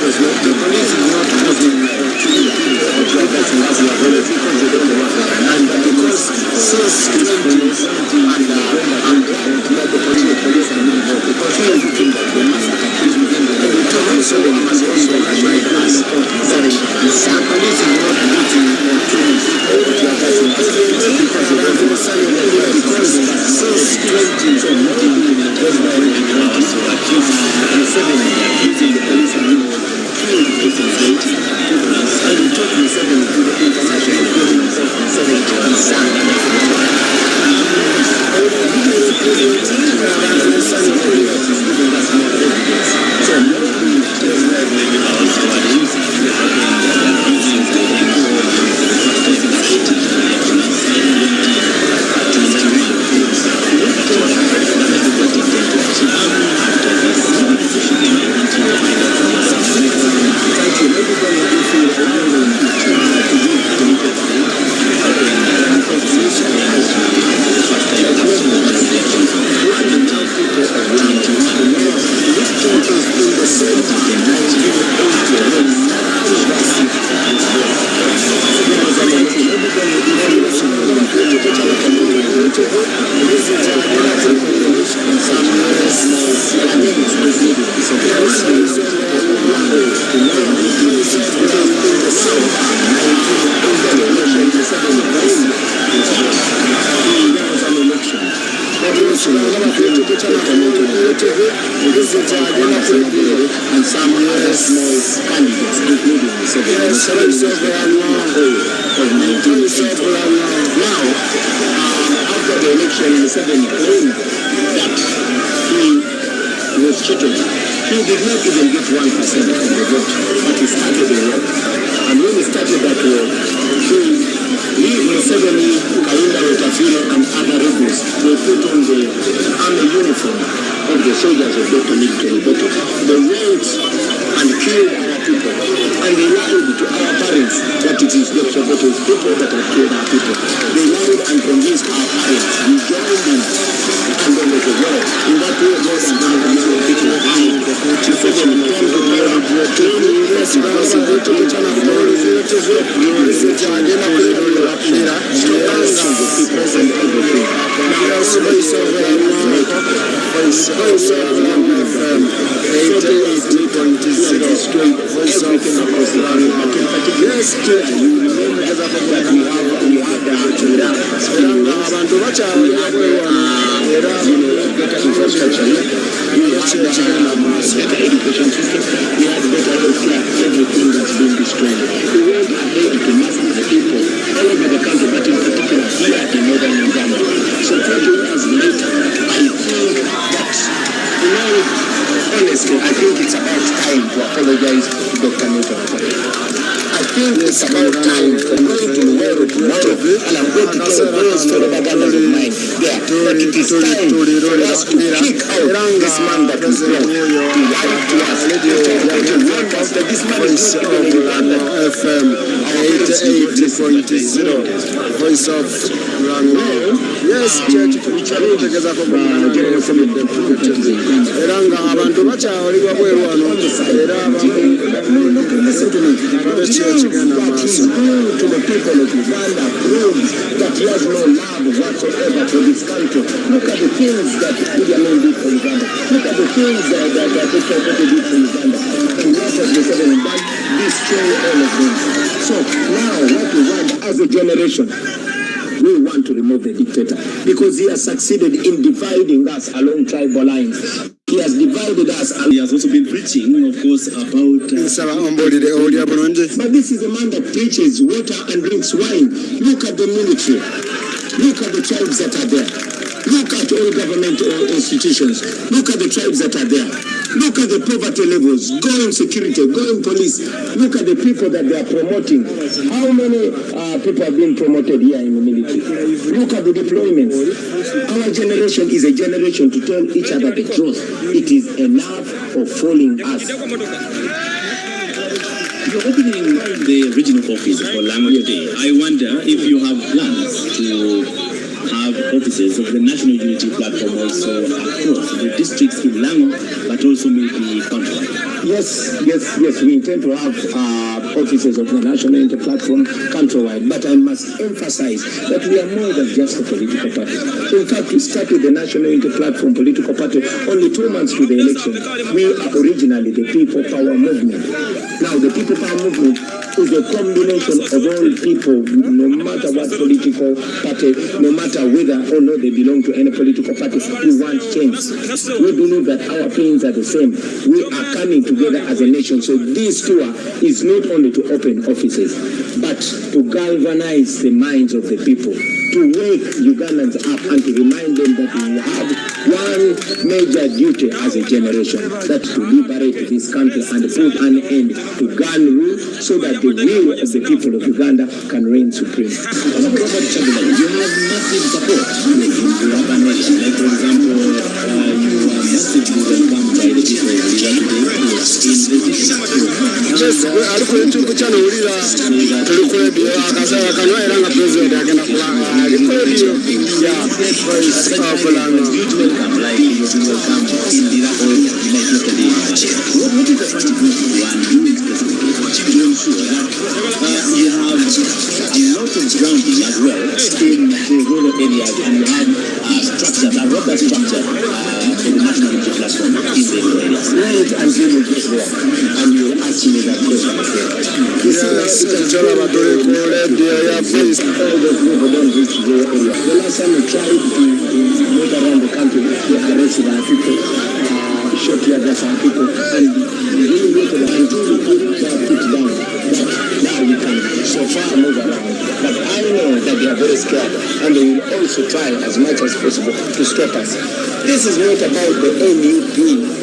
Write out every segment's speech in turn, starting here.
the police is not using and because since 20 and the police are not involved, because we are looking at the master also must also remind us that the police is not looking because since 20 using the police and because he has succeeded in dividing us along tribal lines. He has divided us. He has also been preaching, of course, about... But this is a man that preaches water and drinks wine. Look at the military. Look at the tribes that are there. Look at all government institutions. Look at the tribes that are there. Look at the poverty levels. Go in security, go in police. Look at the people that they are promoting. How many people have been promoted here in the military? Look at the deployments. Our generation is a generation to tell each other the truth. It is enough of fooling us. You're opening the regional office for Lango today. I wonder if you have plans to have offices of the National Unity Platform also across the districts in Lango, but also maybe countrywide? Yes. We intend to have offices of the National Unity Platform countrywide, but I must emphasize that we are more than just a political party. In fact, we started the National Unity Platform political party only 2 months to the election. We are originally the People Power Movement. Now, the People Power Movement is a combination of all people, no matter what political party, no matter whether or not they belong to any political party. We want change. We believe that our pains are the same. We are coming together as a nation. So this tour is not only to open offices, but to galvanize the minds of the people, to wake Ugandans up and to remind them that we have one major duty as a generation, that's to liberate this country and put an end to gun rule so that the will of the people of Uganda can reign supreme. You have massive support in the urban area. Like, for example, you are massively welcomed by the people of Uganda today in the district. Yes, ariko YouTube channel ulira tulikuledio akasaba kanwa era nga president agenda kulanga ariko radio ya voice of Lango. Welcome, like you have been welcomed in the like yesterday. What is the strategy you are doing specifically to ensure that you have a lot of grounding as well in the rural areas, and you have a robust structure for the National Unity Platform in the rural areas? Wait until you get there and you ask me that question. Yes, Jola Badoreko radio ya voice. All those people don't reach the area. The last time we tried to move around the country, we arrested our people, shot tear gas our people, and we really waited until we put our feet down. Now we can so far move around. But I know that they are very scared, and they will also try as much as possible to stop us. This is not about the NUP.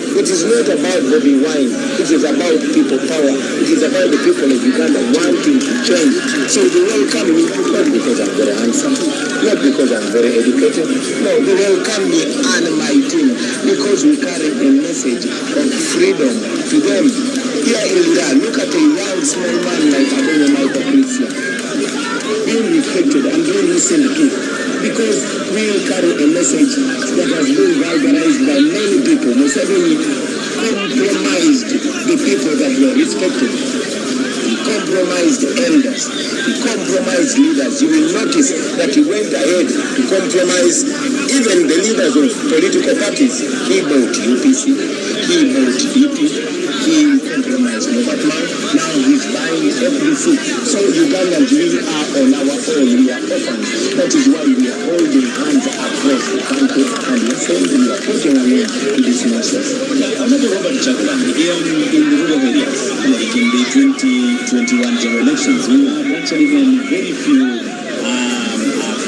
It is not about Bobi wine. It is about people power. It is about the people of Uganda wanting to change. So they welcome me not because I'm very handsome, not because I'm very educated. No, they welcome me and my team because we carry a message of freedom to them. Here in Iran, look at a young small man like Abim being respected and being listened to, because we carry a message that has been vulgarized by many people. Museveni compromised the people that were respected. He compromised elders. He compromised leaders. You will notice that he went ahead to compromise even the leaders of political parties. He bought UPC. He bought EP. He compromised Novatman. Now he's buying FDC. So Ugandans, we are on our own. We are orphans. That is why we are holding hands across the country and we are saying we are putting an end to this nonsense. Another Robert Chagulan, in the rural areas, like in the 2021 general elections, we have actually been very few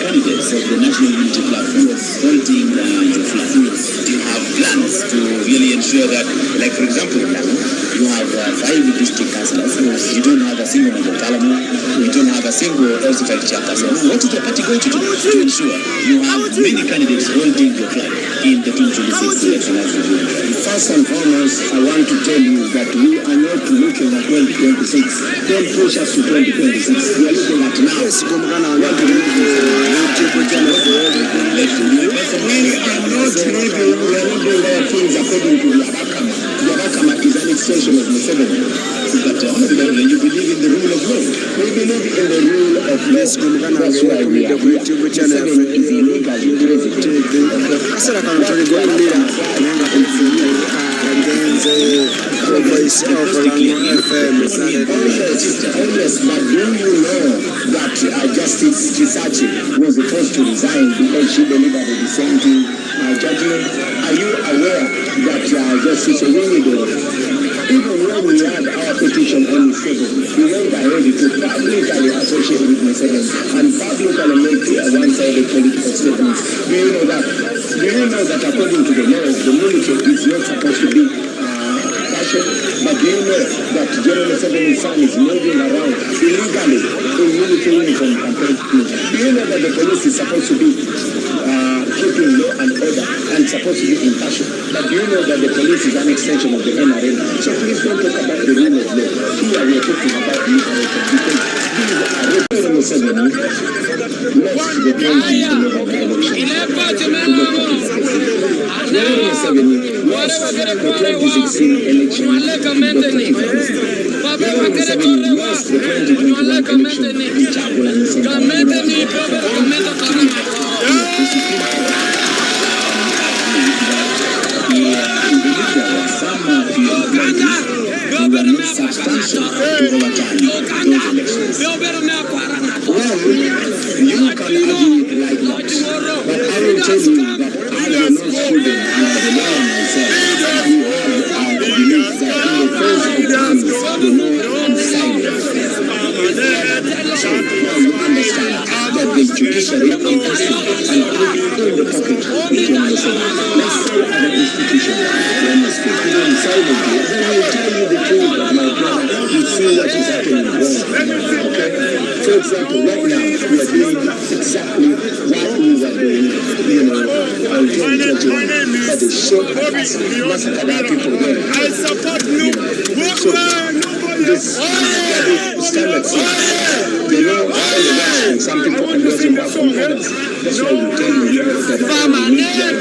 candidates of the National Unity Platform holding the flag. You have plans to really ensure that, like for example, you have 5 district councillors. You don't have a single member of parliament. You don't have a single LC5 chairperson. What is the party going to do to ensure you have many candidates holding your flag in the 2026 election as we do? First and foremost, I want to tell you that we are not looking at 2026. Don't push us to 2026. We are looking at now. Yes, kumkana YouTube channel We are not doing our things according to Yabakama. Yabakama is an extension of Museveni. But you believe in the rule of law. We believe in the rule of law. Yes, kumkana That's why we are here. YouTube channel Museveni is illegal president. asala kano tuligulira nenga kumfunya agenze voice of Lango FM Sunday. Yes, but do you know that Justice Kisachi was the first to resign because she delivered the dissenting judgment? Are you aware that Justice Owinido, even when we had our petition on the table, we went ahead to publicly associate with Museveni and publicly make one-sided political statements? Do you know that? Do you know that according to the laws, the military is not supposed to be but do you know that General Museveni's son is moving around illegally in military uniform campaign? Do you know that the police is supposed to be keeping law and order and supposed to be in passion? But do you know that the police is an extension of the NRM? So please don't talk about the rule of law. Here we are talking about liberation because these are Museveni lost the 2011 election. 2016 election, the 2017 lost the 2021 election. Substantial to overturn those elections. Well, you can argue like that, but I will tell you that I am not student and I rely on myself. You have belief that in the first of times, the law and silence. So now you understand that the judiciary is passive and put in the pocket is when you say, let's say other institutions, when you speak to them silently, then will tell you the truth of my brother, you see what is happening wrong. Okay? For example, right now, we are doing exactly what we were doing, on 2021, but the short massacre that people there. I support you. So, this standard thing, they know all the rest, and some people are getting back from others. That's why we tell you that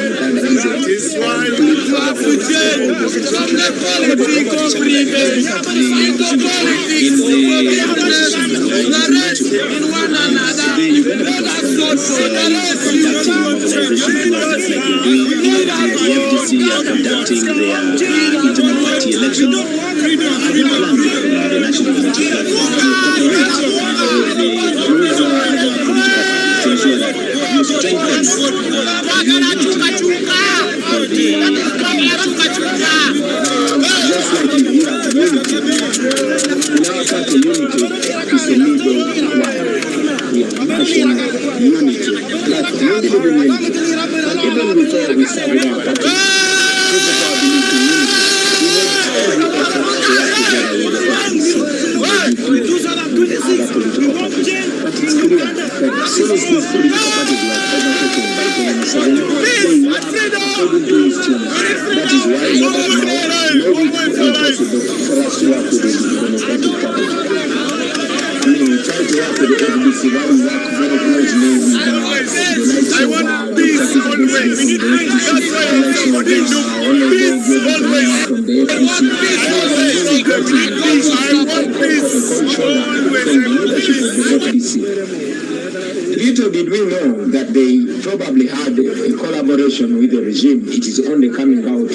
this one you have to change from the political privilege into politics in one another. Let us go for the rest. The FDC are conducting their internal party election. The national unity platform to ensure that you strengthen just like you have unity. In our party, unity is a legal one. We have national unity platform. We believe in unity. And even before we started our party, people believe in unity. We make every effort to work together with the FDC. Other political parties. But it's clear that since these political parties were overtaken by Governor Museveni, they work according to his tunes. That is why now it's impossible for us to work with the Democratic Party. I mean, we try to work with the FDC, but we work very closely with the likes of the Little did we know that they probably had a collaboration with the regime. It is only coming out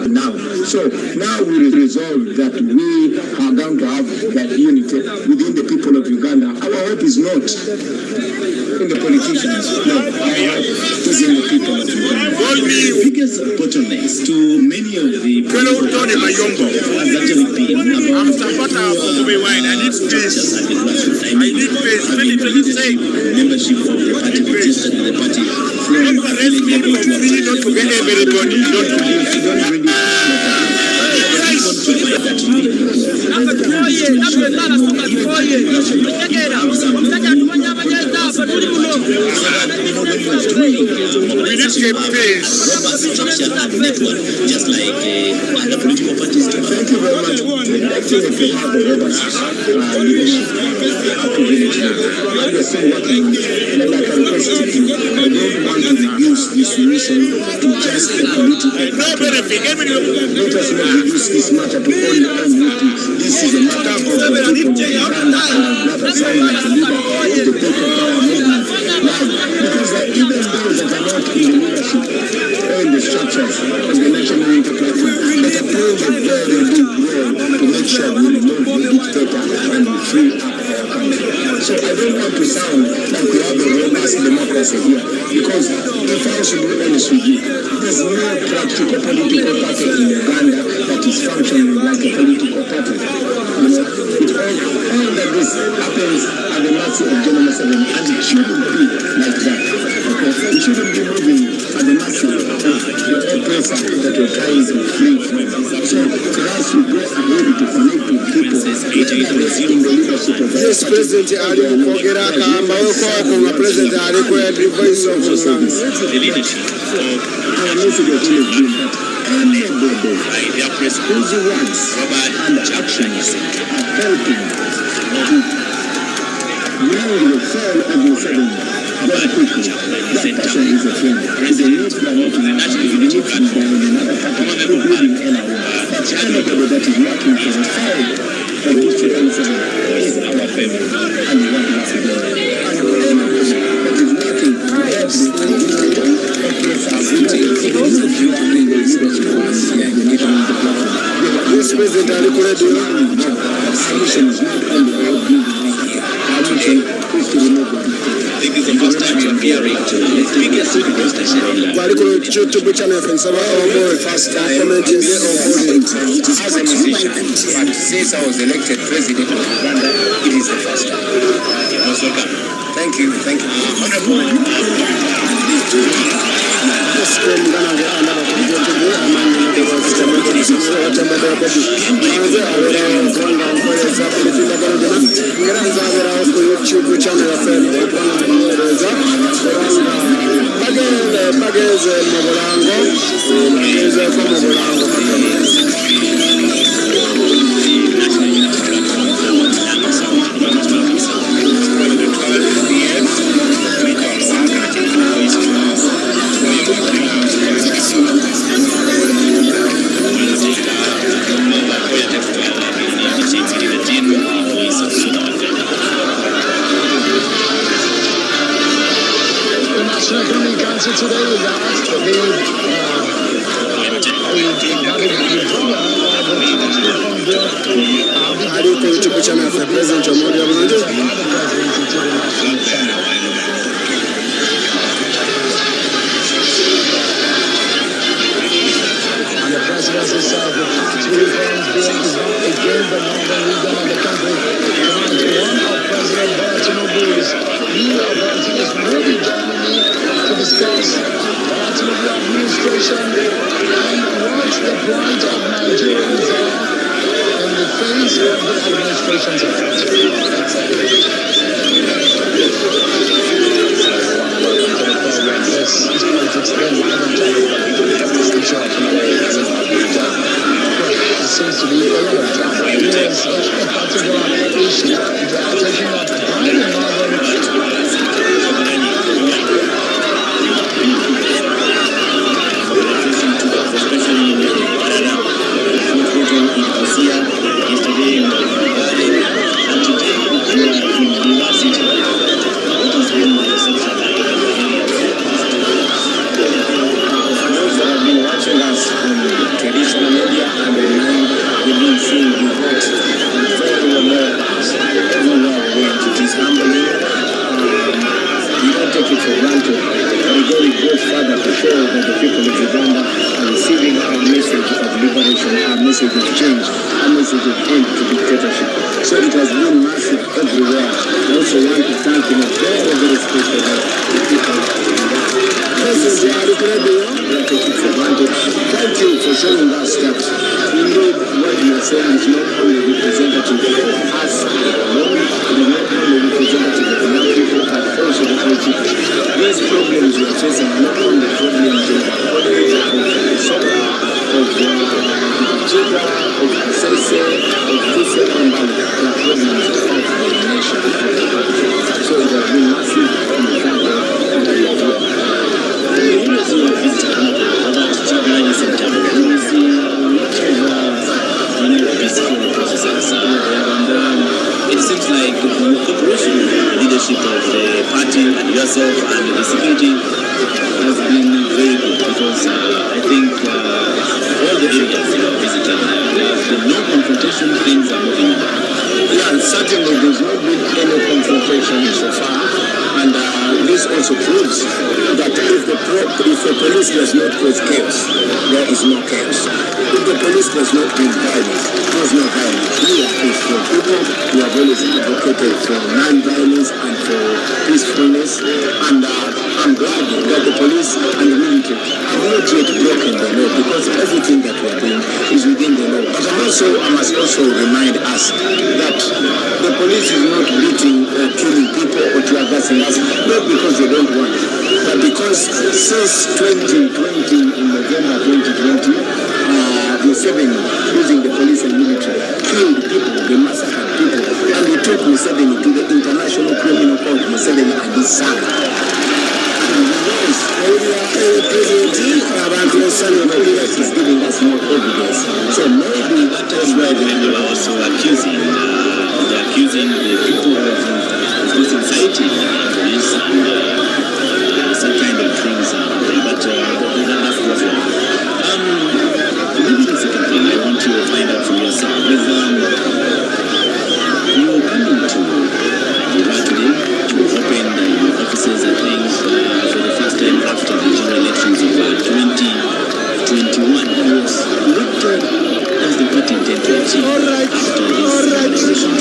now. So now we resolve that we are going to have that unity within the people of Uganda. Our hope is not in the politicians. No, our hope is in the people of Uganda. The biggest bottlenecks to many of the political parties has actually been about Bobi wine. I need space. I need space. Membership of the party, registered in the party from not to get everybody. Just like other political parties do. Thank you very much. Actually, if you have a robust leadership privilege now, I'm still working like a request. I don't want to reduce this solution to just a political party. Let us not reduce this matter to only unity. This is a matter of the people of Uganda and not a silent leader of the people power movement. Why? Because even those that are not in the leadership or in the structures of the national unity platform, that are playing a very big role to make sure we remove the dictator and we free up our country. So I don't want to sound like we have a robust democracy here, because if I should be honest with you, there's no practical political party in Uganda that is functioning like a political party. All that this happens at the mercy of General Museveni, and it shouldn't be like that. Okay? We shouldn't be moving at the mercy of the oppressor that we're trying to free from. So for us, we go ahead to connect with people in the leadership of Yes, President Ali Mukogera kamba weko kwa President Ali kwa advice of the leadership of our message of been that anybody their president, whose words and actions are helping to bring the fall of the 7 very quickly. That person is a friend. Is a need for not to another party, including NRA. But anybody that is working for the side of District 7 is our favor. And we want to ask them. And anybody that is working for This president alikuledi solution is not only about building here. How we can quickly remove the I think it's the first time you're hearing to the biggest radio station in London. bali ku YouTube channel fensaba omo first commenting as a musician, but since I was elected president of Uganda, it is the first time. You're most welcome. Thank you. Using the police and military, killed people, they massacred people, and the took Museveni to the International Criminal Court. Museveni and his son. Is giving us more evidence. So maybe that is why they were also accusing the people of inciting police and some kind of things. But that's what. Maybe the second thing I want to find out from yourself is you coming to today to open your offices, I think, for the first time after the general elections of 2021. Yes. What does the party intend to achieve after this election?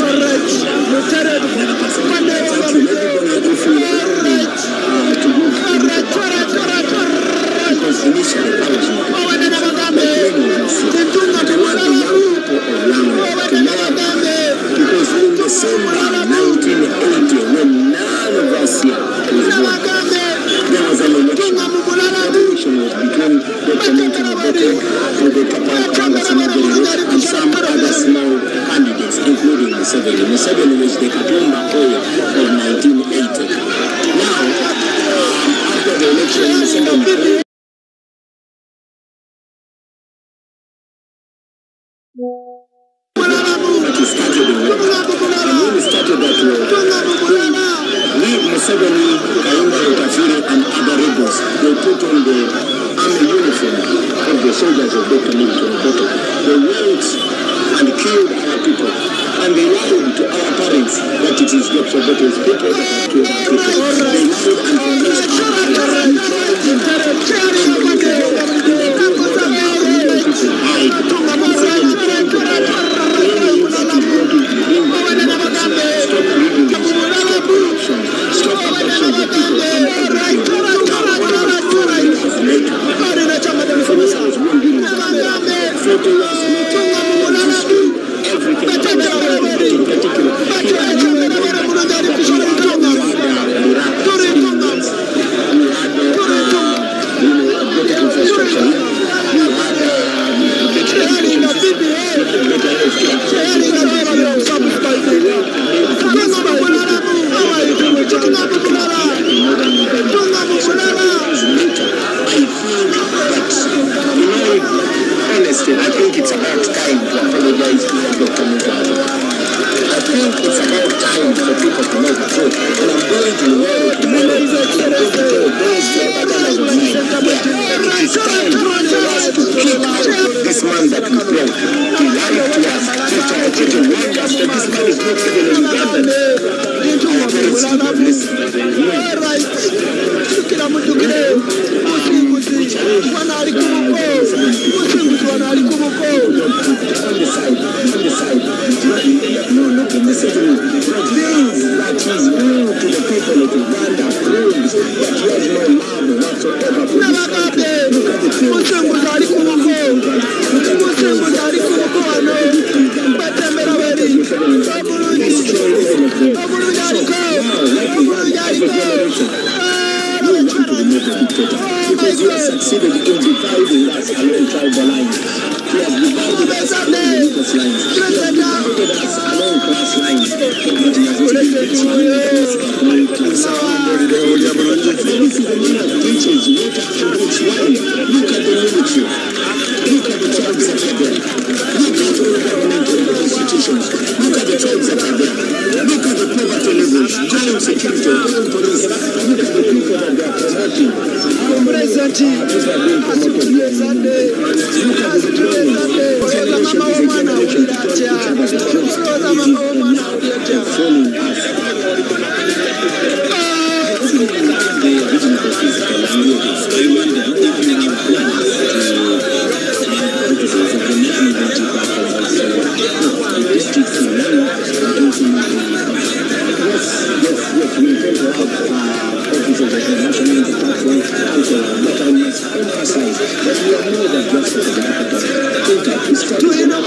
Because initially I was not because in December 1980, when none of us here was born, there was an election. The election was between Dr. and some other small candidates, including Museveni. Museveni was the Katumba Oil of 1980. Now, after the election, Museveni started that way. Museveni, Kainda Rutafiri, and other rebels, they put on the army uniform of the soldiers of Dr. Milton. They went and killed our people, and they lied to our parents that it is Dr. Bobi's people that have killed our people. They lied and convinced our parents Tulina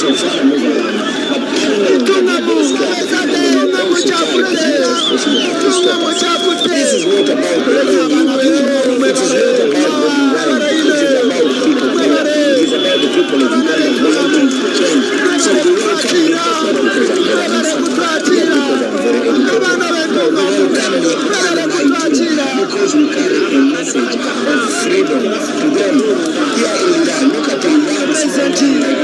so far move along. This is not about the it is not about Bobi Wine. It is about people there. It is about the people of Uganda wanting to change. So we welcome you not because I'm very handsome, not because I'm very educated. No, we welcome you because we carry a message of freedom to them. Here in Iran, look at the Iran someone like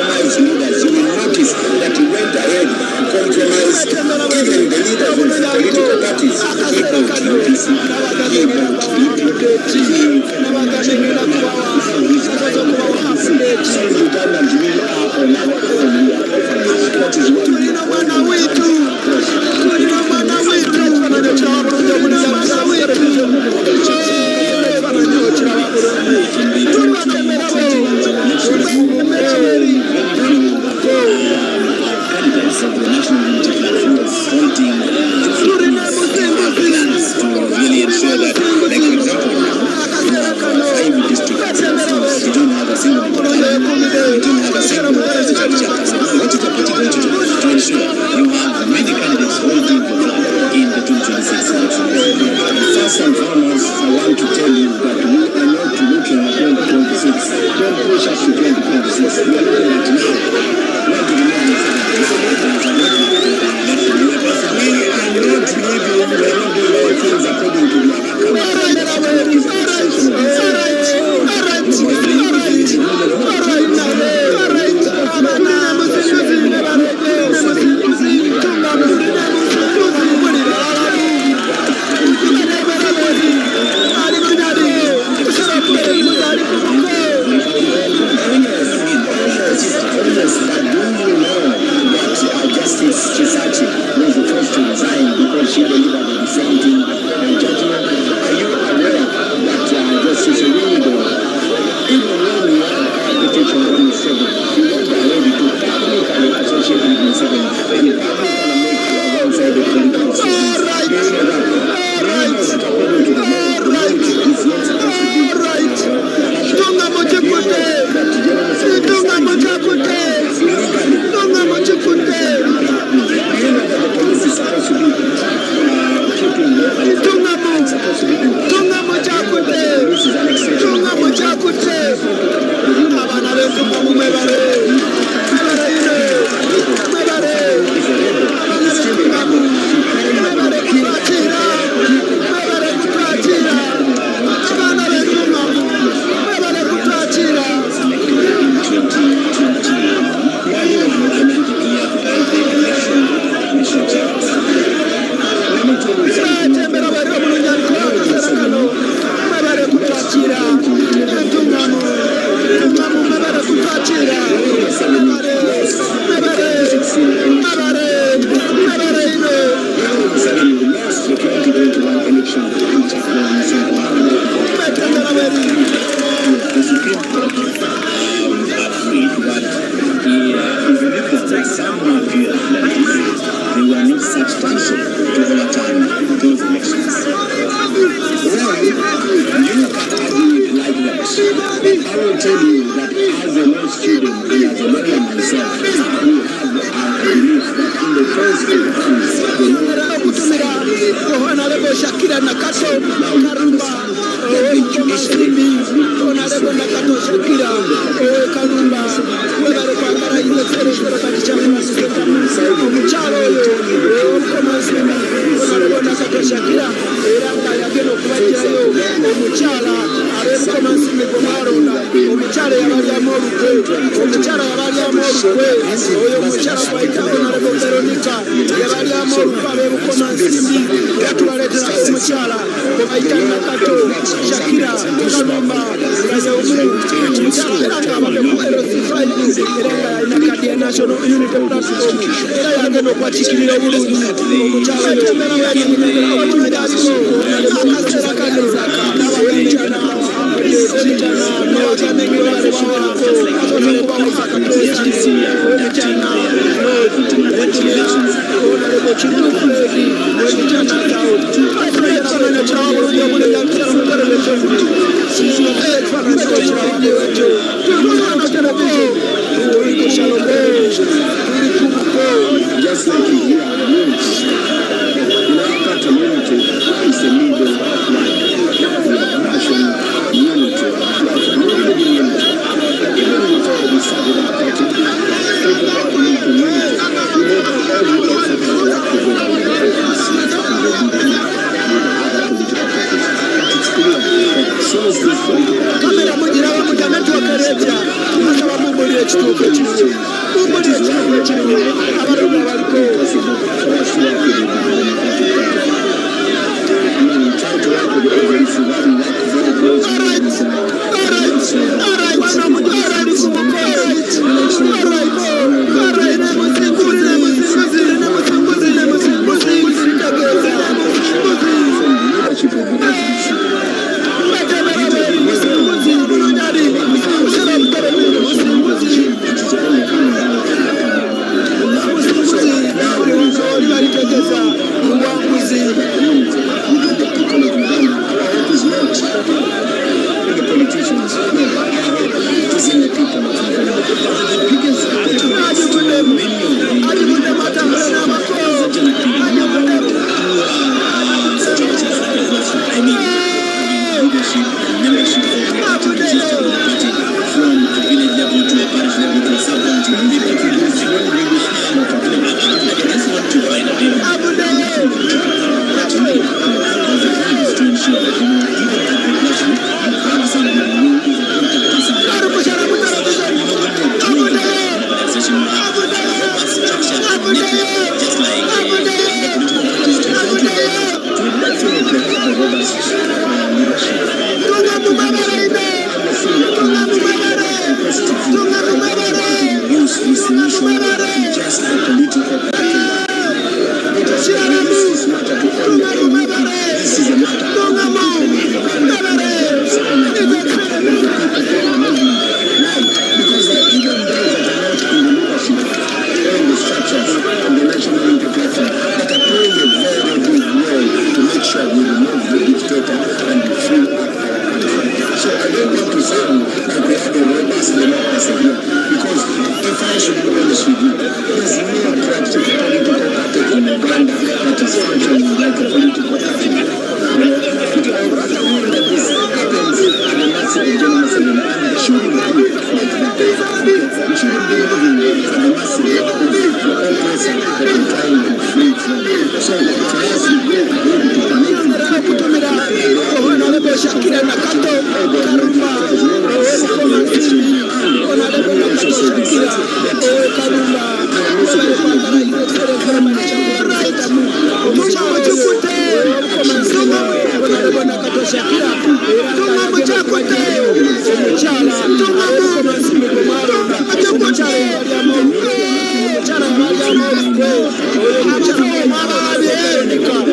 compromise leaders. You will notice that he went ahead to compromise even the leaders of the political parties. Just like you are unity. In our community is the middle line. We have passion, unity, unity. Even before we started our party, people are in community. We made every effort to work together with the ANC and the DP and other political parties. But it's clear that as soon as these political parties that is why we are possible for us to work with the Democratic Party. We try to work with the ANC, we work very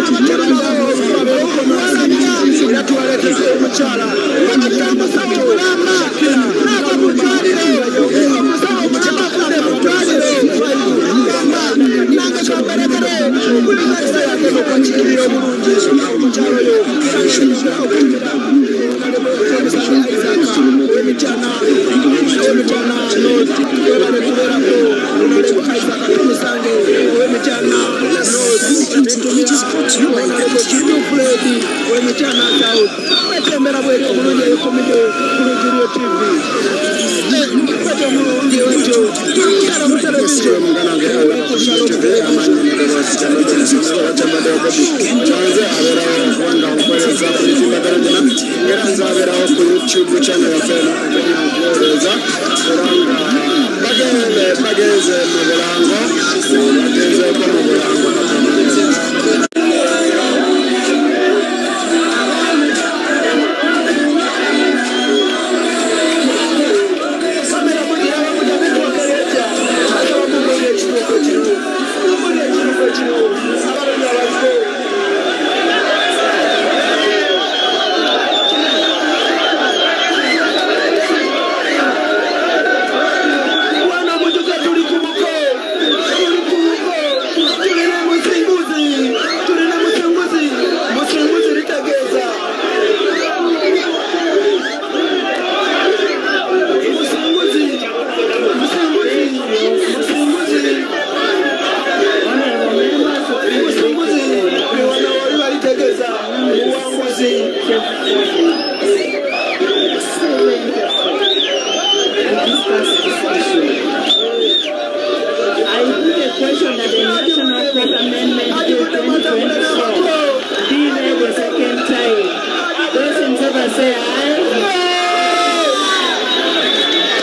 closely with them. Fourth Amendment Bill 2024 be read a second time. Those in favor say aye.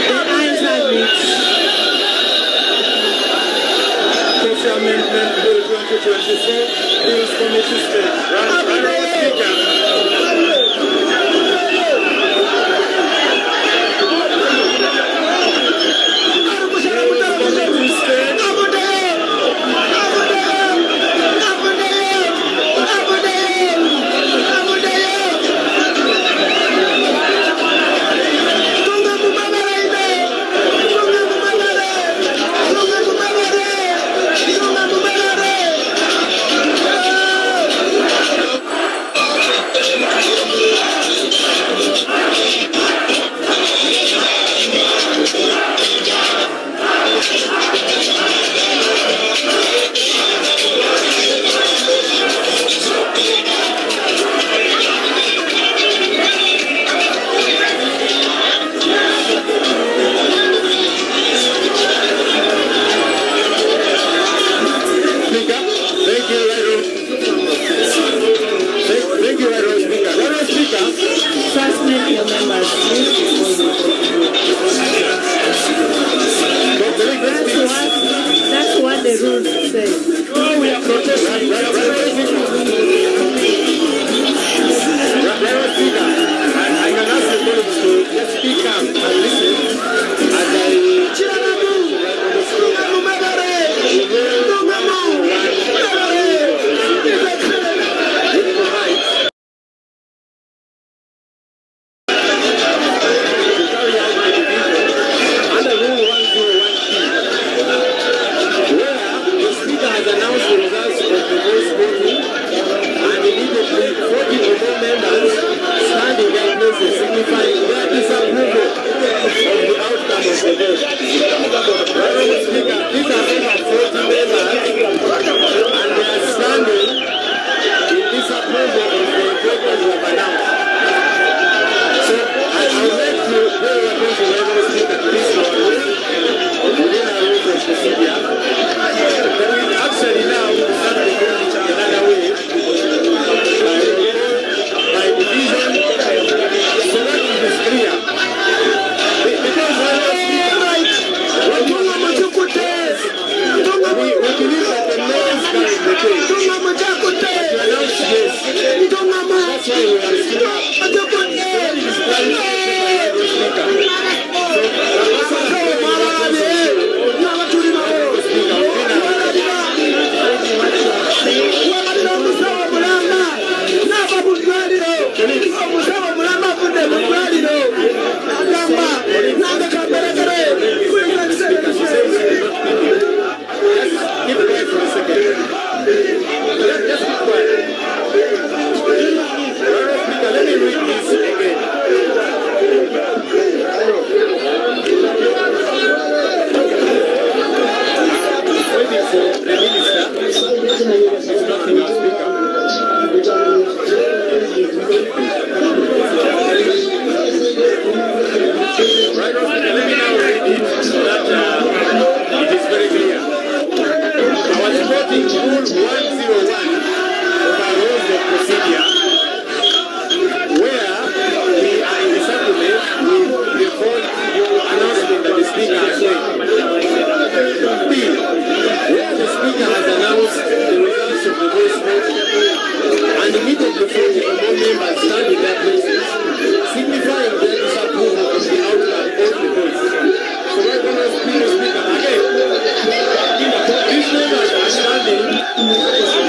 The ayes have it. Fourth Amendment Bill 2024, Bills Committee stage. That's what the rules say. We are protesting. I can ask the colleagues to just speak up and listen as I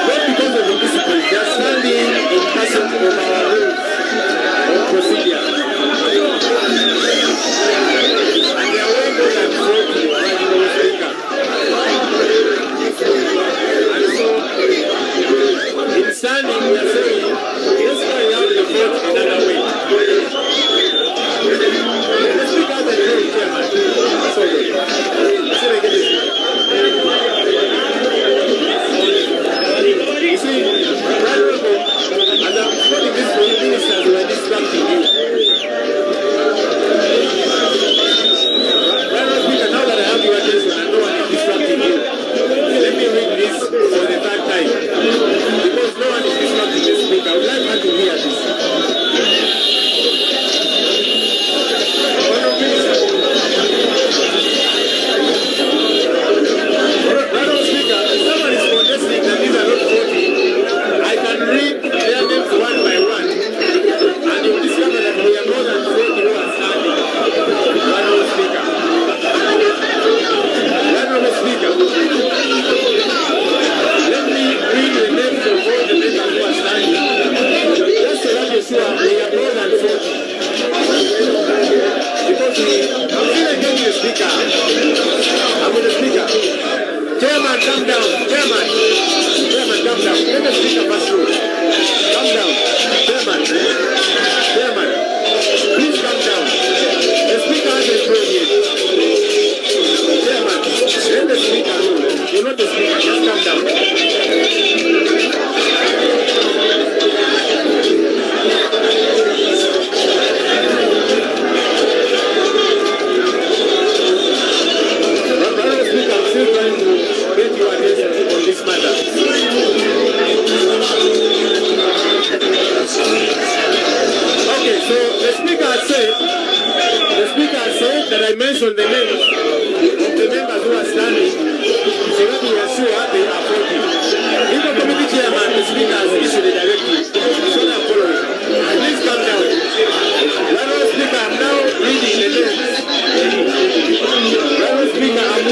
Not because of the discipline, they are standing in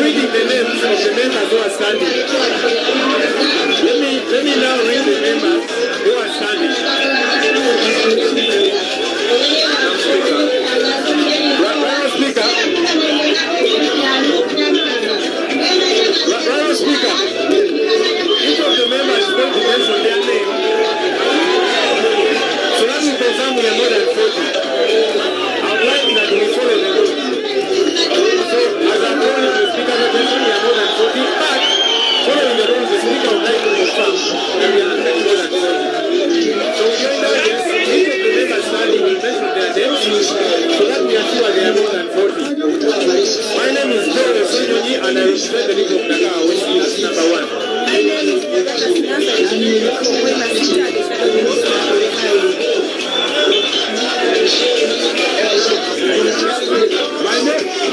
reading the names of the members who are standing. Let me now read the members who are standing. Speaker. Speaker. Each of the members is going to mention their name. So that will confirm we are more than 40. I would like that we follow the rule. So as I'm calling the speaker's attention, we are more than 40, but following the rules, the speaker would like to confirm that we are more than 40. So we join that each of the members standing will mention their names so that we are sure they are more than 40. My name is Joel Sonyonyi and I represent the League of Dakar, which is number 1. My name is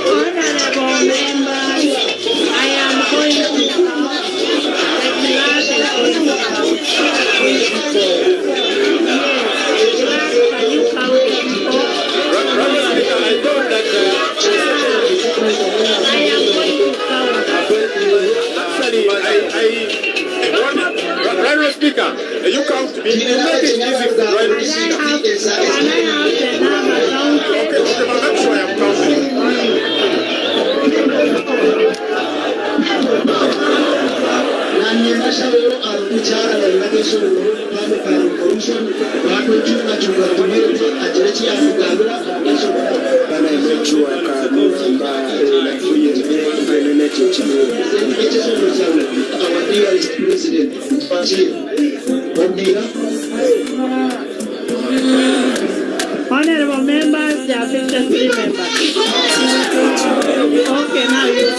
Honorable members, I am going to count. The class is going to count. Can you count it? I thought that I am going to count. actually, Honorable Speaker, you count me. It is not easy for Can I have the number counted? Okay, but I'm sure I am counting. Honorable members, there are 53 members. Okay, now you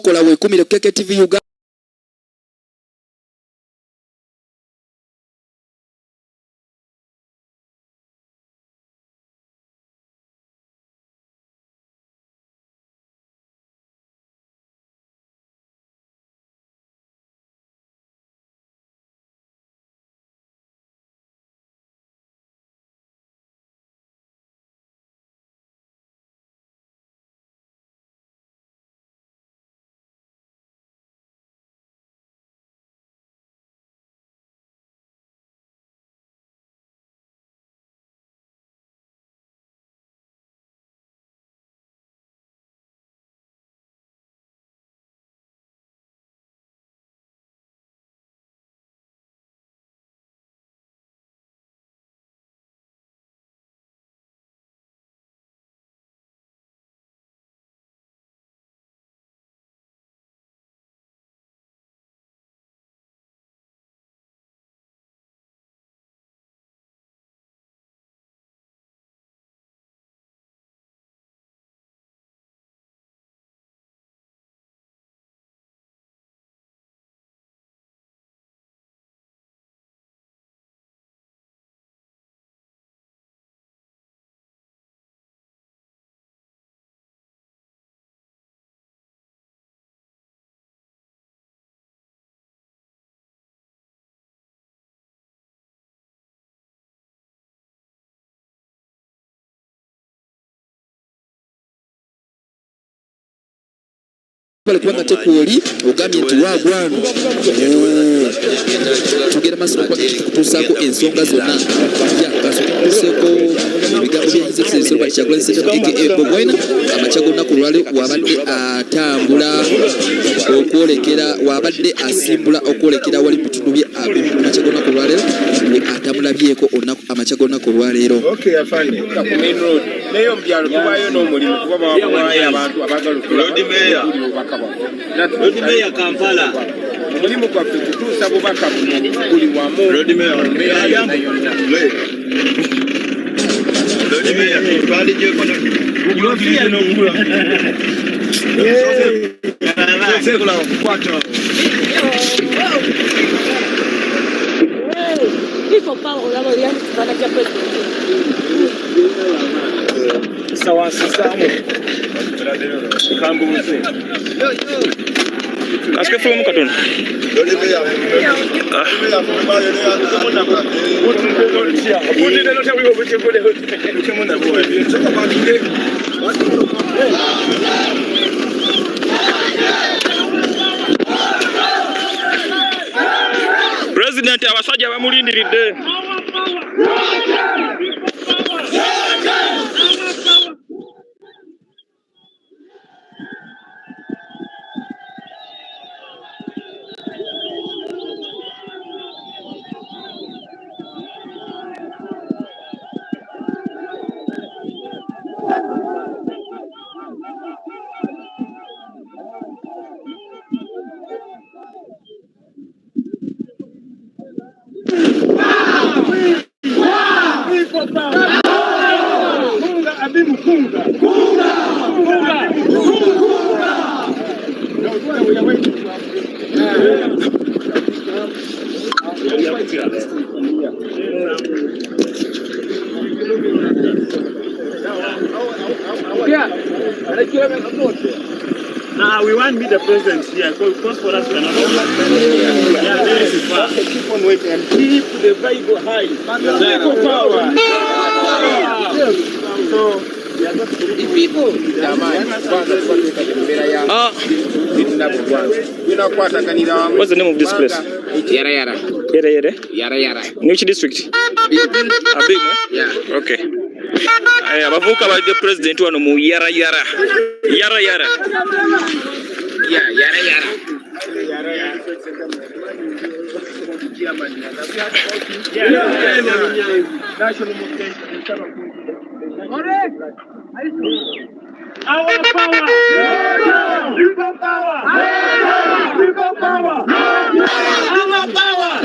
Okola we 10 KKTV Uganda. balikuwa ngatekwoli ogambye nti wagwano tugera masiro kwa kutusako ensonga zonna ya kasutuseko ebigambo bya His Excellency Robert Kyagulanyi Ssentamu aka Bobi Wine amachago olunaku lwale wabadde atambula okwolekera wabadde asimbula okwolekera wali bitundu bya Abim amachago olunaku lwale atambula byeko olunaku amachago olunaku lwaleero. Okay, afanye. Main road. Neyo mbyalo tubayo n'omulimu kuba bawayo abantu abagala Lord Mayor Kampala. Omulimu gwaffe kutuusa bubaka buno buli wamu. Lord Mayor twalijeko People power, la gloria, para que Acho que foi um cartão. President abasajja bamulindiridde. Abim kunga. Nah, we want to meet the president here because for us, we're not Keep on waiting and keep the Bible high. People power. So, people. What's the name of this place? Yara Yara. Yere Yere. Yara Yara. Which district? Abim, Yeah. Okay. Abavuka ba the president wano mu Yara Yara. Yara Yara. Yeah, Yara Yara. Our power! People power! People power! Our power!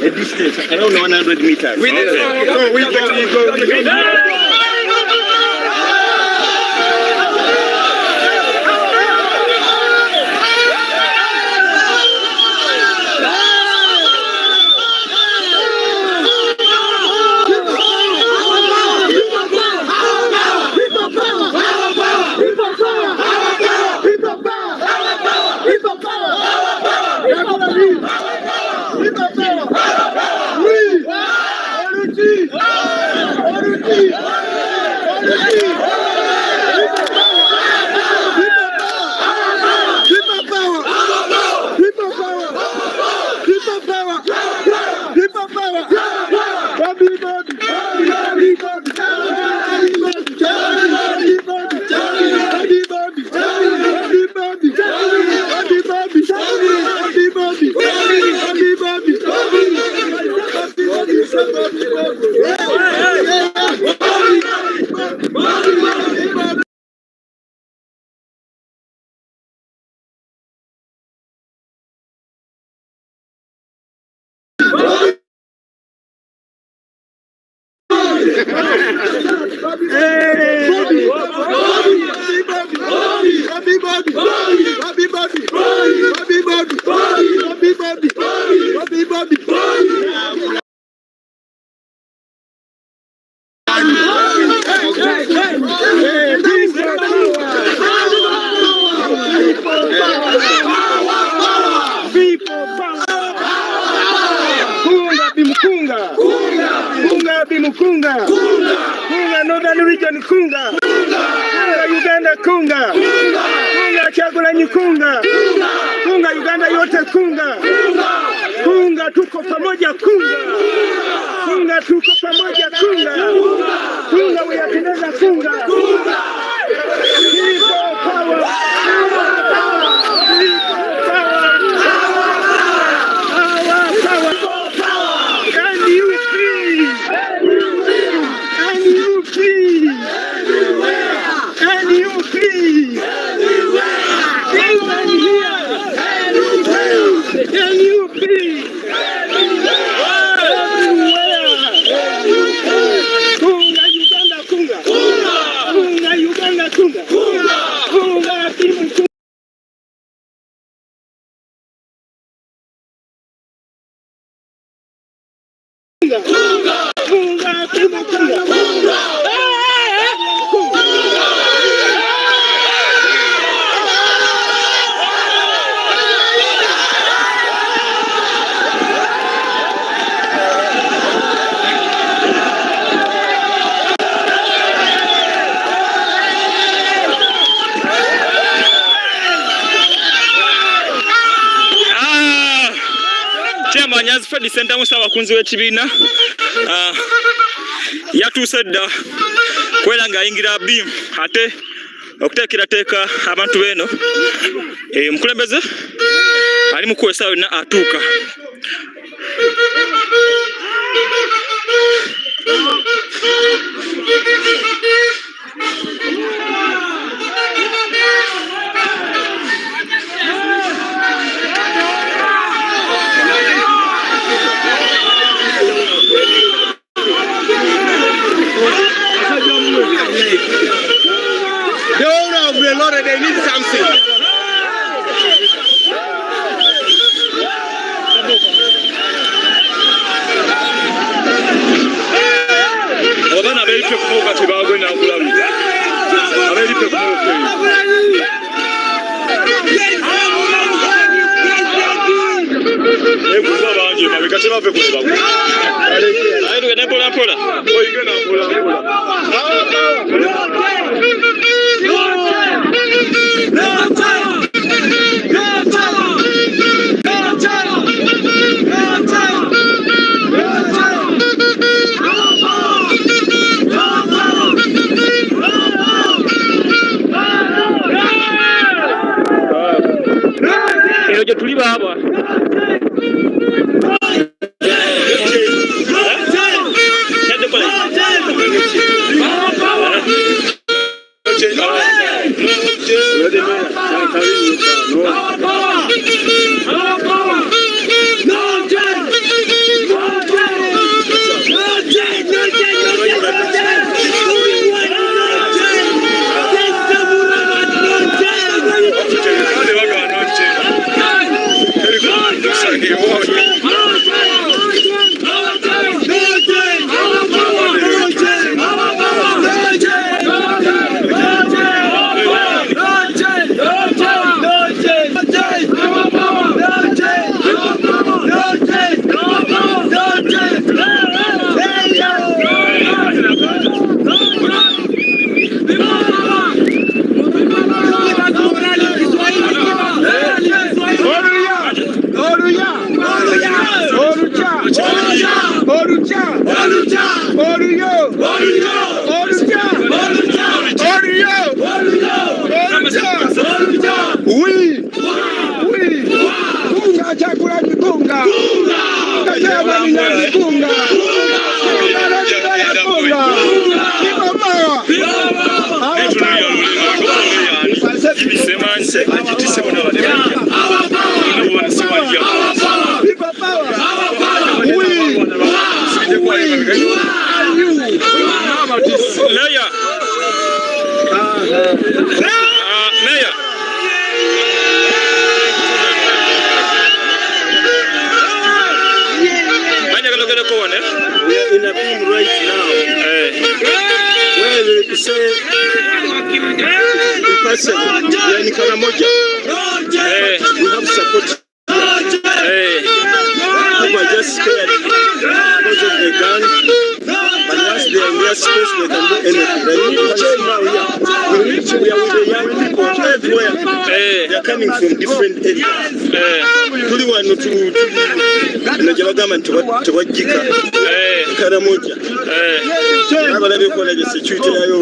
A distance around 100 meters. We go. Bobi. Kunga Northern Region kunga Uganda kunga Kyagulanyi kunga Uganda yote kunga tuko pamoja kunga tuko pamoja kunga uyapendeza kunga people power Nyazi Fred Center musa abakunzi w'ekibiina yatuuse dda kwera ng'ayingira Abim ate okuteekerateeka abantu b'eno omukulembeze ali mu kuwesa yonna atuuka. The owner of the Lord, they need something. Abana belipe kumoka tebagwe na kulabi. Abelipe kumoka. Ekuza banje mabeka tebave kuleba. Ayi tugende mpola mpola. Oyigenda mpola mpola. Ero tuli baba. Kunga agitise bona bale bali siwanja Meya. Meya. We are in Abim right now. Well, you say in person, we are in Karamoja. We have support. People are just scared because of the gun. But once they are in their space, they can do anything. Right? You can see now here. We are with the young people everywhere. They are coming from different areas. Tuli wano najabagamba tewajjika Karamoja. Abalabye kola the security yayo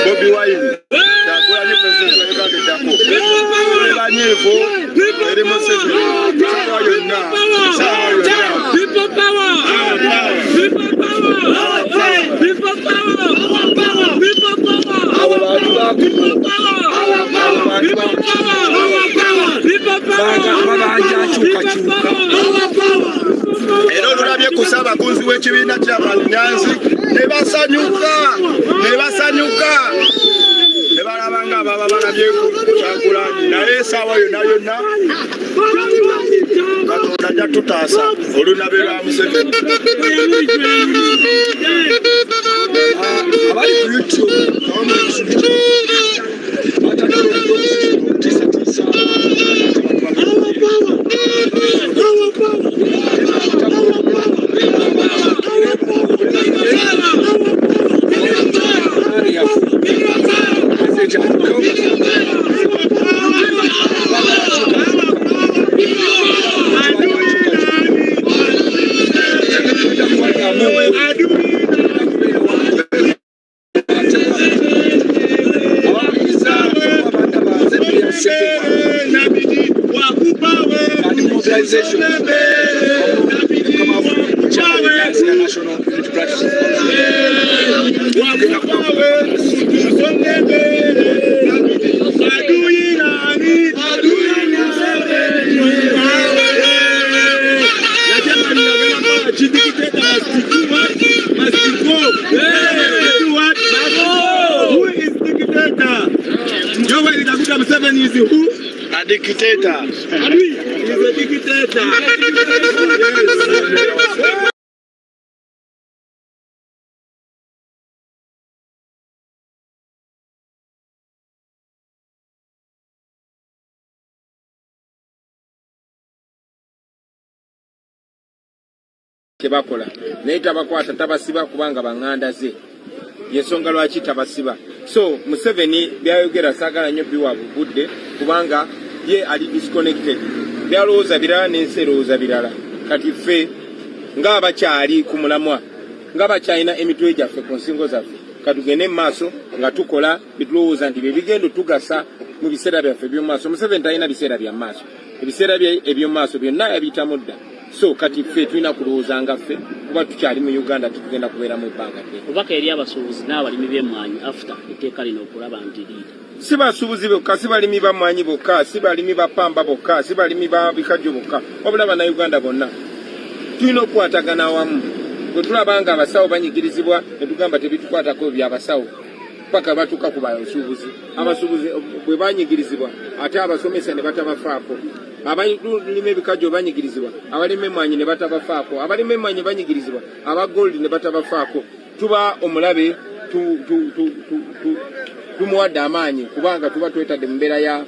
Bobi wine. Ero lulabye kusaba kunzi w'ekibiina ky'abanyanzi ne basanyuka ne balaba nga baba balabye Kyagulanyi naye essaawa yonna Katonda ajja tutaasa olunabe lwa Museveni. Abali ku YouTube organization come up with national unity platform. Who is dictator? Yoweri Kaguta Museveni is who? A dictator. He's a dictator. Kebakola naye tabakwata tabasiba kubanga banganda ze yensonga lwaki tabasiba. So Museveni byayogera saagala nnyo biwa budde kubanga ye ali disconnected, byalowooza birala n'ensi erowooza birala. Kati ffe ng'abakyali ku mulamwa, ng'abakyalina emitwe gyaffe ku nsingo zaffe, katugende mu maaso nga tukola bitulowooza nti bye bigenda tugasa mu biseera byaffe eby'omu maaso. Museveni talina biseera bya maaso, ebiseera bye eby'omu maaso byonna yabiyitamu dda. So kati ffe tulina kulowooza nga ffe kuba tukyali mu Uganda tutugenda kubeera mu ebbanga ddene. Obubaka eri abasuubuzi n'abalimi b'emmwanyi after etteeka lino okulaba nti liida. Si basuubuzi bokka, si balimi ba mmwanyi bokka, si balimi ba pamba bokka, si balimi ba bikajjo bokka, wabula bannayuganda bonna tulina okukwatagana awamu. Bwe tulaba nga abasawo banyigirizibwa ne tugamba tebitukwatako by'abasawo paka batuuka ku basuubuzi. Abasuubuzi bwe banyigirizibwa ate abasomesa ne batabafaako. Abalima ebikajjo banyigirizibwa, abalima emmwanyi ne batabafaako, abalima emmwanyi banyigirizibwa, aba gold ne batabafaako. Tuba omulabe tumuwadde amaanyi kubanga tuba twetadde mu mbeera ya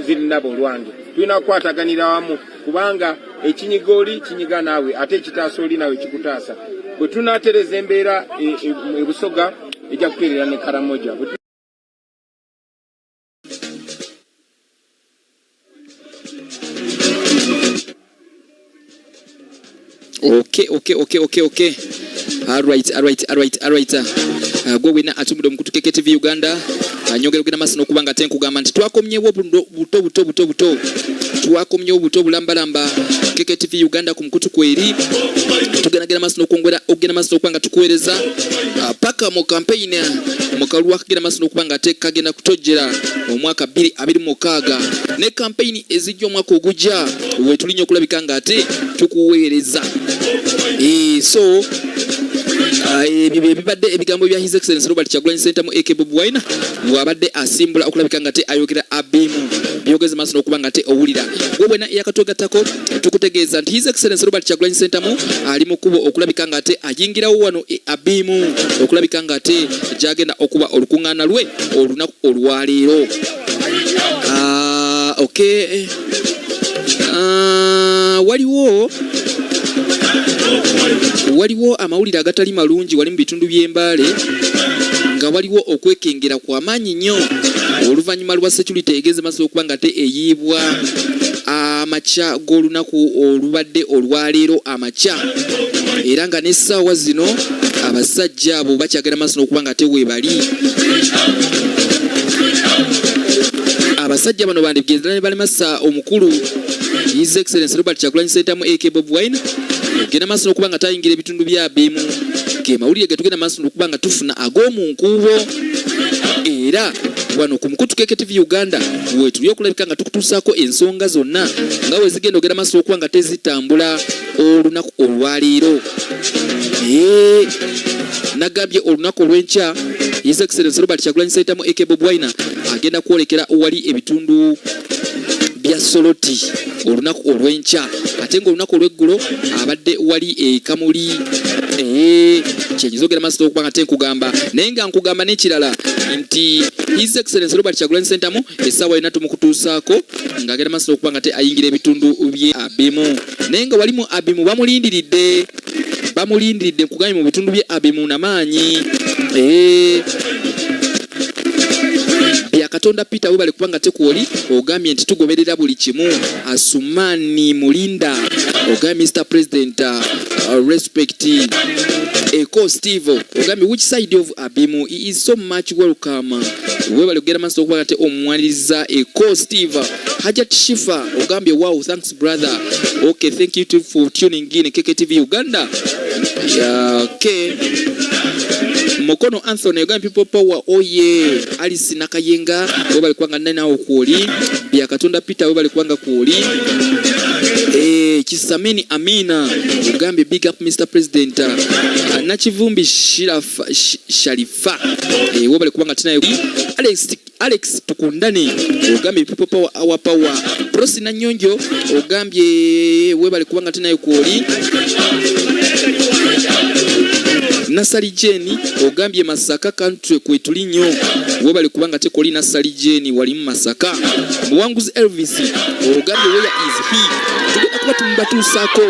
zirinabo olwange. Tulina kukwataganira wamu kubanga ekinyiga oli kinyiga naawe ate ekitaasa oli naawe kikutaasa. Bwe tunaatereza embeera e Busoga ejja kukeerera ne Karamoja. Okay. All right. Gwe wena atumbude omukutu Keke TV Uganda. Nyongera kugenda masino kubanga tenkugamba nti twakomyewo buto. Twakomyewo buto bulambalamba Keke TV Uganda ku mukutu kweri. Tugenagera masino kwongera ogenda masino kubanga tukuweereza paka mu campaign mu kalwa kagenda masino kubanga tekagenda kutojera omwaka 2026 ne campaign ezijja omwaka ogujja we tulinyo kulabika nga ate tukuweereza. So ebibadde ebigambo bya His Excellency Robert Kyagulanyi Ssentamu AK Bobi Wine wabadde asimbula okulabika nga te ayogera Abim byogeze maaso okuba nga te owulira. Gwe bwena yakatogattako tukutegeeza nti His Excellency Robert Kyagulanyi Ssentamu ali mu kubo okulabika nga te ayingirawo wano Abim okulabika nga te gyagenda okuba olukuŋŋaana lwe olunaku olwaleero. Waliwo amawulire agatali malungi wali mu bitundu by'Embale nga waliwo okwekengera kwa maanyi nnyo oluvannyuma lwa security egeze maaso okuba nga te eyiibwa amakya g'olunaku olubadde olwaleero amakya, era nga n'essaawa zino abasajja abo bakyagala maaso okuba nga te weebali. Abasajja bano bandibigeza ne balemasa omukulu His Excellency Robert Kyagulanyi Ssentamu AK Bobi Wine genda maaso okuba nga tayingira ebitundu bya Abim. Ge mawulire getugenda maaso okuba nga tufuna ag'omu nkuubo, era wano ku mukutu Keke TV Uganda we tuli okulabika nga tukutuusaako ensonga zonna nga we zigenda ogenda maaso okuba nga tezitambula olunaku olwaleero. Nagambye olunaku olw'enkya His Excellency Robert Kyagulanyi Ssentamu AK Bobi Wine agenda kwolekera owali ebitundu bya Soroti olunaku olw'enkya, ate ng'olunaku olw'eggulo abadde wali Kamuli. Kyenyiza ogenda maaso okuba nga tenkugamba naye nga nkugamba n'ekirala nti His Excellency Robert Kyagulanyi Ssentamu essaawa yonna tumukutuusaako ng'agenda maaso okuba nga te ayingira ebitundu bye Abim, naye nga walimu Abim bamulindiridde nkugambye mu bitundu bye Abim namaanyi. Katonda Peter we bali kubanga tekoli ogambye nti tugoberera buli kimu. Asumani Mulinda ogambye Mr President respect Eko Steve ogambye which side of Abim he is so much welcome. We bali kugera maso okuba ate omwaliza Eko Steve. Hajat Shifa ogambye wow thanks brother. Okay, thank you too for tuning in KKTV Uganda. Okay. Mokono Anthony ogambye people power oh yeah. Alice Nakayenga we bali kwanga nena okuoli. Bya Katonda Peter we bali kwanga kuoli. Kisameni Amina ogambye big up Mr President. Nachivumbi Sharifa we bali kwanga tena Alex tukundane ogambye people power our power. Prosi na Nyonjo ogambye we bali kwanga tena kuoli. Nasali Jeni ogambye Masaka country kwetuli nnyo we bali kubanga tekoli Nasali Jeni wali mu Masaka. Muwanguzi Elvis ogambye where is he tugenda kuba tumbatu sako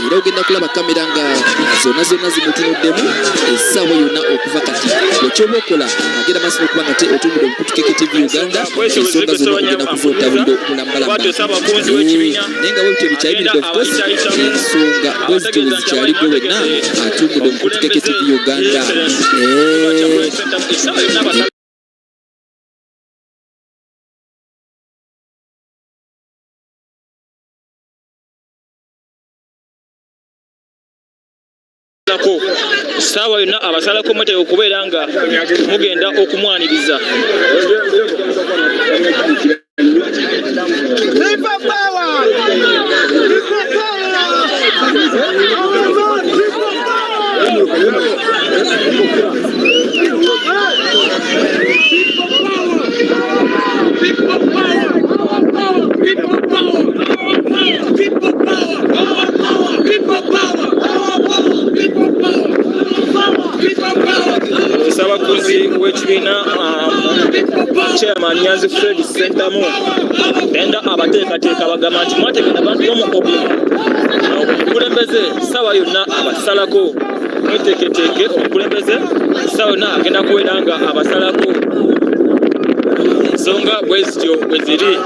era ogenda kulaba kamera nga zona zimutunuddemu essaawa yonna okuva kati ekyoba okola agenda maaso okubanga te otumudde mu KKTV Uganda ensonga zonna ogenda kuvoota buli okulambalamba naye nga webityo bikyayimiridde of course ensonga bwezityo wezikyali gwe wenna atumudde mu KKTV Uganda. Sawa yonna abasalako mate okubeera nga mugenda okumwaniriza. Sabakuzi w'ekibiina chairman Nyanzi Fred Sentamu enda abateekateeka bagamba nti mwategeka abantu b'omukobi omukulembeze sawa yonna abasalako mweteeketeeke omukulembeze sawa yonna agenda kubeera nga abasalako ensonga bwezityo bwe ziri.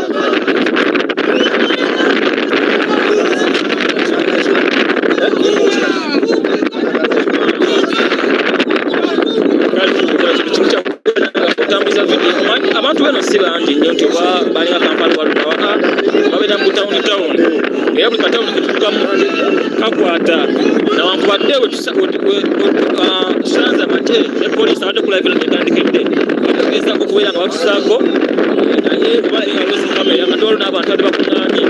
Abantu bano si bangi nnyo nti oba balina Kampala walunawaka babeera mu town era buli katawuni ketutukamu kakwata nawankubadde tusanze amate ne poliisi abadde kulabira netandikedde bageza okubeera nga batusaako naye oba alwezikamera akatwalo n'abantu badde bakuŋŋaanye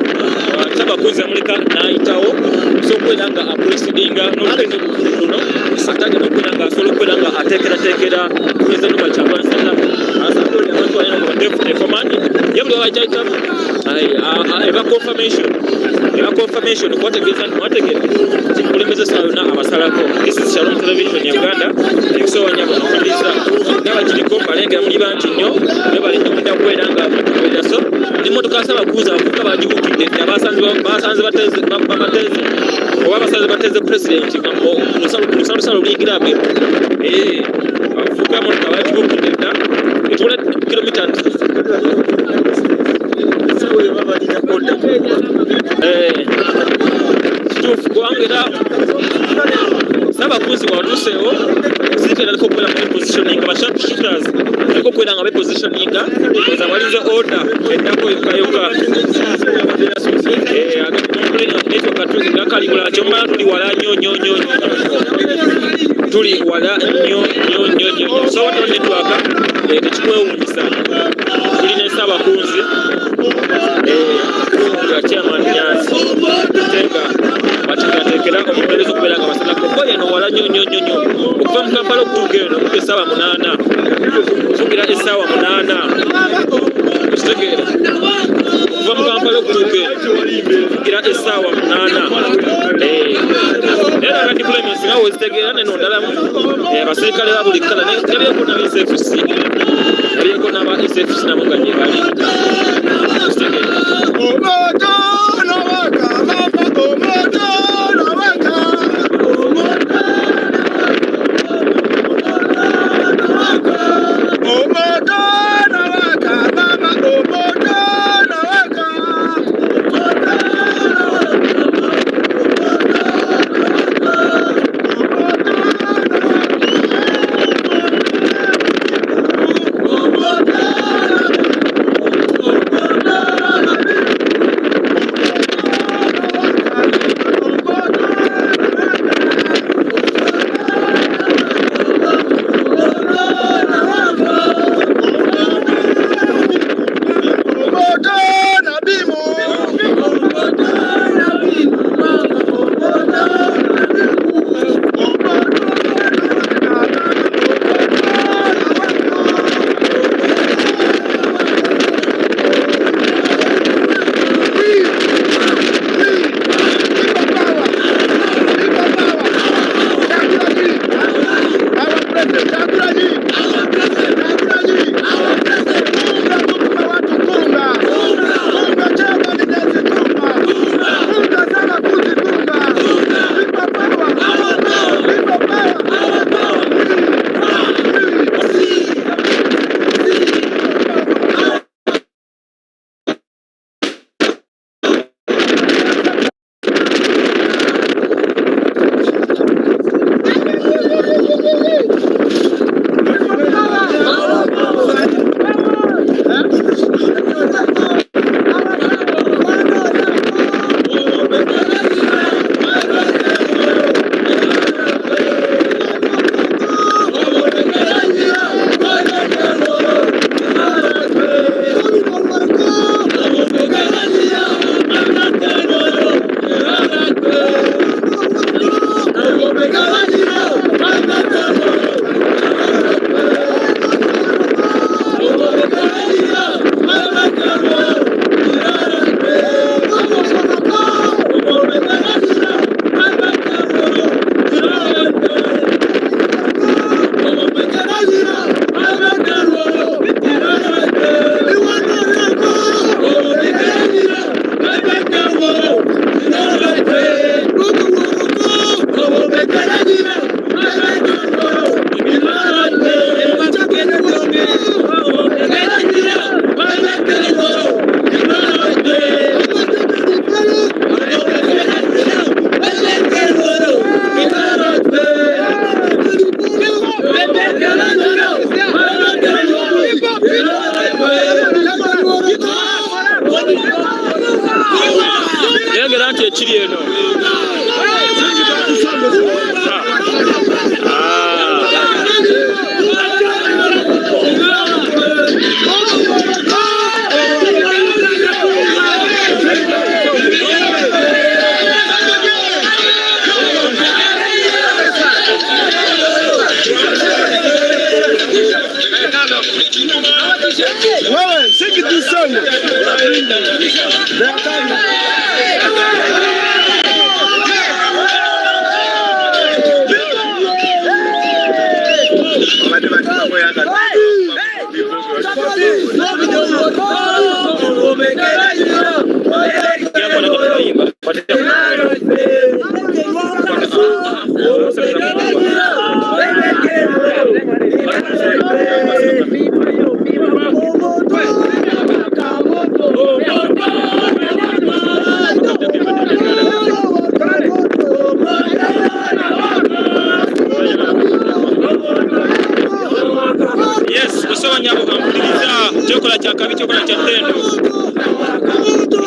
tabakuze muleka n'ayitawo so okubeera nga apresidinga n'olugendo luno atagenda okubeera nga asobola okubeera nga ateekerateekera pulezidenti wa kyabwansannamu asatoli abantu balina kubadde command yabuli wabaitaitamu eba confirmation kwategeeza nti mwategera kikulembeze saa yonna abasalako. This is Shalom Television ya Uganda ekusowanya bamukuliza ngaba kiriko balengera muli bangi nnyo ne balengera kubeera nga abakubeera so n'emmotoka z'abakuuza abavubuka bagibukidde basanze bateze oba basanze bateze president kulusalo luyingira Abim abavubuka emmotoka bagibukidde dda etwala kilomita sawa yo babalina oda kituufu kubangera n'abakuzi watuuseewo sirikira aliko okubeera nga bepositioning abasharp shooters aliko okubeera nga bepositioninga oza walinze order eddako yokayoka gakalibula ati omala tuli wala nnyo tuli wala nnyo so watono netwaka tekikwewuunyisa tulina ensaabakunzi nga chairman Nyanzi tenga bateekateekera omupereza okubeera nga basalako bo yeno wala nnyo okuva mu Kampala okutuuka eno okuva essaawa 8 okufugira essaawa 8 okitegeera okuva mu Kampala okutuuka eno okufugira essaawa 8 era nga diplomacy nga wezitegeera neno ddalamu abasirikale ba buli kkala nebyeko naba SFC nebyeko naba SFC nabo nga gye bali okitegeera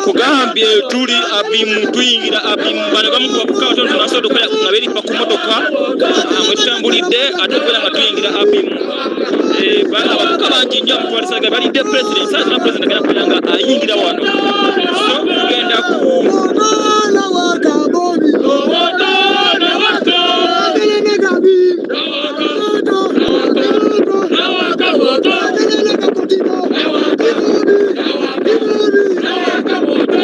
Kugambye tuli Abim tuyingira Abim bana bamu kubabuka tonto nasodo kala ngaberi pakumotoka amutambulidde atokera nga tuyingira Abim bana babuka bangi nnyo mutwalisaga bali de president sasa na president kana kulanga ayingira wano so kugenda ku na waka Bobi na waka agelene gabi na waka boto agelene kakotino na waka Bobi na waka boto.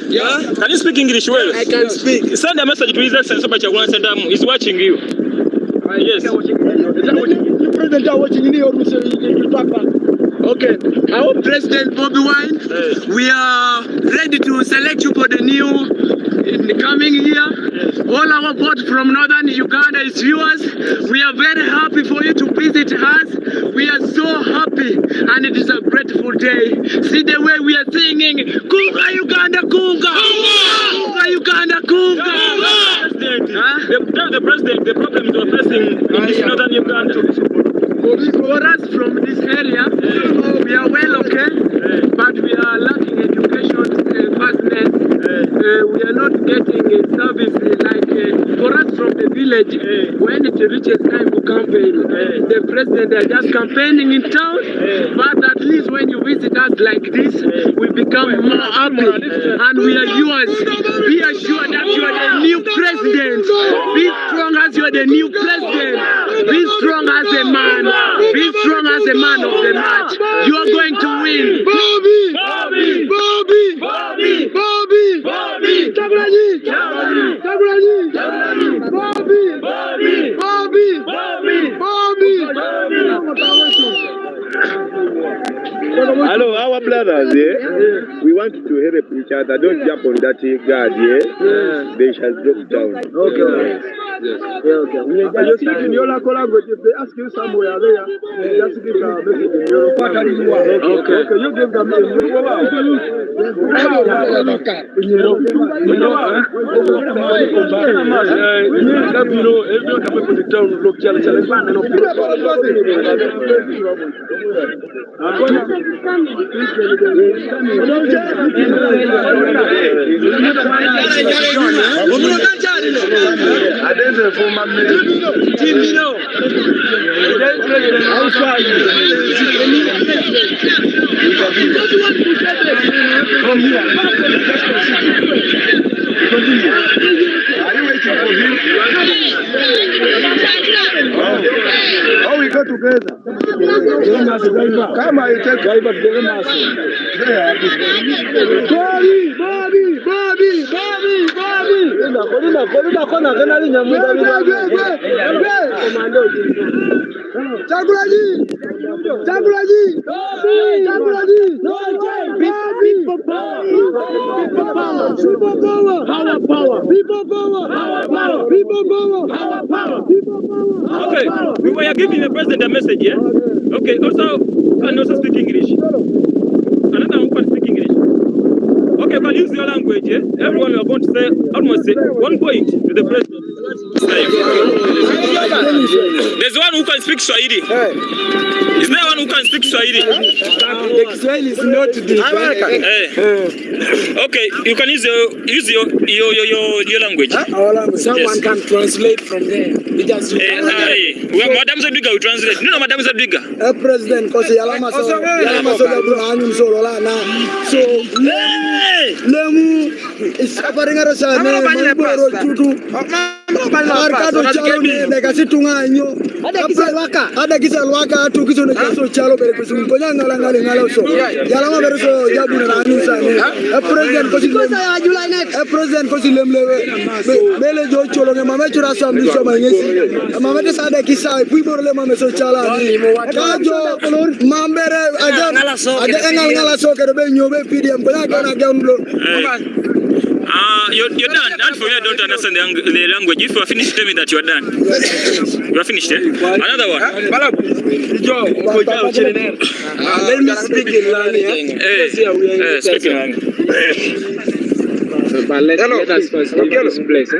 Yeah? Can you speak English well? I can speak. Send a message to his excellency Bachagwan Center. He's watching you. Yes. The president are watching you. Okay. Our President Bobi Wine, we are ready to select you for the new in the coming year. Yes. All our vote from northern Uganda is yours. We are very happy for you to visit us. We are so happy happy and it is a grateful day. See the way we are singing, Kunga Uganda, Kunga! Kunga Uganda, Kunga! The president, the problems we're facing in this northern Uganda. For us from this area, we are well okay, but we are lacking education fastness. We are not getting a service like for us from the village. When it reaches time to campaign, the president are just campaigning in town. But at least when you visit us like this, we become more happy, and we are yours. Be assured that you are the new president. Be strong as you are the new president. Be strong as a man. Be strong as a man of the match. You are going to win. Bobi! Bobi! Bobi! Bobi! Bobi! Bobi! Tabulaji! Tabulaji! Bobi! Bobi! Bobi! Bobi! Bobi! Hello, our brothers, we want to help each other. Don't jump on that guard, They shall drop down. Okay. I just think in your language, if they ask you somewhere there, just give a message in your Okay, you give them Oh, we go together. Come on, you take driver, give him us. Bobi, Bobi, Bobi, Bobi, Bobi. Chakulaji, Chakulaji, Chakulaji, people power, people power, power, people power, people power. Okay, we were giving the president a message, yeah? Okay, also, can also speak English. Another one can speak English. Okay, but use your language, yeah? Everyone, we are going to say, almost say, 1 point to the president. There's one who can speak Swahili. Is there one who can speak Swahili? The Kiswahili is not the Okay, you can use your language. Our language. Someone can translate from there. Madam Zabiga will translate. No, Madam Zabiga. President, because Yalama so Lemu is suffering at a Marcado chalo de casitunga nyo. Ada kisa waka tu kiso ne kaso chalo bere kusu konya ngala ngala so. Yalama bere so jabu na anusa ne. President ko si president ko si lemle. Mele jo cholo ne mama chura sam ni so mangesi. Mama de sada kisa pui borle mama so chala ni. Kajo mambere aga ngala so ke be nyobe PDM ko ya na gamlo. You're done. And for me, I don't understand the language. If you are finished, tell me that you are done. You are finished, eh? Another one. Let me speak in language. Speak in language. But let us first give this place.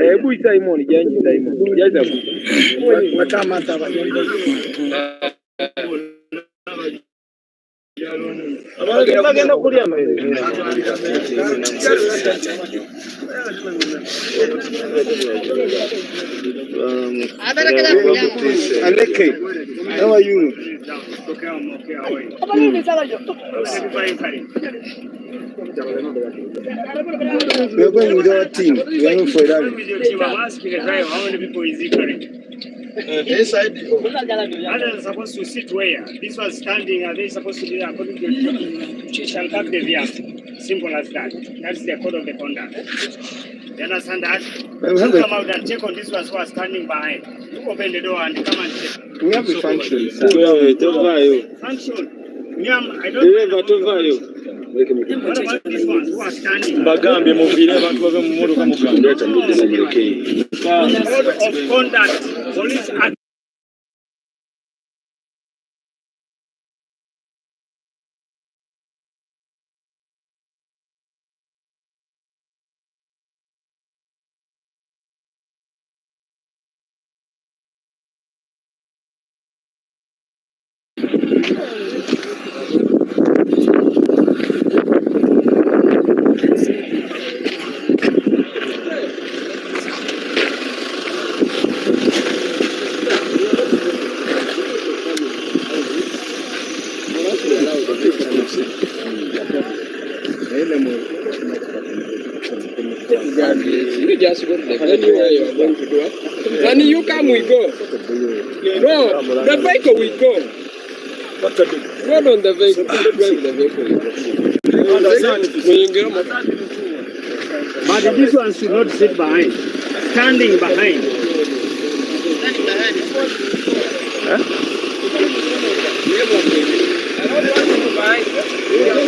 Hebu itaimoni janji itaimoni. Jaza bu. Wakamata ba. Abagenda kulia mbele. Aleke. How are you? We are going with our team. We are going for that. How many people is he carrying? Inside. Others are supposed to sit where? This was standing. Are they supposed to be according to the shall have the vehicle? Simple as that. That's the code of the conduct. You understand that? You come out and check on this was who was standing behind. You open the door and come and check. We have a function. Function. I don't know. What about these ones who are standing? Bagambye mubire abantu bave mu motoka mugambye. Code of conduct. Police act. You just go anywhere you are going to do it. When you come, we go. No, the vehicle we go. Not on the vehicle. Drive the vehicle. But this one should not sit behind. Standing behind.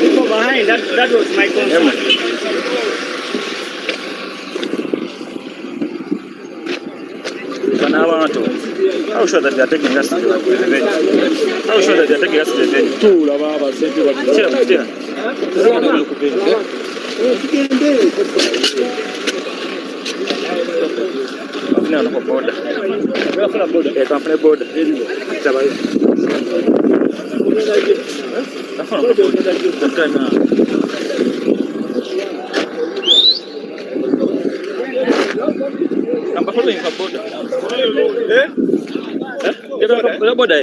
People behind. That was my concern. How sure that they are taking us to the venue? How sure that they are taking us to the venue? I'm following the border. The border.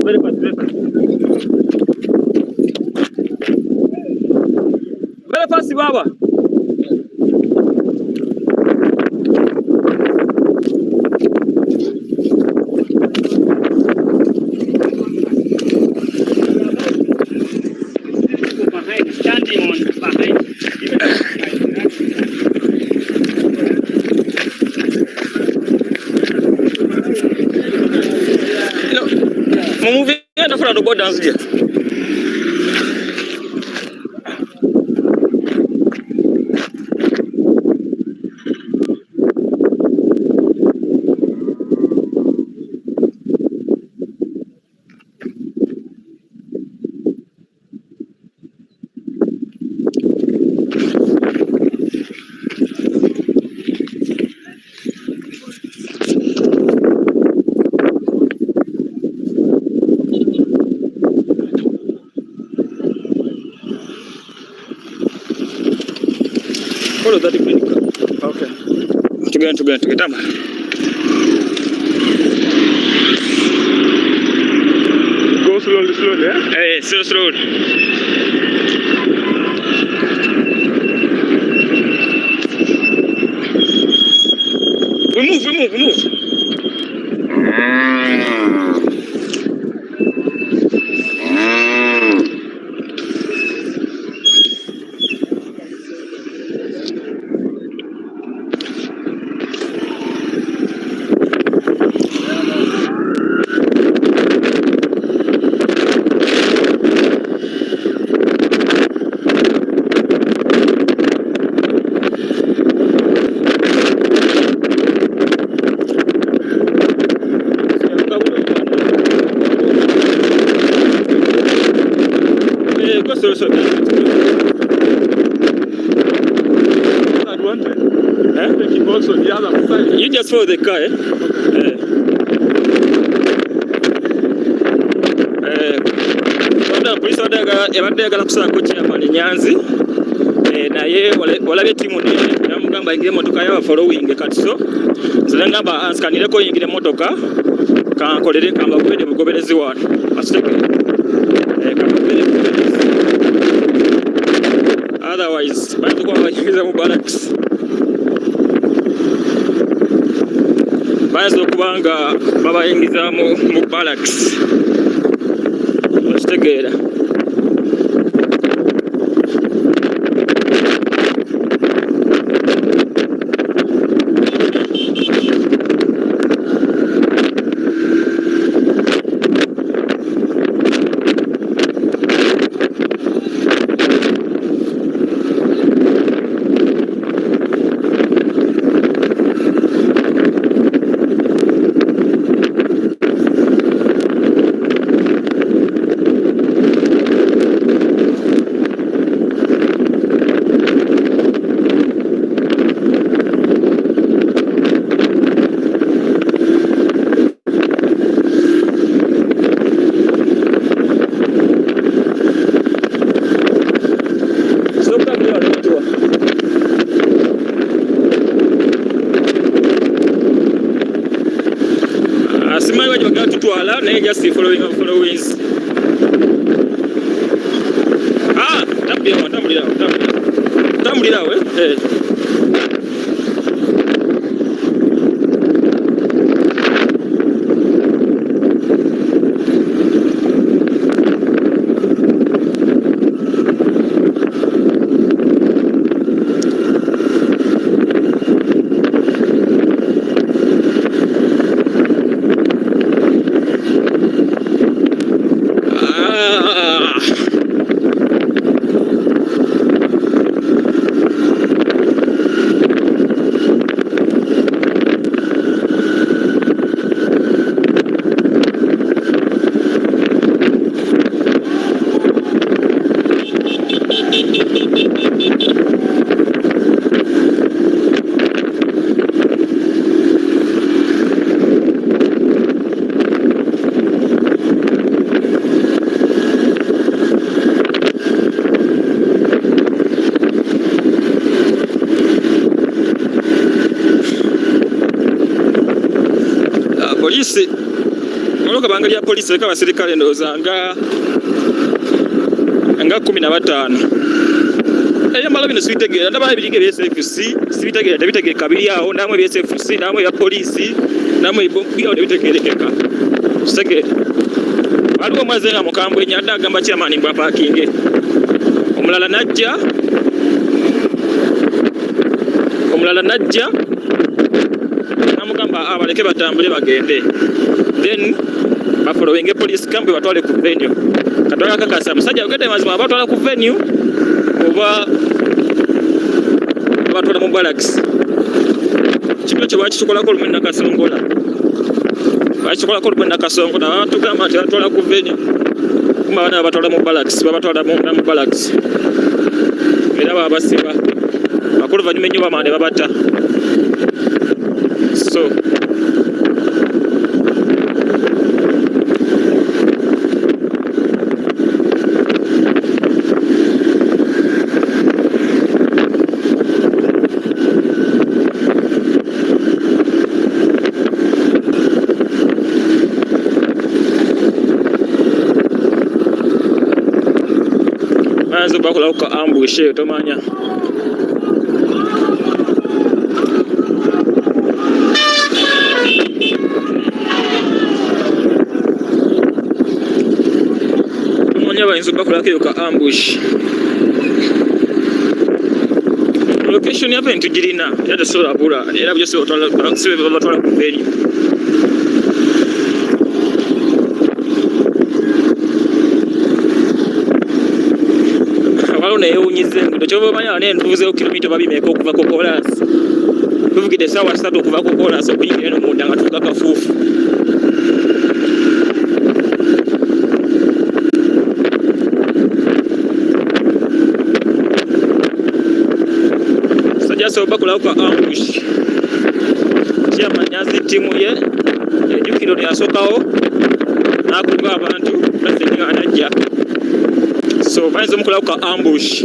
Very fast, very fast. Very fast, Baba. Behind, standing on behind. Moving in front of the border here. Follow that green car. Okay. Together. Go slowly, yeah? Hey, slow. We move. You just follow the car, Police yabadde ayagala kusalaako chairman Nyanzi naye walabye ttiimu namugamba ayingire emmotoka yaba following kati so nze ngamba anskanireko oyingire emmotoka kankolere kambagobere bugoberezi wano asiteke kambagobere bugoberezi otherwise bayinza okuba bayingiza mu barracks bayinza okuba nga babayingiza mu barracks okitegeera naye just following. Tambulirawo polisi oloka banga lya polisi leka basirikale ndowooza nga 15 ebyambalo bino sibitegeera ndaba ebirige ebySFC sibitegeera tebitegeeka biri awo namwe ebySFC namwe ebya polisi namwe birawo tebitegeerekeka sege waliwo omwaze nga mukambwe nyadde agamba chairman mbwa parking omulala najja namugamba abaleke batambule bagende then bafolowinge police camp batwale ku venue katwala kakasa musajja ogende mazima batwala ku venue oba batwala mu barracks kino kye bakitukolako lumu nakasongola batugamba nti batwala ku venue kumba bana batwala mu barracks babatwala mu barracks era babasiba bakulu vanyuma ennyo bamande babata so manzo bakula ko ambush tomanya bayinza bakulako ka ambush location yapa ntugirina yatasobola bula era byose batwala ku venue waliwo neyewunyiza engudo kyoba omanya nentuvuzeewo kilomita babimeeka okuva ku kolasi tuvugidde essaawa 3 okuva ku kolasi okuyingira eno munda nga tuvuga kafuufu so bakula kwa ambush chairman yazi timu ye ejukiro lyasokawo nakuga abantu president anajja so bayinza mukula kwa ambush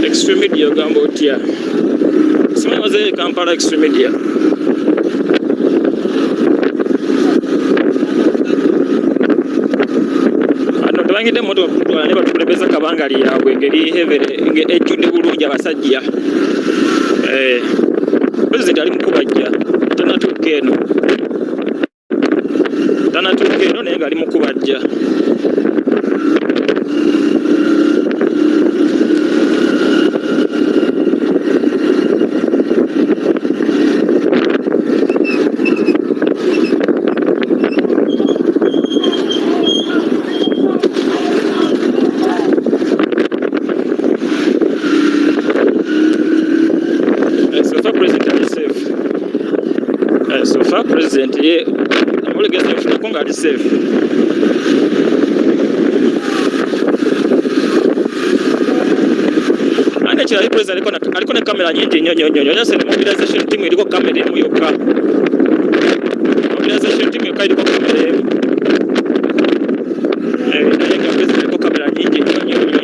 Extremedia ogamba otya simanyi waze Kampala Extremedia ano tebangidde emmotoka kutwala ne batukulembeza kabangali yaabwe engeri hevere ejjudde bulungi abasajja pulezidenti ali mukubajja tanatuuka eno naye ngaali mukubajja president ye omulegeza yafuna konga ali safe. Ane chira president aliko na kamera nyingi nyonyonyo. Yase mobilization team iliko kamera emu yokka. Mobilization team yokka iliko kamera emu. Naye nga president aliko kamera nyingi nyonyonyo.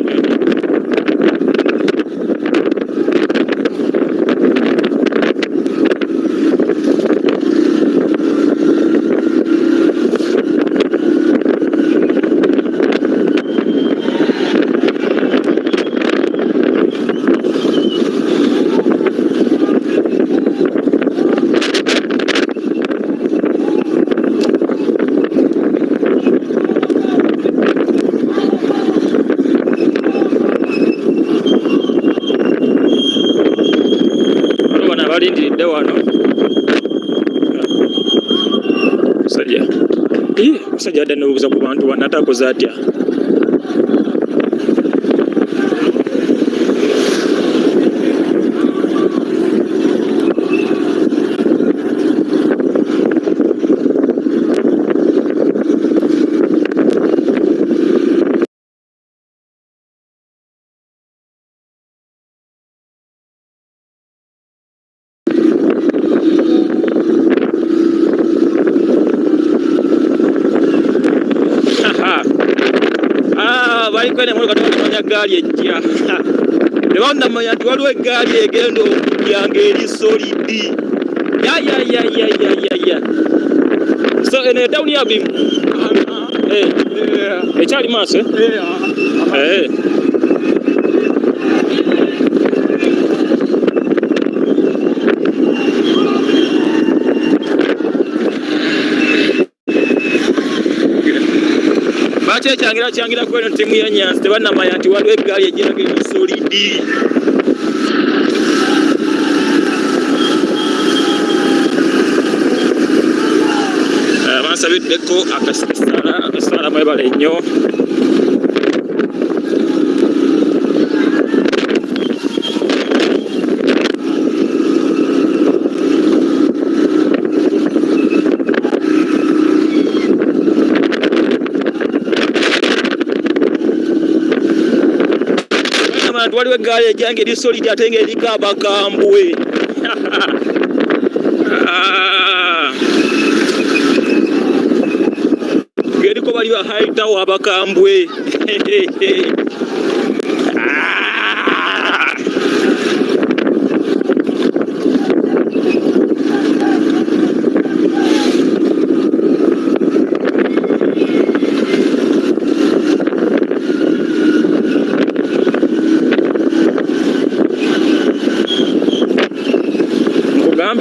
Balindiridde wano musajja adda n'obuuza ku bantu bano ate akoze atya. Kwene mwana katumanya gaali ejja. Nebanda manya nti waliwo eggaali egenda okujjanga eri solidi. Ya. So ene town ya Abim. Ekyali maaso changira kweno timu ya Nyanza tebanamanya nti waliwo eggaali ejjanga eri solidi. Bansabiddeko akasaala mwebale nnyo. Waliwo eggaali ejjanga eri solidi ate ng'eriko abakambwe. Ng'eriko bali bahayitawo abakambwe.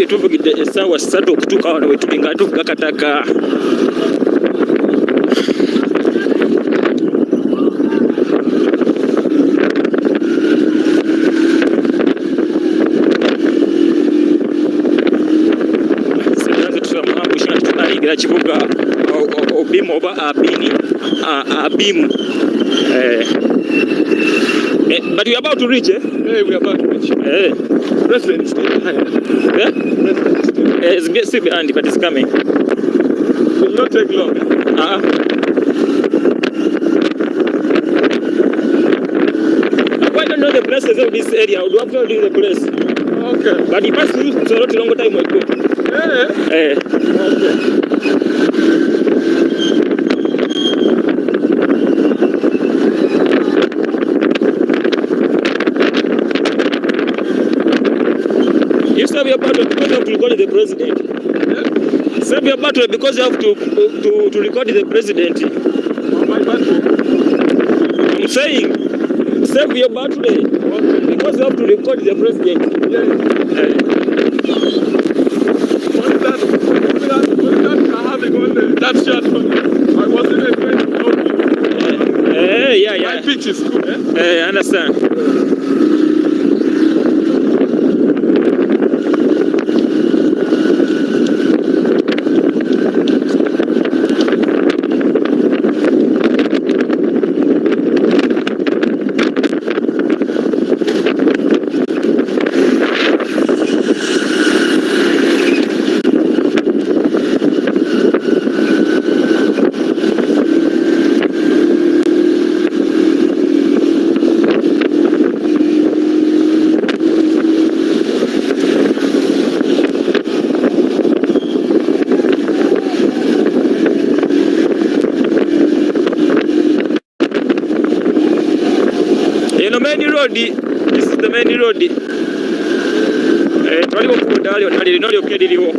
Tuvugidde essaawa 3 okutuuka wano we tuli nga tuvuga kataka. Tunayigira kibuga Abim oba Abim. But we are about to reach, we are about to reach. President is still behind. President is still it's still behind, but it's coming. It will not take long. I don't know the places of this area. I would have to do the place. Okay. But it passed through so not a long time ago. Okay. Save your battle because you have to record the president. Save your battle because you have to record the president. My battle. I'm saying, save your battle because you have to record the president. That shot, I wasn't afraid to know. Yeah. My pitch is good. I understand. the main road. This is the main road. Twaliwo kuda wali onali lino lyokka liriwo.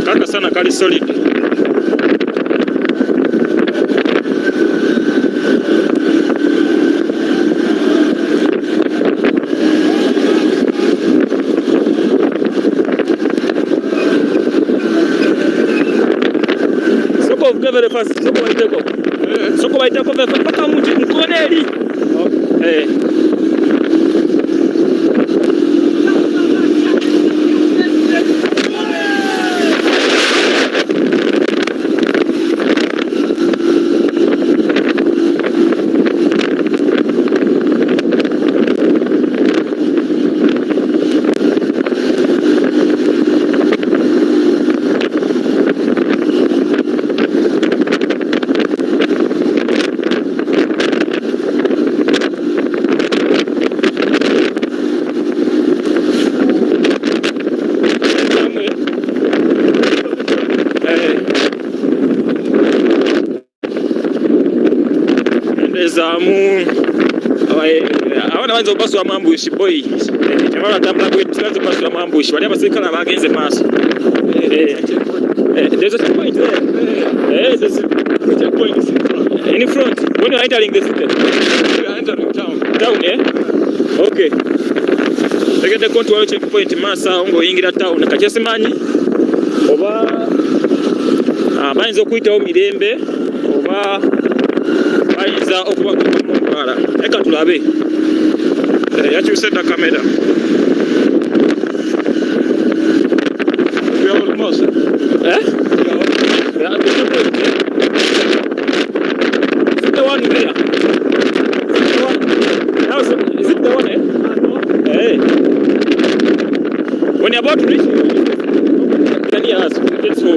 Kaka sana kali solid. Very fast. Soko waiteko. Soko waiteko mpaka mti mkoneli. Abana banza obaswa amambushi boy. Abana tambula kwetirazo baswa amambushi. Bali abasikala bagenze maso. There's a checkpoint there. There's a checkpoint in front. When you're entering the city. You are entering town. Town, Okay. Tegede control checkpoint masa ngo yingira town. Kachasimanyi. Oba bayinza okuyitawo mirembe. Oba bayinza okuba kumwala. Eka tulabe. Yakyuse da kamera. We are almost. Yeah, is it the one there? Is it the one? Hey. When you're about to reach, can you ask? Let's go.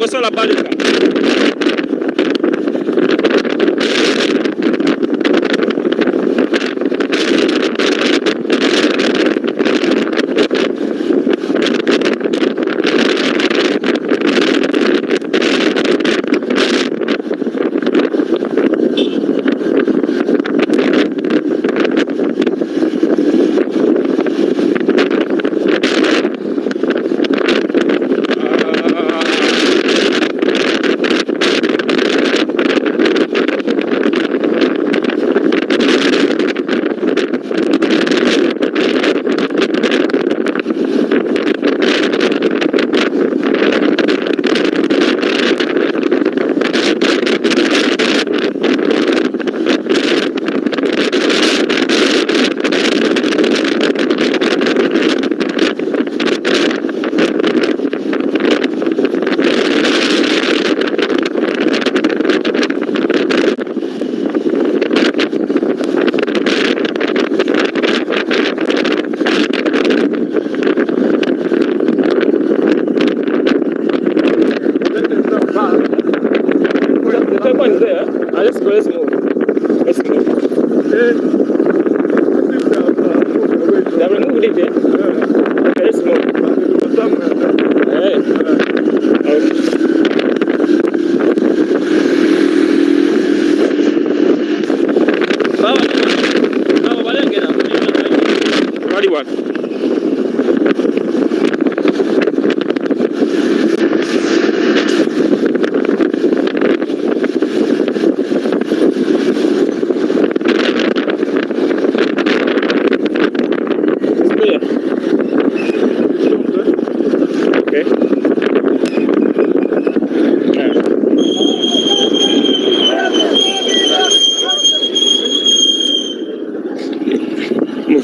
Sola barika.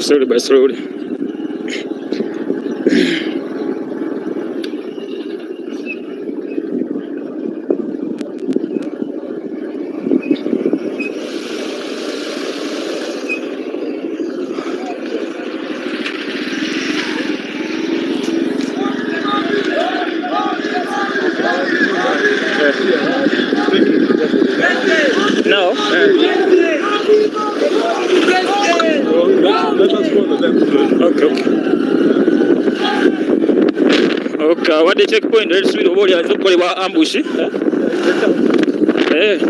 slowly by slowly. No. Let us follow them. Okay. Okay, what the checkpoint? Let's see the body has ambush.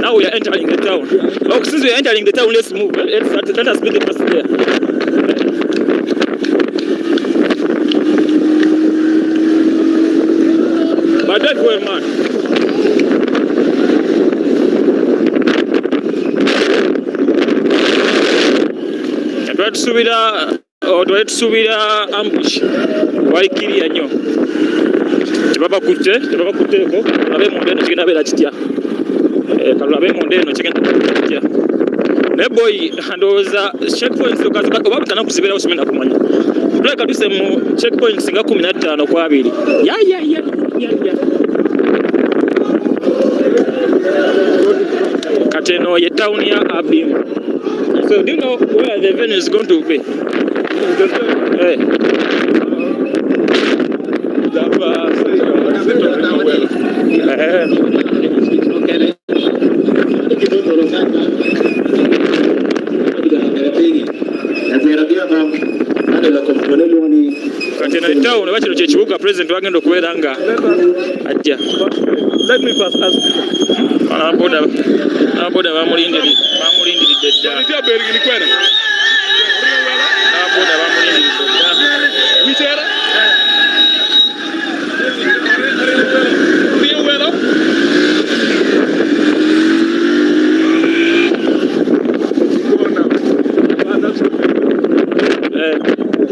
Now we are entering the town. Oh, since we are entering the town, let's move. Let us be the first there. But that way, man. Twalisubira ambush walikiriya nnyo tebabakutteko abeemonde eno kigenda beera kitya kalula abeemonde eno kigenda kitya naye boy ndowooza checkpoints oba bitana kuzibirawo simenda kumanya tuleka tuse mu checkpoints nga 15 ku 2 kati eno ye town ya Abim. So do you know where the venue is going to be? Katena town bakino kye kibuga president wagenda okubeera nga ajja. Let me first ask. Aboda bamulindiridde dda. Aboda bamulindiridde dda.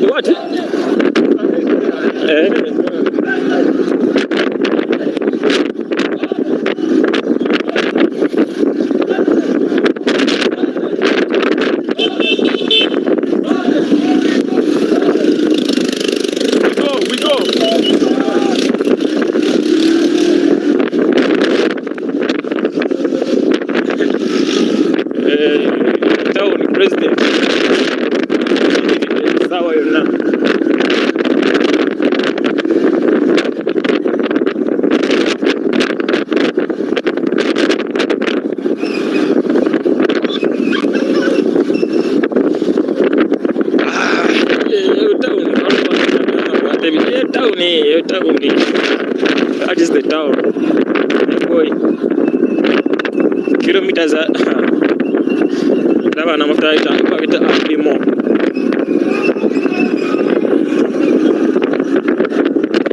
What? Town president. Sawa yonna. Town. That is the town. Boy. Kilometers are Abim.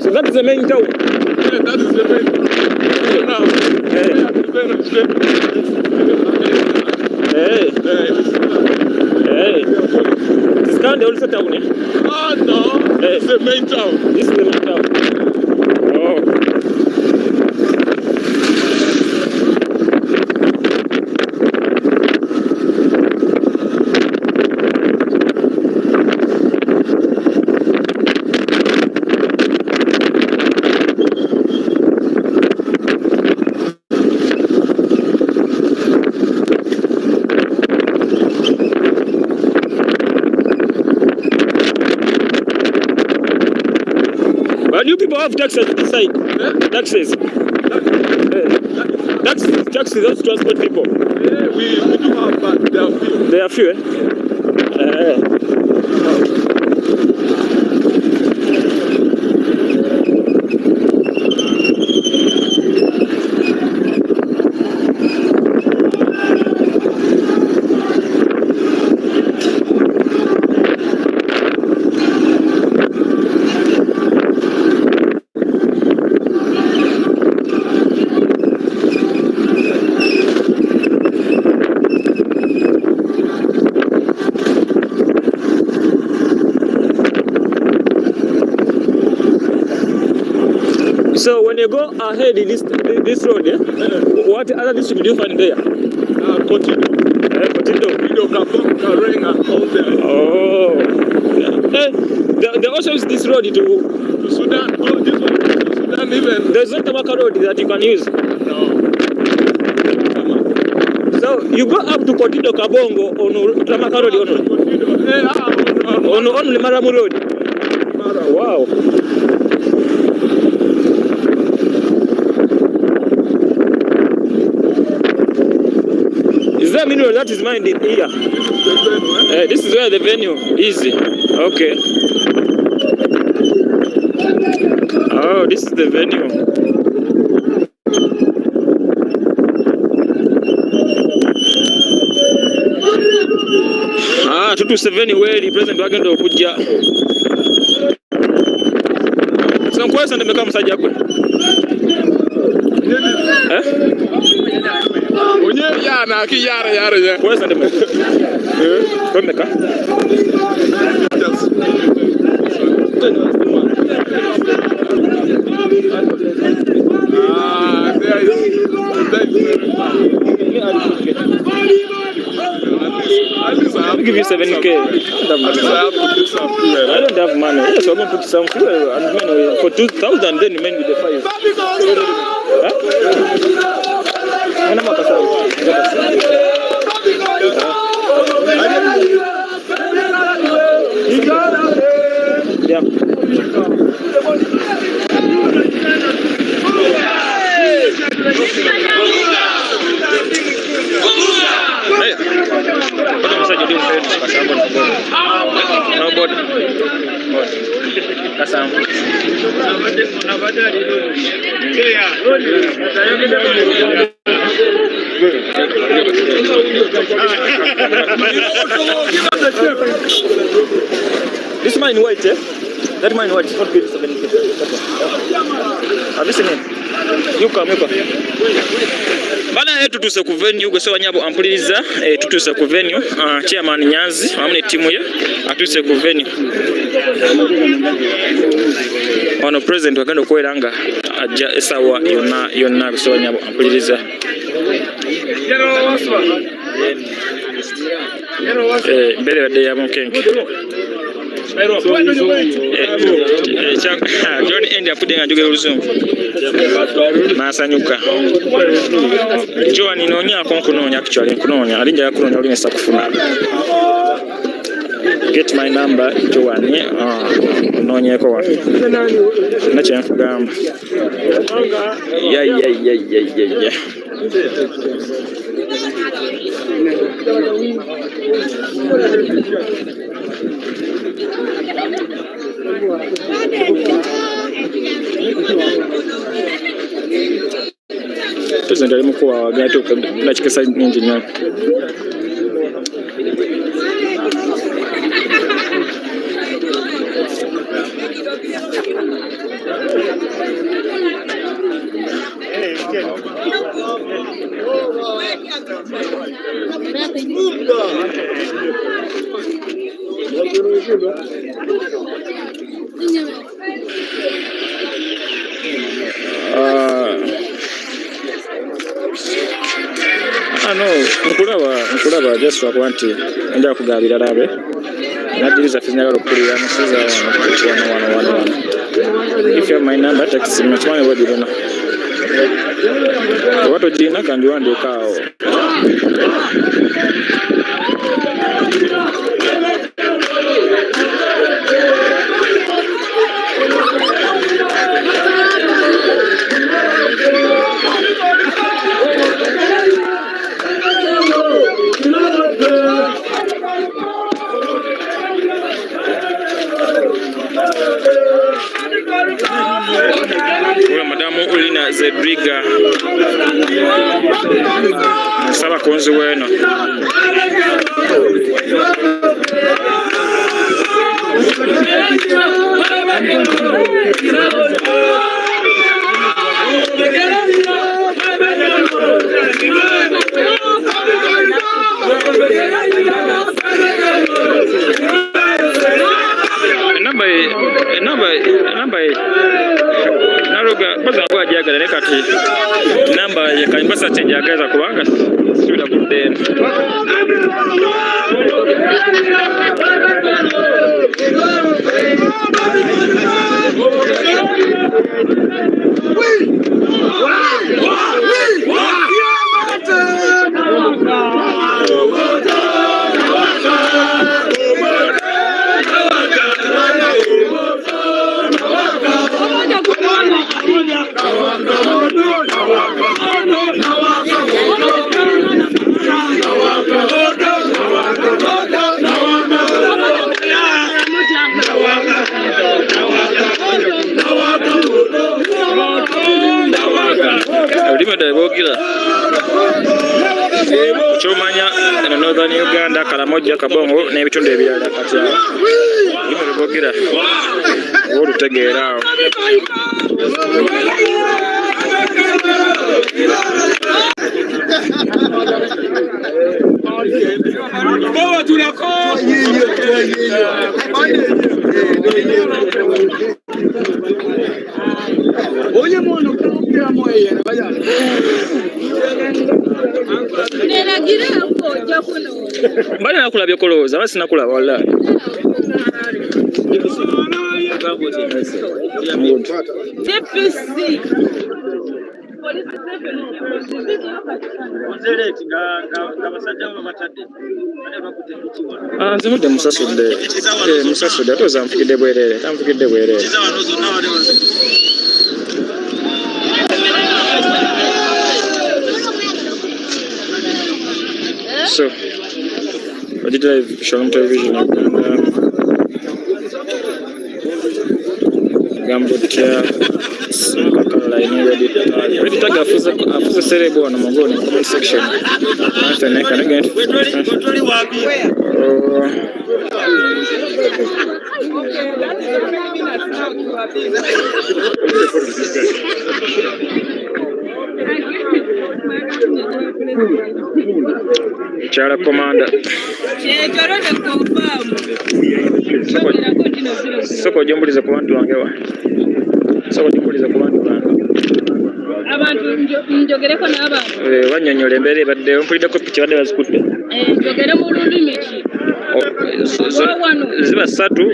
So that is the main town. Yeah, that is the main town. Now, this kind also town, eh? Oh no, it's the main town. This is the main town. Oh. But you people have taxes to decide. Taxes. Taxes, those transport people. Yeah, we do have, but they are few. They are few, So when you go ahead in this road, what other district do you find there? Continue. Oh. They also use this road to Sudan. Oh, this one to Sudan even. There's no Tamaka road that you can use. No. So you go up to Kotido Kabongo on Tamaka road on Maramu road. Wow. Is there a mineral that is mined in here? This is where the venue is. Okay. Oh, this is the venue. Ah, 227 where the president wagenda okujja. So kwesa ndemeka musajja gwe. Onye yana akiyara ya. Kwesa ndemeka. Kwemeka. I'll give you 7K. I don't have money. Yes, I'm going to put some fuel and money for 2,000, then remain with the 5. Yeah. This mine white, eh? That mine white is not good. Have you seen it? You come. Bana yetu tutuse ku venue gwe Sewanyabo ampuliriza tutuse ku venue chairman Nyanzi amune timu ye atuse ku venue ono president wagenda okweranga ajja esawa yonna Sewanyabo ampuliriza mbere badde ya mukenke John Endi apudde nga njogera oluzungu n'asanyuka Joan noonyaako nkunoonya actually nkunoonya alinja yakunoonya olinesa kufuna get my number Joan noonyeeko wano nakyenkugamba ya President ali mukuwa wagatu nakikesa nyingi nnyo nkulaba just lwakuba nti njagala kugabira labe nadiriza ffe njagala okukulira musiza wano if you have my number text me kimanye bwegirina oba togirina kangiwandiika awo Madamu Ulina Zedriga Saba konzi weno number Baza kwa jagala ne kati namba ye kalimbasa change agaza kubanga sibira kudde. Chomanya in northern Uganda, Karamoja, Kabongo, n'ebitundu ebirala kati bogira olutegeera mbali nakulabye kolowooza basi nakulaba wala nze mudde musasudde atoza nfugidde bwerere tanfugidde bwerere so I did live show on television Gambotia Caroline ready tag afuza serebo on mongoni comment section after neck and again Chala commander soko jombuliza ku bantu bange wa soko jombuliza ku bantu bange abantu njogereko n'abantu banyonyola embeera ebadde mpulideko piki badde bazikutte njogere mu lulimi ki ziba ssatu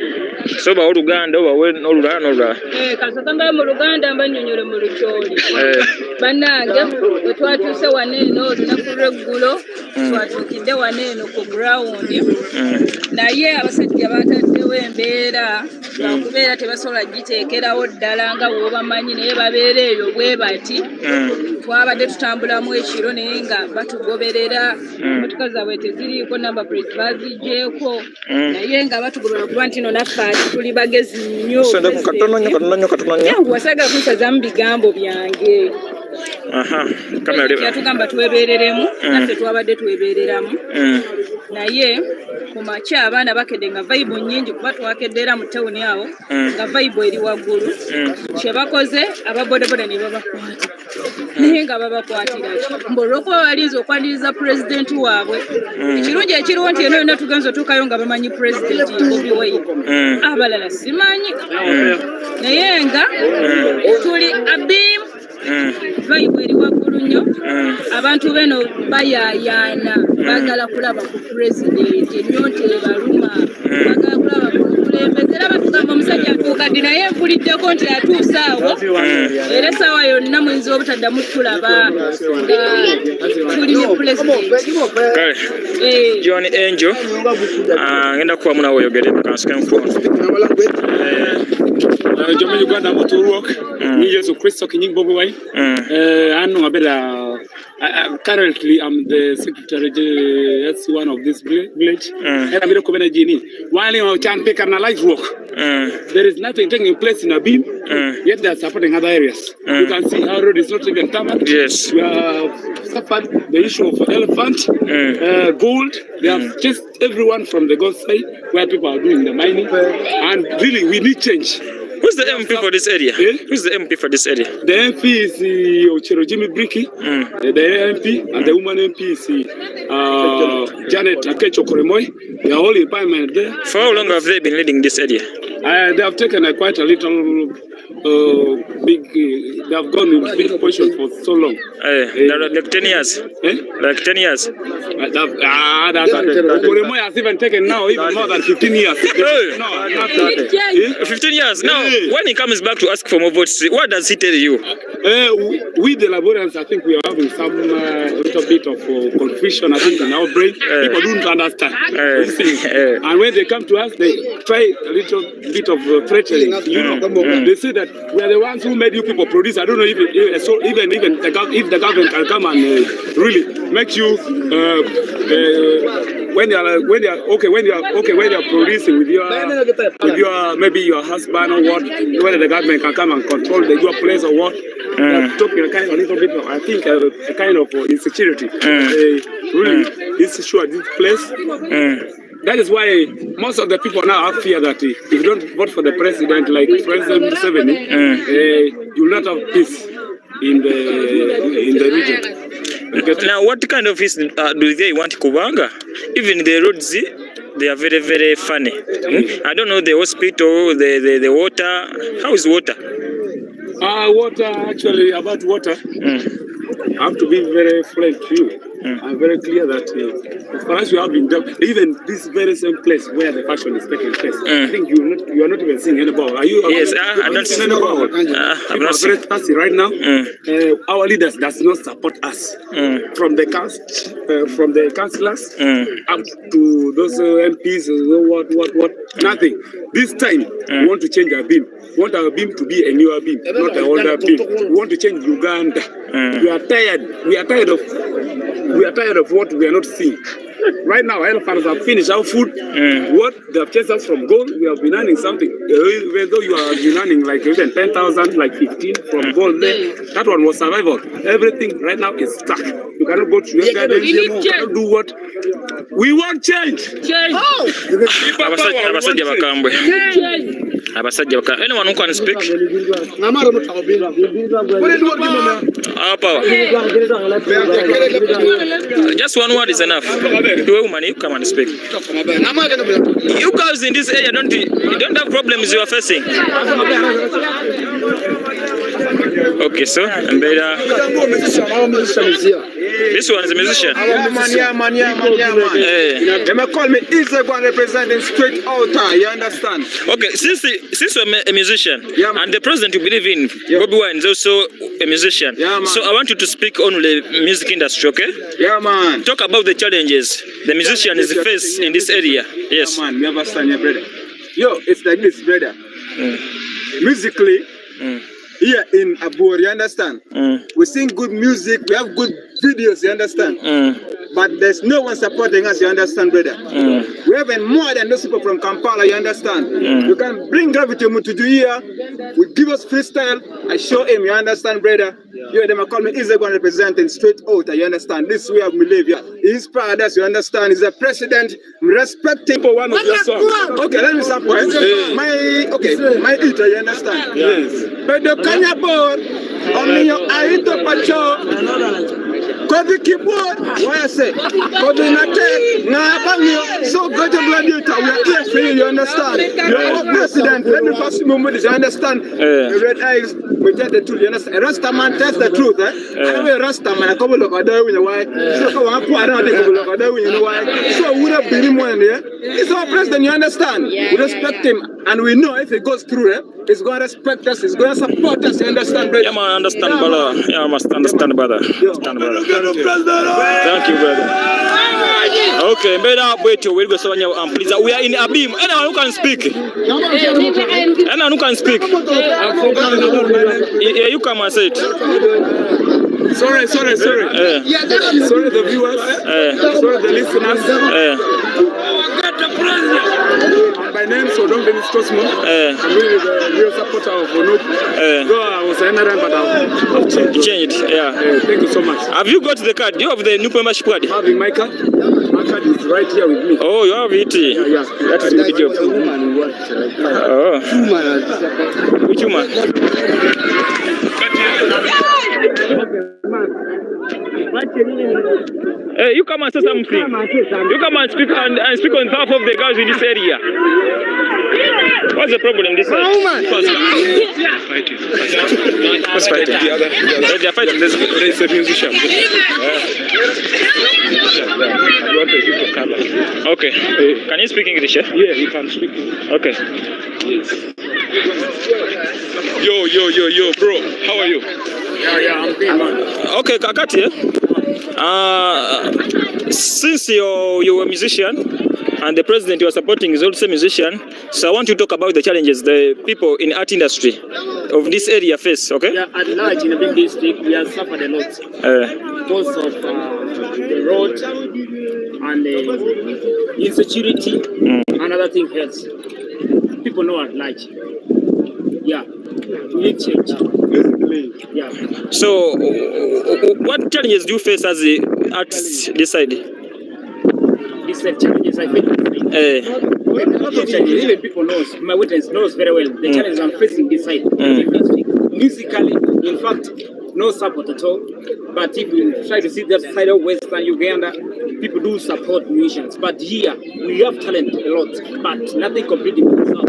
soba oluganda oba n'olulala n'olulala kasakanga mu luganda mbanyonyole mu lukyoli bannange bwe twatuuse waneeno olunaku lw'eggulo twatuukidde waneeno ku ground naye abasajja bataddewo embeera lwakubeera tebasobola giteekerawo ddala nga bw'obamanyi naye babeera eyo bwe bati twabadde tutambulamu ekiro naye nga batugoberera motoka zaabwe teziriiko namba plate bazigyeko naye nga batugoberera kuba nti no naffe tuli bagezi nnyo wasaga kunsazamu bigambo byange yatugamba twebereremu naffe twabadde twebereramu naye ku makya abaana bakedde nga vayibu nnyingi kuba twakedde era mu tawuni awo nga vayibu eri waggulu kyebakoze ababodaboda ne babakwata naye nga babakwatira mbu olw'okuba balinza okwaniriza pulezidenti waabwe ekirungi ekiriwo nti eno yonna tugenza otuukayo nga bamanyi pulezidenti Bobi Wine abalala simanyi naye nga tuli Abim vayibu eri waggulu nnyo abantu beno bayayaana bagala kulaba ku pulezidenti ennyo tebaluma bagala kulaba ku mukulembeze era batugamba omusajja atuukadde naye mpuliddeko nti atuuse awo era essaawa yonna muyinza obutaddamu tulaba nga tuli ne pulezidenti John Angel ngenda kubamu nawe oyogere kansuke nkuona Jomo Uganda Motorwalk, Yesu Kristo King Bobi Wine. Currently, I'm the secretary. That's one of this village. And I'm going to while you can pick and light work. There is nothing taking place in Abim. Yet they are supporting other areas. You can see our road is not even covered. Yes. We have suffered the issue of elephant, gold. They have chased everyone from the Gulf side where people are doing the mining. And really, we need change. Who's the MP for this area? Who's the MP for this area? The MP is Ochero Jimmy Bricky, the MP, and the woman MP is Janet Akecho Koremoy. They are all in parliament there. For how long have they been leading this area? They have taken quite a little they have gone in big position for so long. Like 10 years. Like 10 years. Koremoy has even taken now even more than 15 years. No, not 15 years. Now, when he comes back to ask for more votes, what does he tell you? We the Laborians, I think we are having some little bit of confusion, I think, in our brain. People don't understand these things. And when they come to us, they try a little bit of threatening. They say that we are the ones who made you people produce. I don't know if the government can come and really make you when you are producing with your maybe your husband or what, whether the government can come and control your place or what. Talking a little bit of, I think, a kind of insecurity. Really, this issue at this place. That is why most of the people now have fear that if you don't vote for the president, like President Museveni, you will not have peace in the region. Now, what kind of peace do they want Kubanga? Even the roads, they are very, very funny. I don't know the hospital, the water. How is water? Water, actually, about water, I have to be very frank to you. I'm very clear that as far as you have been done, even this very same place where the fashion is taking place, I think you are not even seeing any ball. Are you? Yes, I don't see any ball. I'm not very thirsty right now. Our leaders does not support us from the councillors up to those MPs. What? Nothing. This time we want to change Abim. We want our Abim to be a new Abim, not an older Abim. We want to change Uganda. We are tired. We are tired of what we are not seeing. Right now, elephants have finished our food. What they have chased us from gold, we have been earning something. Even though you have been earning like even 10,000, like 15 from gold there, that one was survival. Everything right now is stuck. You cannot go to your garden anymore. You cannot do what? We want change. Anyone who can speak? Just one word is enough. Woman, you come and speak. You guys in this area you don't have problems you are facing. Okay, so and this one is a musician. Man. They may call me Easy One representing straight outer, you understand? Okay, since you're a musician and the president you believe in, Bobi Wine is also a musician. So I want you to speak on the music industry, okay? Yeah, man. Talk about the challenges the musician is faced in this area. Yes. Yeah, man, you understand, your brother. Yo, it's like this, brother. Musically, here in Abur, you understand? We sing good music, we have good videos, you understand? But there's no one supporting us, you understand, brother? We have more than those people from Kampala, you understand? You can bring Gravity to do here, we give us freestyle, I show him, you understand, brother? You them call me Easy One representing straight out, you understand? This way we live here. He's proud of us, you understand? He's a president, respecting for one of your songs. Okay, let me support. My eater, you understand? Yes. But the Kanya board, only your Aito Pacho. Kobe keyboard, why I say? Kobe Nate, so go to Gladiator, we are here for you, you understand? You're our president, let me pass you moment, you understand? The red eyes, we tell the truth, you understand? Rasta man tells the truth, I know Rasta man, I come look at that, you know why? So I put around the look at that, you know why? So we have been him one there. He's our president, you understand? We respect him, and we know if he goes through he's going to respect us, he's going to support us, you understand, brother? Yeah, man, understand, brother. Yeah, I must understand, brother. Understand, brother. Thank you, brother. Okay, better wait we'll go please. We are in Abim. Anyone who can speak? Anyone who can speak? Yeah, you come and say it. Sorry. Sorry, the viewers. Sorry, the listeners. My name is Odom Dennis Cosmo. I'm really the real supporter of Onuk. Though I was an NRM, but I've changed. Yeah. Thank you so much. Have you got the card? Do you have the new membership card? Having my card. My card is right here with me. Oh, you have it? Yeah. That is a good job. Oh. Which woman? Hey, you come and say something. You come and speak on behalf of the girls in this area. What's the problem this side? What's fighting? They are fighting. There is a musician. Okay. Can you speak English? Yeah, you can speak. Okay. Yo, bro. How are you? Yeah, I'm good, man. Okay, Kakati. Since you're a musician and the president you are supporting is also a musician, so I want to talk about the challenges the people in art industry of this area face. Okay? Yeah, at large in the big district, we have suffered a lot because of the road and insecurity and other things else. People know at large. Yeah, we need change. Yeah. So, what challenges do you face as the artists this side? These challenges I face. Lots of challenges. Even people knows. My witness knows very well the challenges I'm facing this side. Musically, in fact, no support at all. But if you try to see that side of Western Uganda, people do support musicians. But here, we have talent a lot, but nothing completely moves up.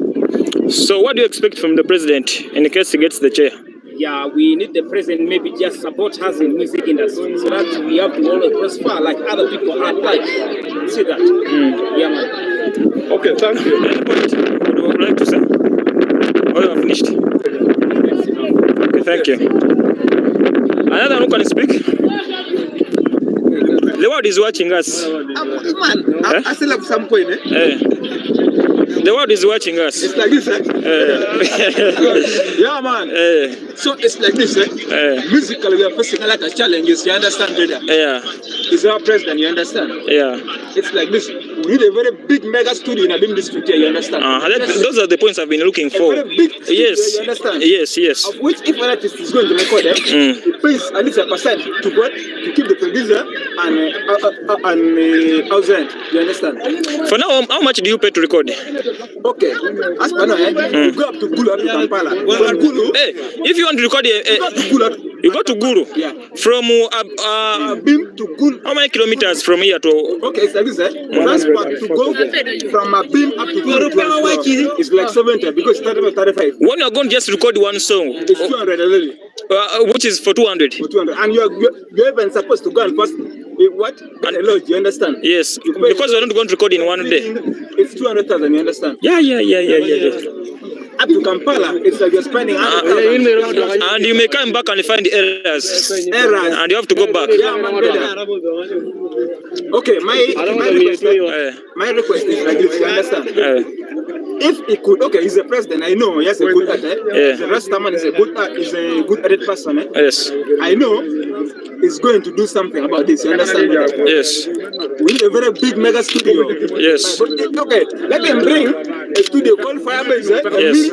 So what do you expect from the president in case he gets the chair? Yeah, we need the president maybe just support us in music industry so that we have to always prosper like other people are like. See that? Yeah, man. Okay, thank you. Any point you would like to say? Oh, you have finished? Okay, thank you. Another one who can speak? The world is watching us. I still have some point. The world is watching us. It's like this, yeah, man. So it's like this, musically, we are facing a lot of challenges, you understand, brother? Yeah. It's our president, you understand? Yeah. It's like this. We need a very big mega studio in Abim district here, you understand? Those are the points I've been looking for. A very big studio, yes. You understand? Yes. Of which, if an artist is going to record them, it pays at least a percent to what? To keep the producer and house rent, you understand? For now, how much do you pay to record? Okay, as per now, you go up to Gulu, up to Kampala. From Gulu, if you want to record you go to Gulu. Yeah. From Abim to Gulu. How many kilometers from here to? Okay, it's like this, transport to go from Abim up to Gulu is like 70 because it's 35. When you're going to just record one song, it's 200 already. Which is for 200. For 200, and you're even supposed to go and first. What? And a lodge, you understand? Yes, because we're not going to record in one day. It's 200,000, you understand? Yeah. Up to Kampala, it's like you're spending 100,000. And you may come back and find errors. And you have to go back. Yeah, man, brother. Okay, my request is like this, you understand? If he could, okay, he's a president, I know, he has a good artist. The Rastaman is a good artist person. Yes. I know he's going to do something about this, you understand? Yes. We need a very big mega studio. Yes. Okay, let him bring a studio called Firebase. Yes.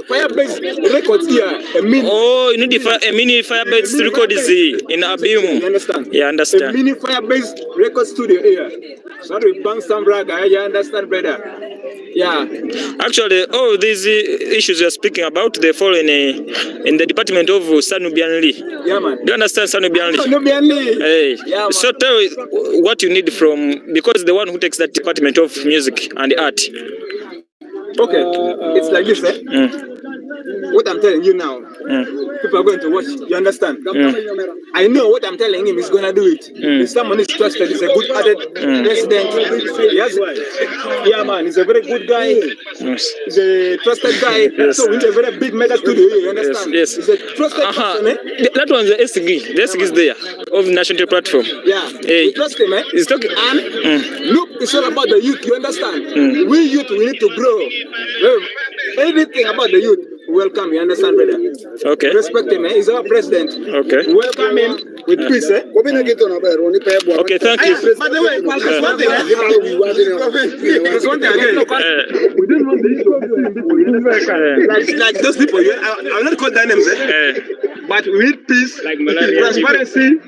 Firebase Records here. Oh, you need a mini Firebase record is in Abim. You understand? Yeah, understand. A mini Firebase record studio here. Sorry, bang some raga. You understand, brother? Yeah. Actually, all these issues you're speaking about, they fall in the department of Sanubian Lee. Yeah, man. Do you understand Sanubian Lee? Sanubian Lee. Hey. Yeah, man. So tell what you need from, because the one who takes that department of music and art. Okay, it's like this, What I'm telling you now, people are going to watch. You understand? I know what I'm telling him is going to do it. If someone is trusted, he's a good artist, president. Yeah, man, he's a very good guy. He's a trusted guy. So we need a very big mega studio here. You understand? Yes. He's a trusted person. That one's the SG. The SG is there of the national platform. Yeah. We trust him, He's talking. And look, it's all about the youth. You understand? We youth, we need to grow. Anything about the youth, welcome. You understand, brother? Okay. Respect him. He's our president. Okay. Welcome him with peace. Okay, thank you. By the way, there's one thing. There's one thing again. We didn't want the issue like those people. I'll not call their names. But we need peace, like transparency.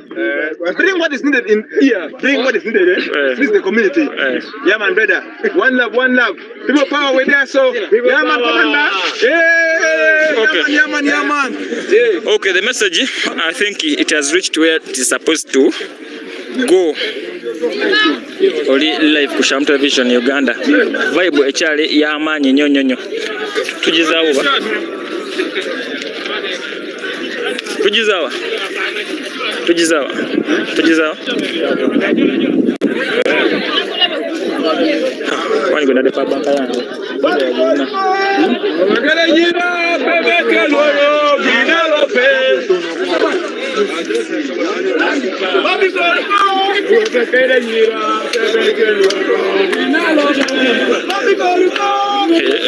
Bring what is needed in here. Bring what is needed. Please the community. Yeah, man, brother. One love, one love. People power with there. So yeah, man, commander. Okay. Yeah, man. Okay, the message, I think it has reached where it is supposed to go. oli live ku Sham Television Uganda. Vibe ekyali y'amaanyi nnyo. Tugizaawo ba? Tugizaawo. Wani gwenda depa banka yange.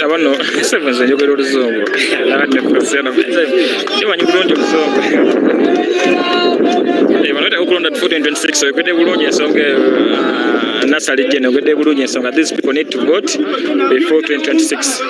Abano sevenze njogera oluzungu nakati nekusena kimanyi bulungi oluzungu bano okulonda 2026 okwedde bulungi ensonga nasali jene okwedde bulungi ensonga these people need to vote before 2026.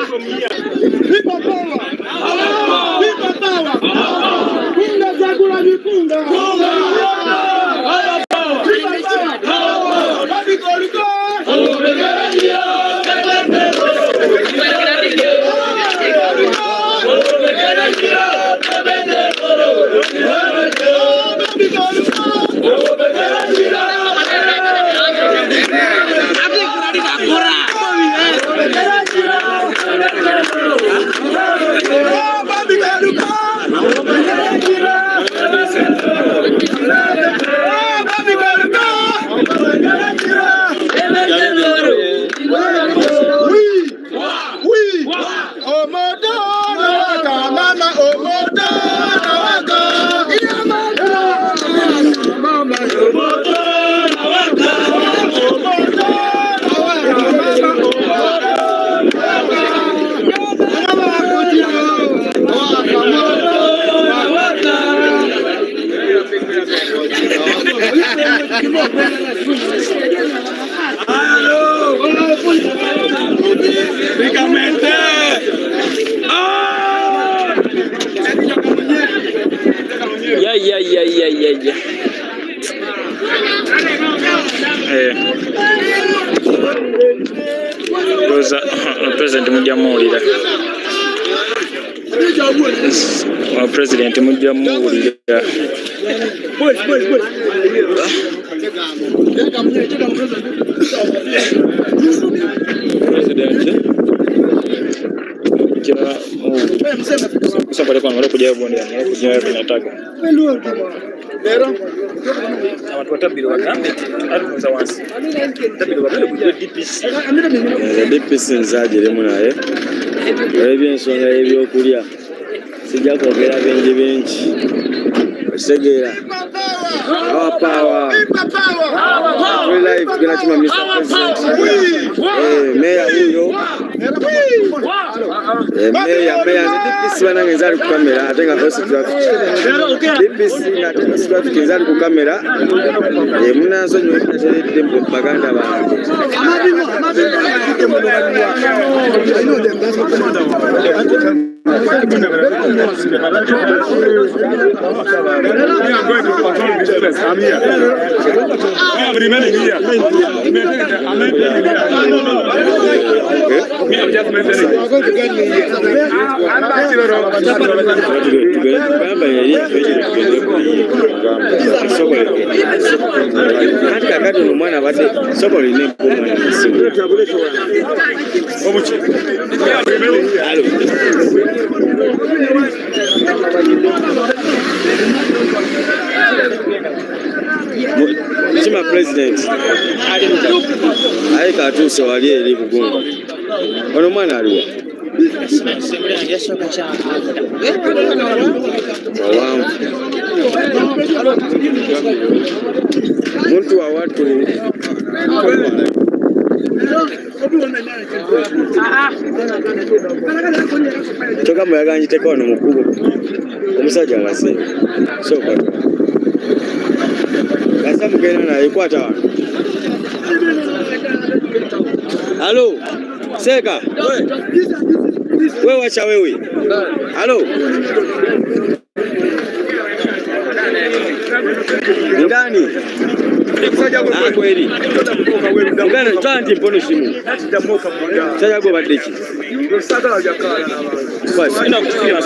President mujamuulira President mujamuulira Somebody can look at your body and look at your attack. Abantu batabiri bagambe atuza wansi tabiri bagambe ku DPC DPC nzagiremu naye ebyensonga ebyokulya sijja kwogera bengi osegeera power life tugenda kima Mr. President meya huyo meya DPC banange nzali ku kamera ate nga boss traffic DPC na boss traffic nzali ku kamera munazo nyo etateredde mu baganda bange I'm here. I'm remaining here. I'm just mentioning. Chima president ayi katuuse wali eri kugunga ono mwana aliwa muntu wa watu toka muyaga njiteka wano mukubo omusajja ngasi soka kasa mugenda naye kwata wano. Halo Seka wewe wacha wewe. Halo ndani kweli ngana twanti mpono shimu sasa go badechi basi ina kufikia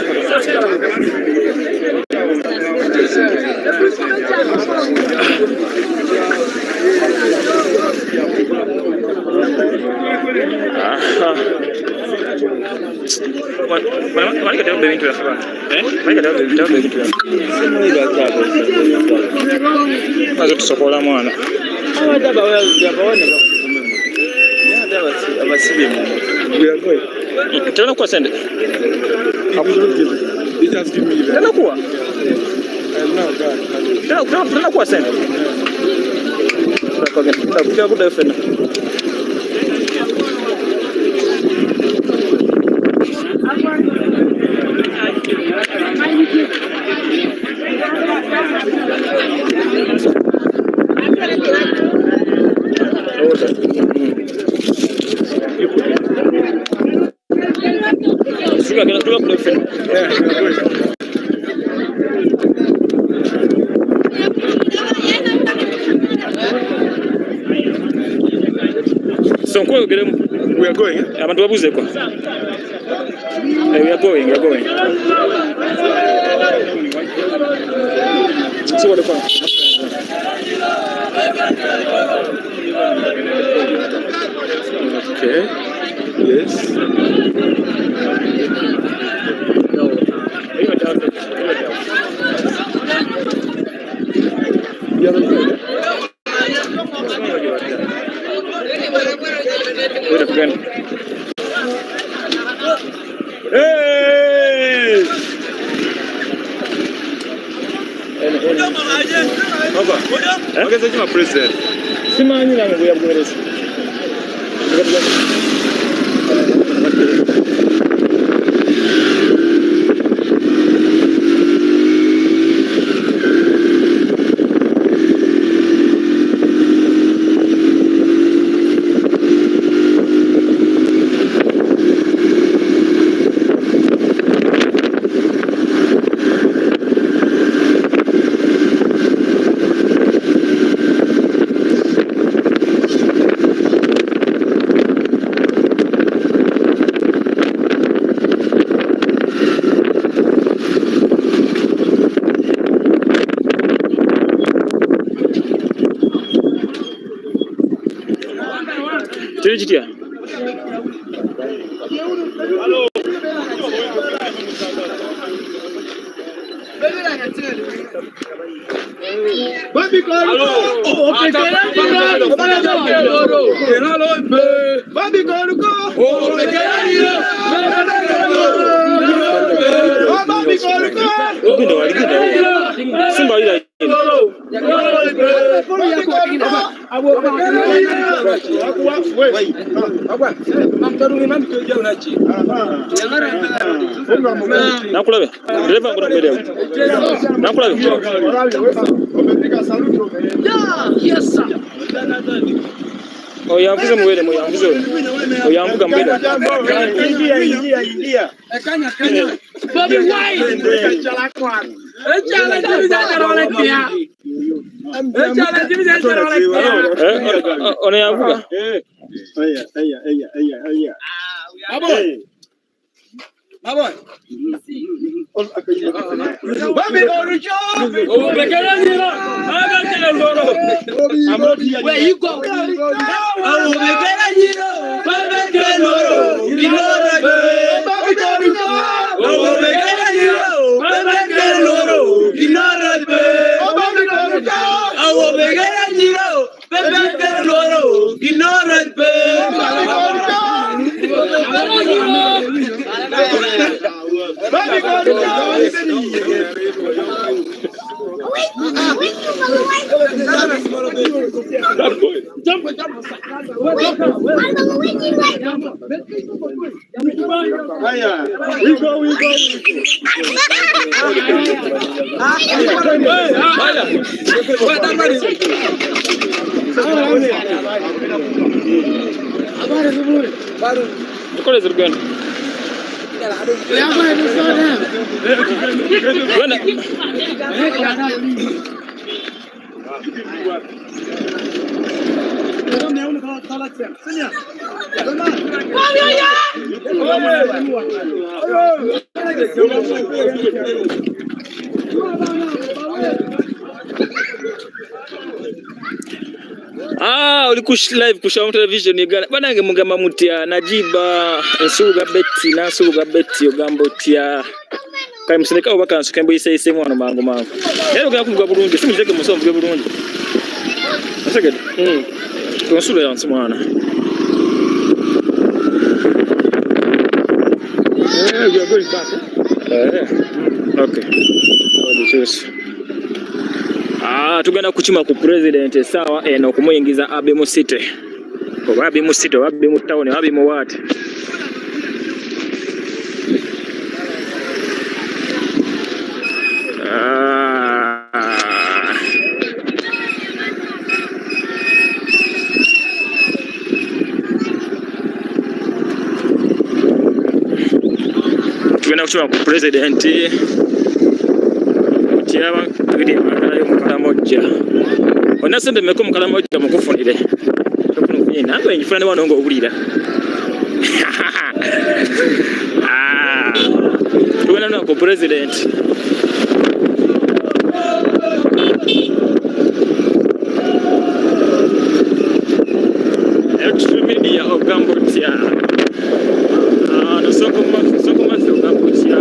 Wani kata Bobi ntu yafa. Wani kata Bobi ntu yafa. Simo iba kyabo. Mazo tusokola mwana. Abadaba yabaone bakumemu. Yadaba abasibe mu. We are going. Tena kwa sende. Tena kwa. Tena kwa sende. Tena kwa defender. So we are going. Abantu babuze kwa. We are going. So what the fuck? Okay. Yes. Hey! Okay, so my president. Simani na nguya bweresi. Jitia. Hello. Bobi Hello. Bobi Nakulabe. Dereva ngona mbele yako. Nakulabe. Yes sir. Oyambuze mwele moyambuze. Oyambuga mbele. India. Kanya. Bobi why? Echala ona yavuga. Aya. Abon. Bobi orujo. Obekelanyira. Abakeloro. Where you go? Obekelanyira. Abakeloro. Dinore. Bobi orujo. Obekelanyira. Abakeloro. Dinore. Bobi orujo. Obekelanyira. Abakeloro. Dinore. oli ku live ku Shalom television Uganda banange mugamba mutya Najiba Nsuluga Betty Nansuluga Betty ogamba otya kai musindika obaka nsuke mbo isese mwana mangu lero ga kuvuga bulungi simuzeke musomvuge bulungi asegede tonsulu ya mwana We are going back. Okay. Tugenda kuchima ku president sawa eno kumuyingiza Abim City. Abim City, Abim town, Abim what? Tugenda kuchima ku president Tiaba tugidi makala mukala moja. Ona sende meko mukala moja mukufunire. Tokunu kunyina ngwe njifuna ne wanongo obulira. Tugenda na ku president. Extreme media ogambotia. No soko maso ogambotia.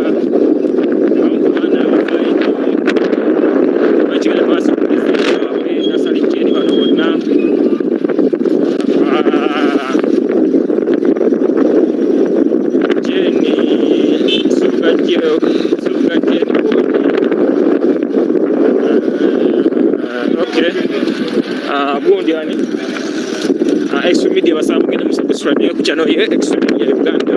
Extreme media basamu genda musubscribe ku channel ye Extreme Media Uganda.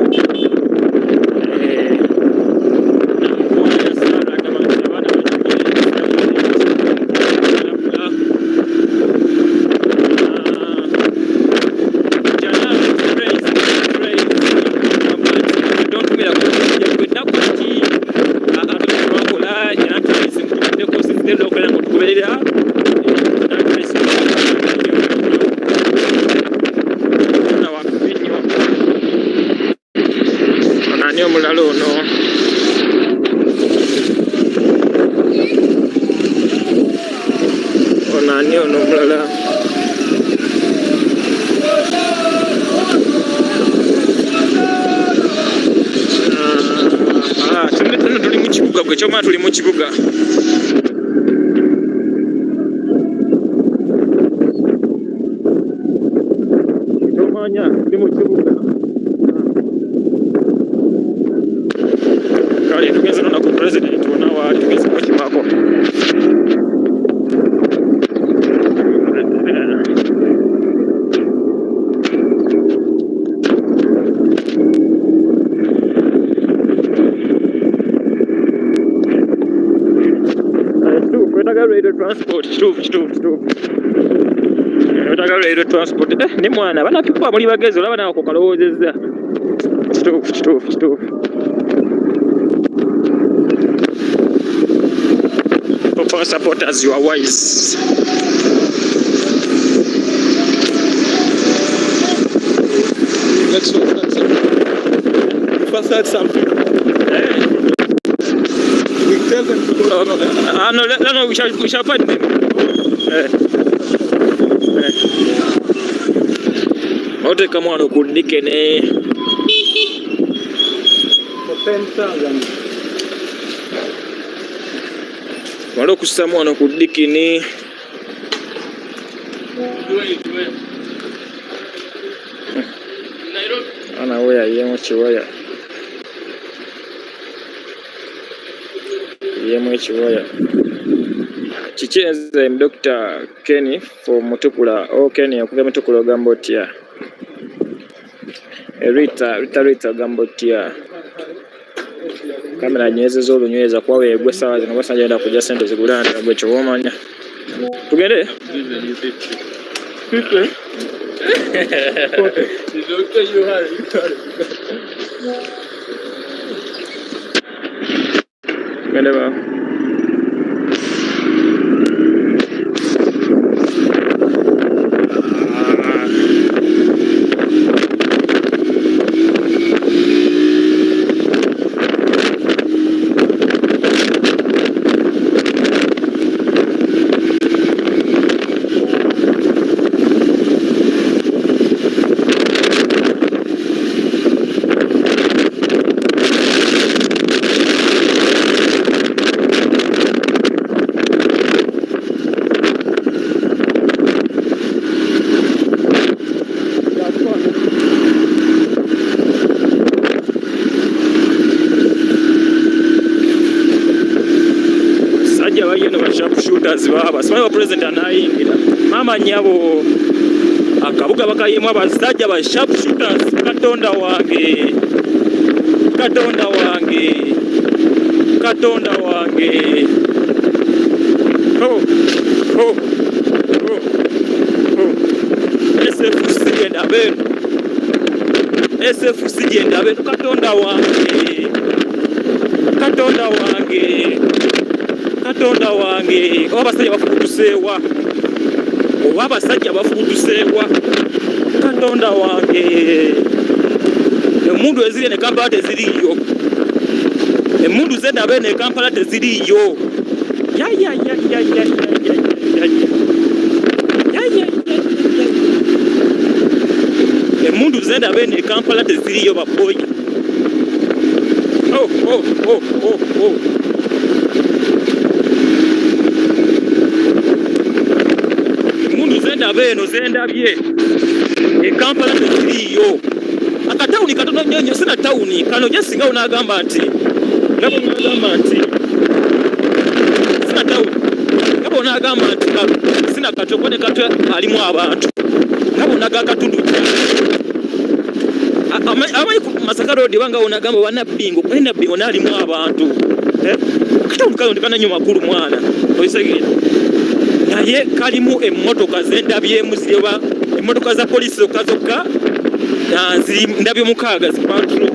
Choma tuli mu kibuga tomanya tuli mu kibuga kali tugenze na ku president ona wa tugenze mu kimako radio transport stop radio transport ni mwana bana kipa muri bagezo labana nako kalowozeza stop for supporters you are wise let's first something tell them to go no, we shall find them. Ote kama wanakudike ne for 10,000 walo kusamu wanakudiki ni ana waya yemo chiwaya yemo chiwaya chicheze Dr. Kenny for Mutukula Kenny yakuva Mutukula Gambotia Rita Gambotia kamera nyeze zo lunyweza kwa wegwe sawa zino basanja enda kuja sente zigulana ngwe chomanya tugende Doctor you are gende ba sharpshooters baba simanyi president anayingira mama nyabo akabuga bakayemu abasajja ba sharpshooters katonda wange oh SFC genda beno katonda wange oba abasajja bafukutuseewa katonda wange emundu eziri ne Kampala teziriyo emundu zendabe ne Kampala teziriyo emundu zendabe ne Kampala teziriyo baboyi emundu zendabe eno zendabye e Kampala teziriyo akatawuni katono nyonyo sina tawuni kano jesinga unagamba nti sina tawuni ngabo unagamba nti sina katokone katwe alimu abantu ngabo unaga katundu amayi Masaka road wanga unagamba wanabingo kwenda bingo nalimu abantu katawuni kano ndikana nyuma makulu mwana oyisegera naye kalimu emmotoka zendabyemu zireba emmotoka za polisi zokka ziri ndabyo mukaaga zipatro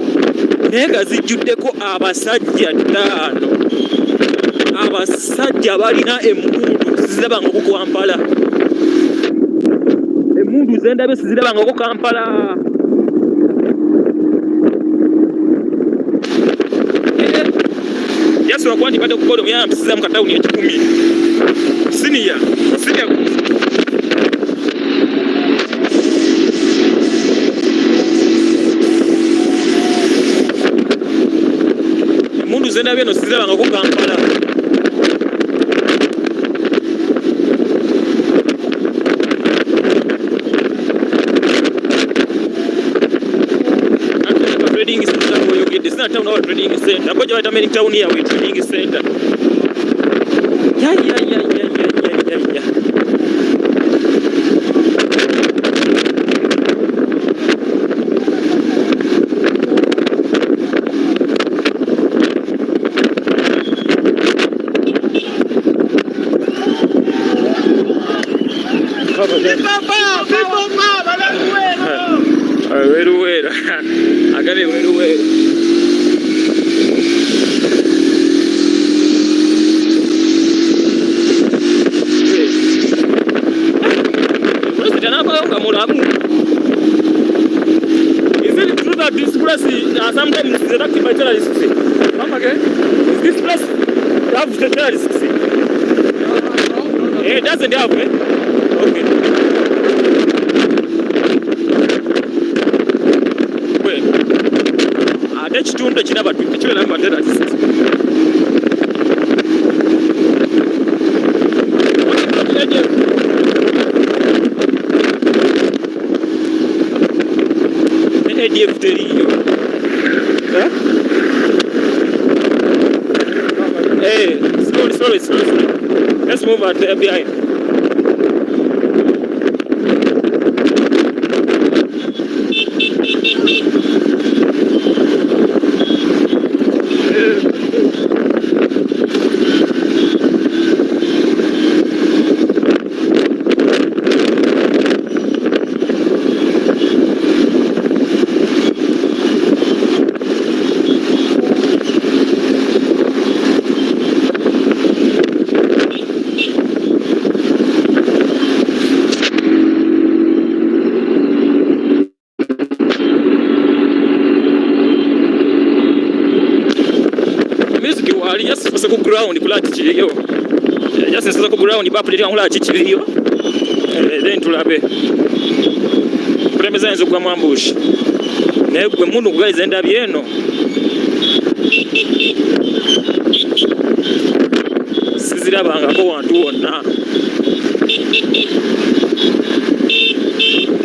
naye nga zijjuddeko abasajja 5 abasajja balina emundu zizirabangako Kampala emundu zendabyo sizirabangako Kampala yasobola kuba ndibadde kukola omuyala mpisiza mu katawuni ekikumi siniya emundu zendabyo eno sizirabangako Kampala town our trading center ngoja watameni town ya we trading center ya Weruwera agale weruwera Is it true that this place sometimes is attacked by terrorists? Come again? Is this place have the terrorists? It doesn't have, eh? Okay. Well, that's true that you never do. You never terrorists. ADF teriyo. Hey, sorry. Let's move out there behind. Ku ground kula chichiriyo just nsaza ku ground bapulira nkula chichiriyo then tulabe premeza enzo kwa mwambushi naye gwe mundu kugaliza endabye eno sizirabangako wantu wonna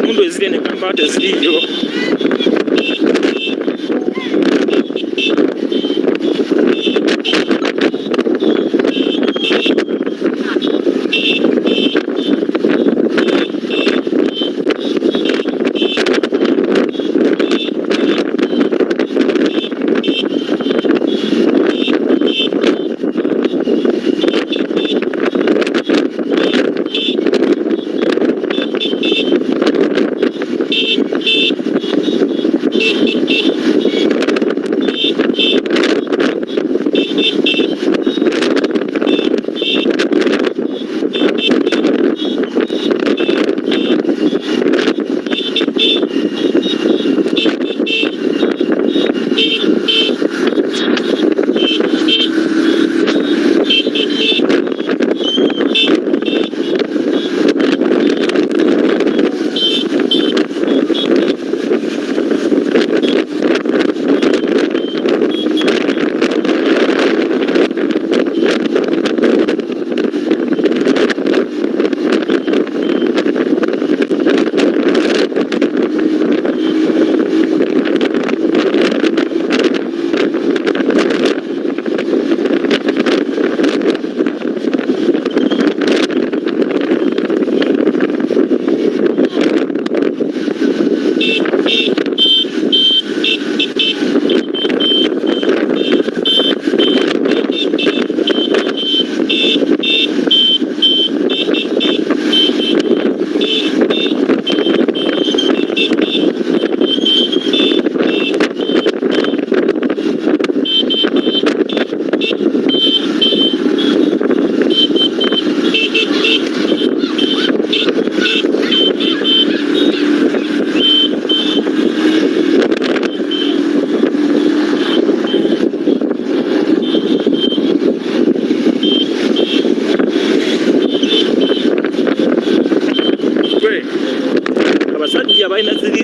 mundu eziri ne Kampala teziriyo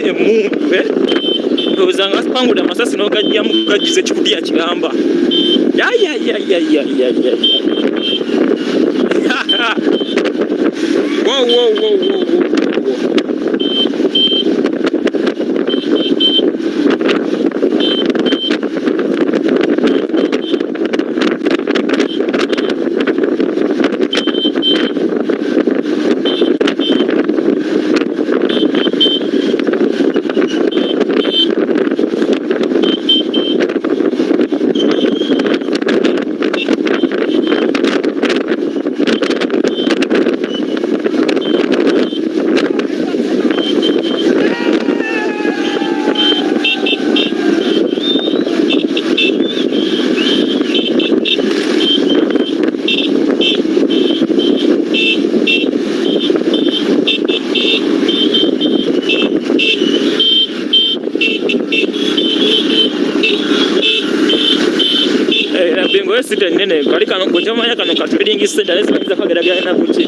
emungu ndowozanga asipangula amasasi n'ogajjamu gagize ekikubya kiramba bingo esite nene kali kano kujamanya kano katubiringi senda lezi bakiza kageragera na kuti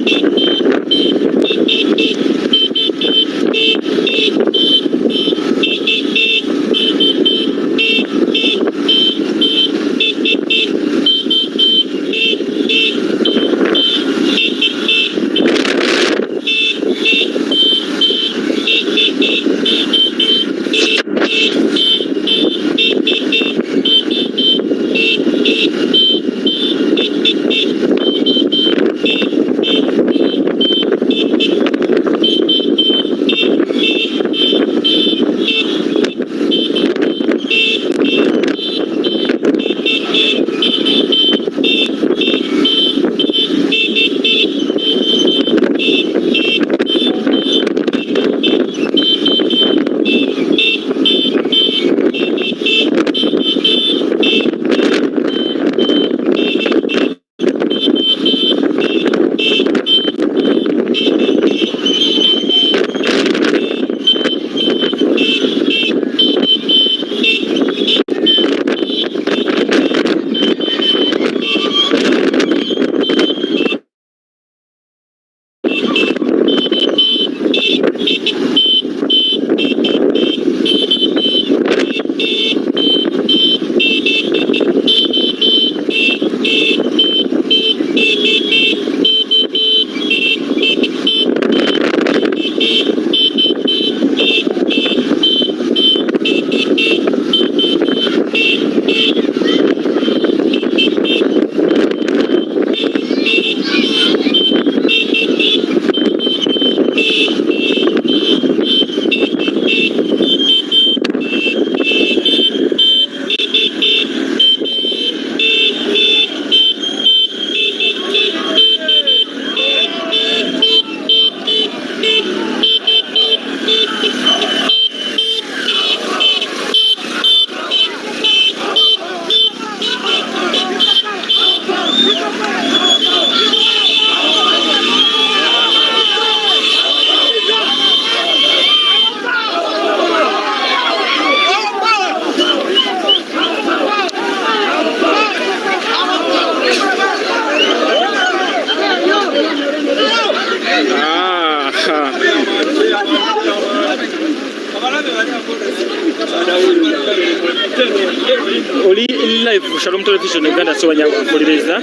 oli live Shalom Television Uganda sonya kulibiza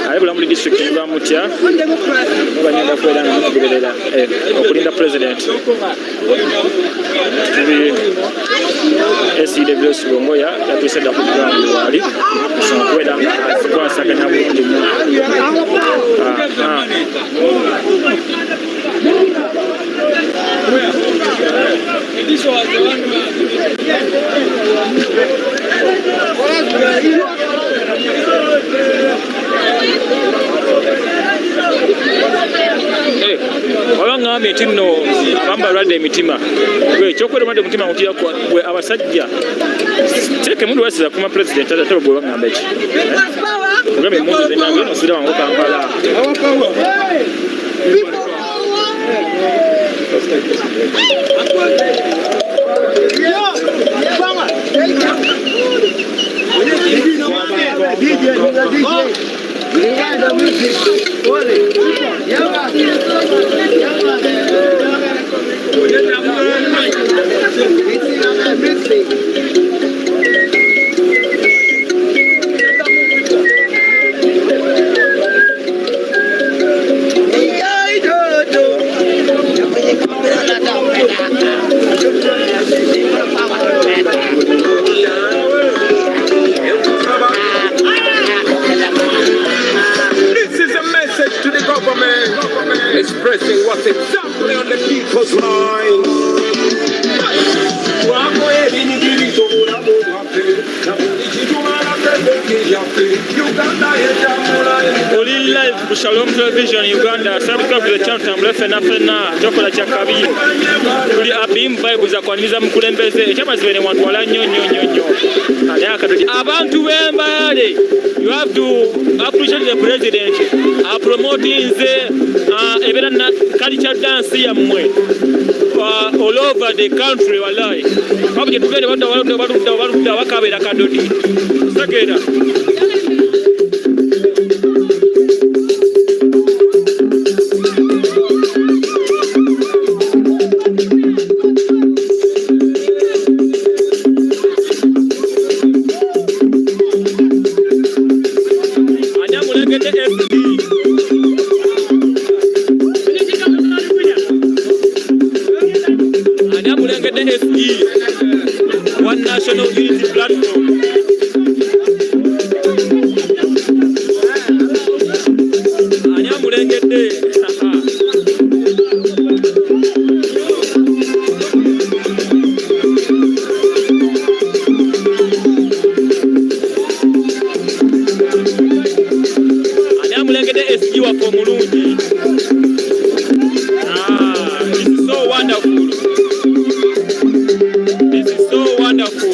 ayibula muri district ya Mutya n'abanyanda kwera n'akuberera okulinda president SCWS Longoya yatuseda ku ground wali so kwera kwasaganya bulungi This was the one Olanga mitino abamba rade mitima gwe chokwera made mutima mutiya kwa gwe abasajja teke mundu wasiza kuma president ata gwe bangamba iki ngabe mundu zenanga no sira wango Kampala DJ expressing what's exactly on the people's mind. Oli live ku Shalom Television Uganda. Subscribe to the channel tambula fena chokola cha Abim. Tuli Abim Bible za kwaniriza mukulembeze ekyamazibwe ne wantu wala nnyo. Ali akatoki abantu b'embale. You have to appreciate the president promoting the culture dance yammwe all over the country wallahi. Kabuje tugende baludda bakabera kadodi. Segera. One national unity platform. This is so wonderful. This is so wonderful.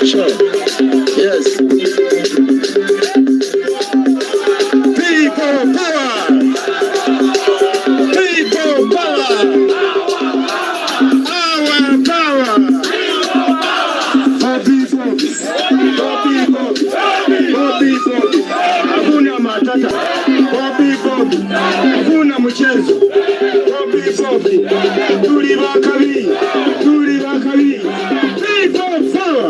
Sure. Yes. People power. People power. Our power. Bobi. Hakuna matata. Bobi. Hakuna mchezo. Bobi. Tuli bakabi. People power.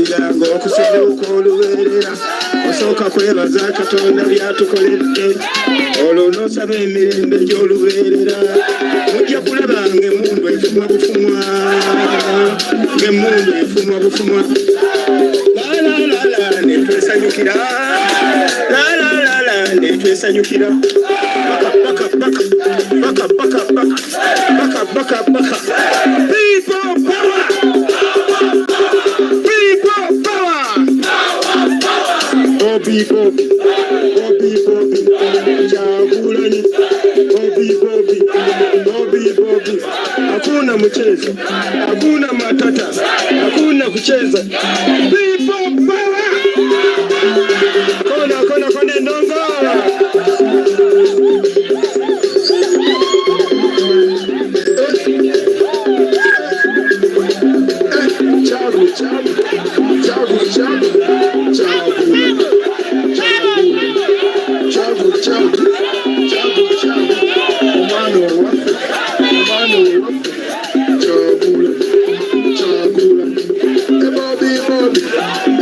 Birango kusebe ukoluberera osoka kwebaza Katonda byatukoledde olwo nosaba emirembe gy'oluberera mujja kulaba ng'emmundu efumwa bufumwa netwesanyukira netwesanyukira baka people power. Bobi, Chagulani, Bobi, hakuna mchezo, hakuna matata, hakuna kucheza. People power. Kona ndongo. Chagula. Bobi.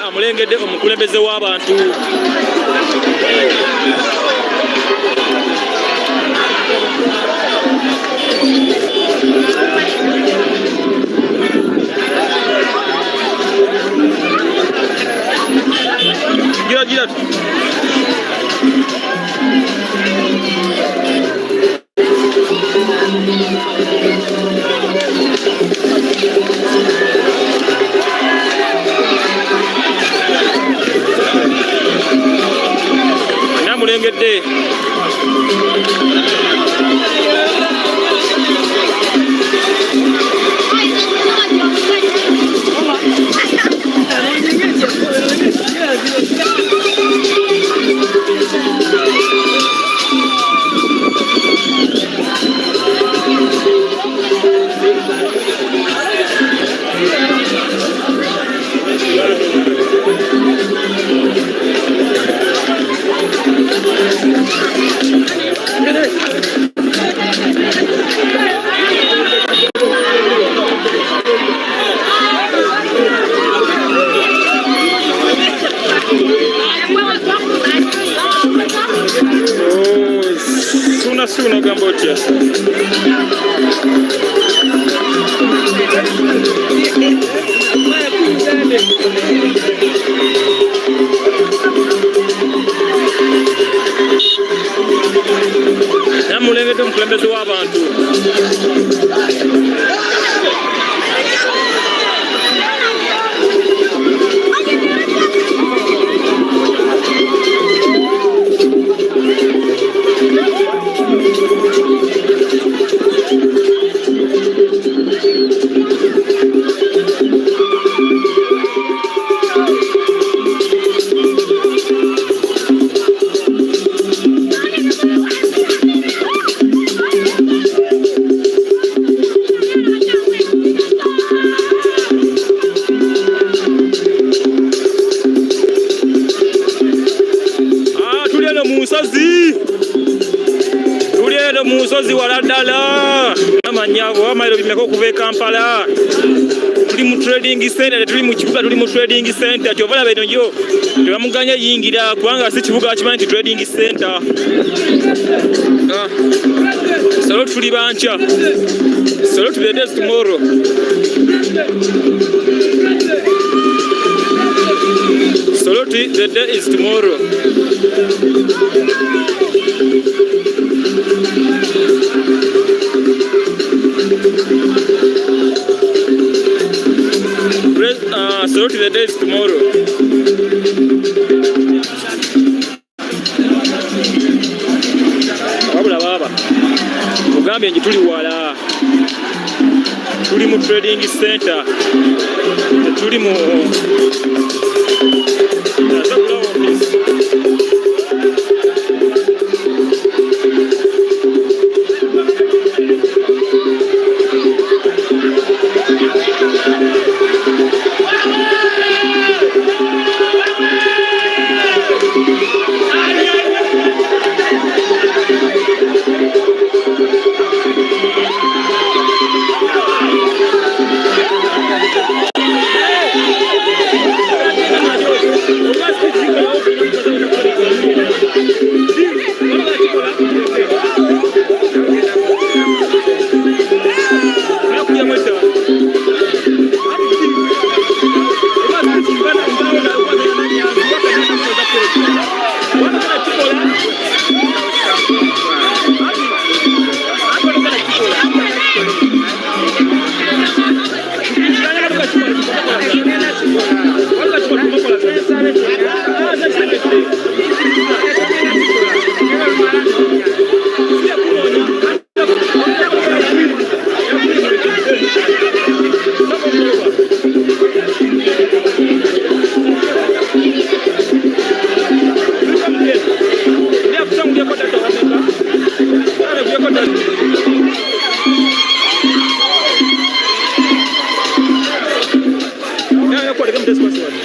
amulengedde omukulembeze w'abantu gira namulengedde Suna Cambodia. Namulengedde omukulembeze w'abantu. Musozi wala ddala amanyabo amairo bimeka okuva e Kampala tuli mu trading center tuli mu kibuga tuli mu trading center kyovala beno yo tebamuganya yingira kubanga si kibuga kimanyi trading center salo tuli bancha salo to the day tomorrow salo to the day is tomorrow. So to the day is tomorrow. Wabula baba mugambye nti tuli wala tuli mu trading center tuli mu this question.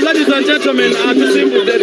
Ladies and gentlemen, at the simple day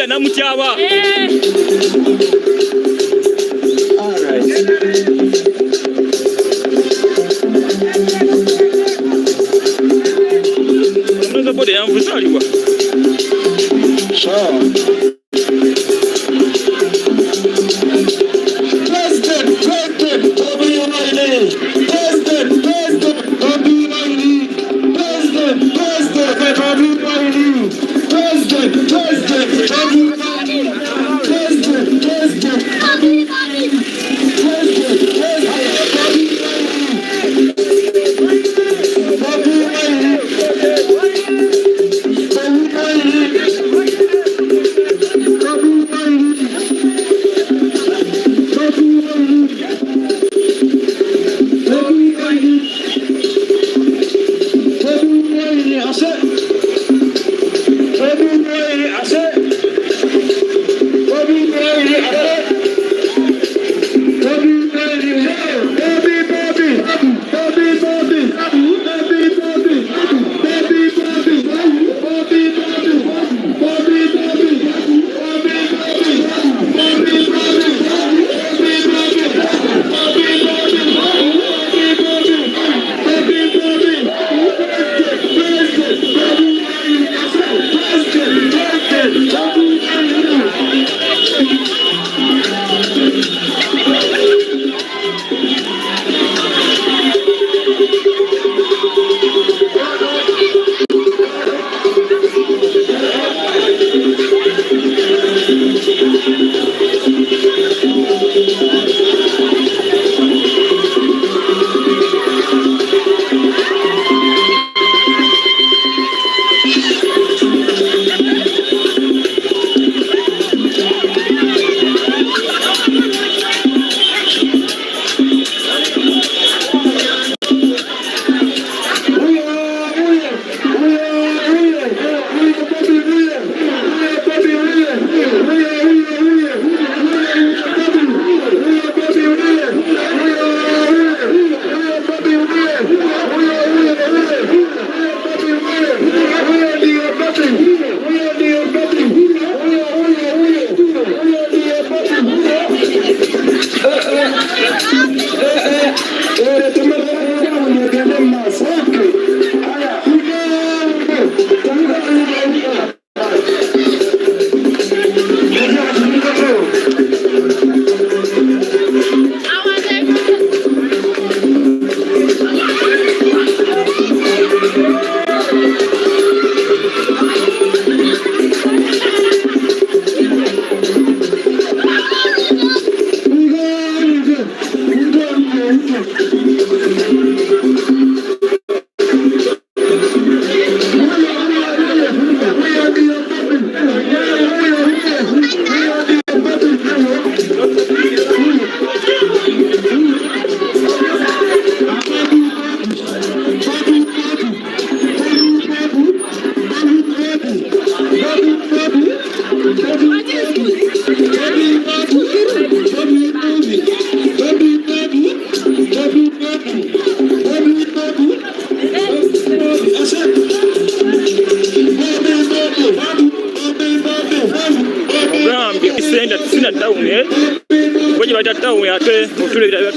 Bobi anamutyawa. Mwanzo bode yamvusaliwa.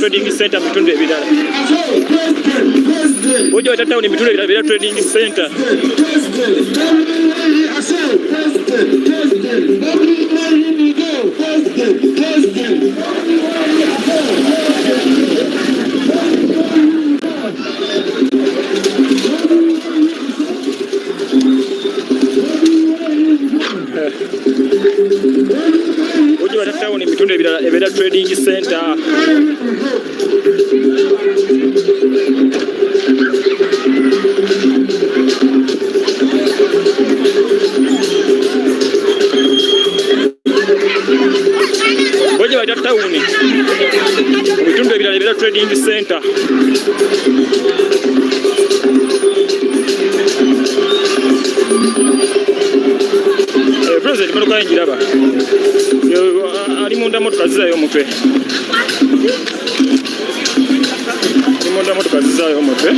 Trading center mitundu ebirala. Bojo watata ni mitundu ebirala trading center. Bojo watata ni mitundu ebirala trading center. Bojo watata ni mitundu ebirala trading center. President Maruka Njiraba. Ali munda motoka zizayo mutwe. Ali munda motoka zizayo mutwe.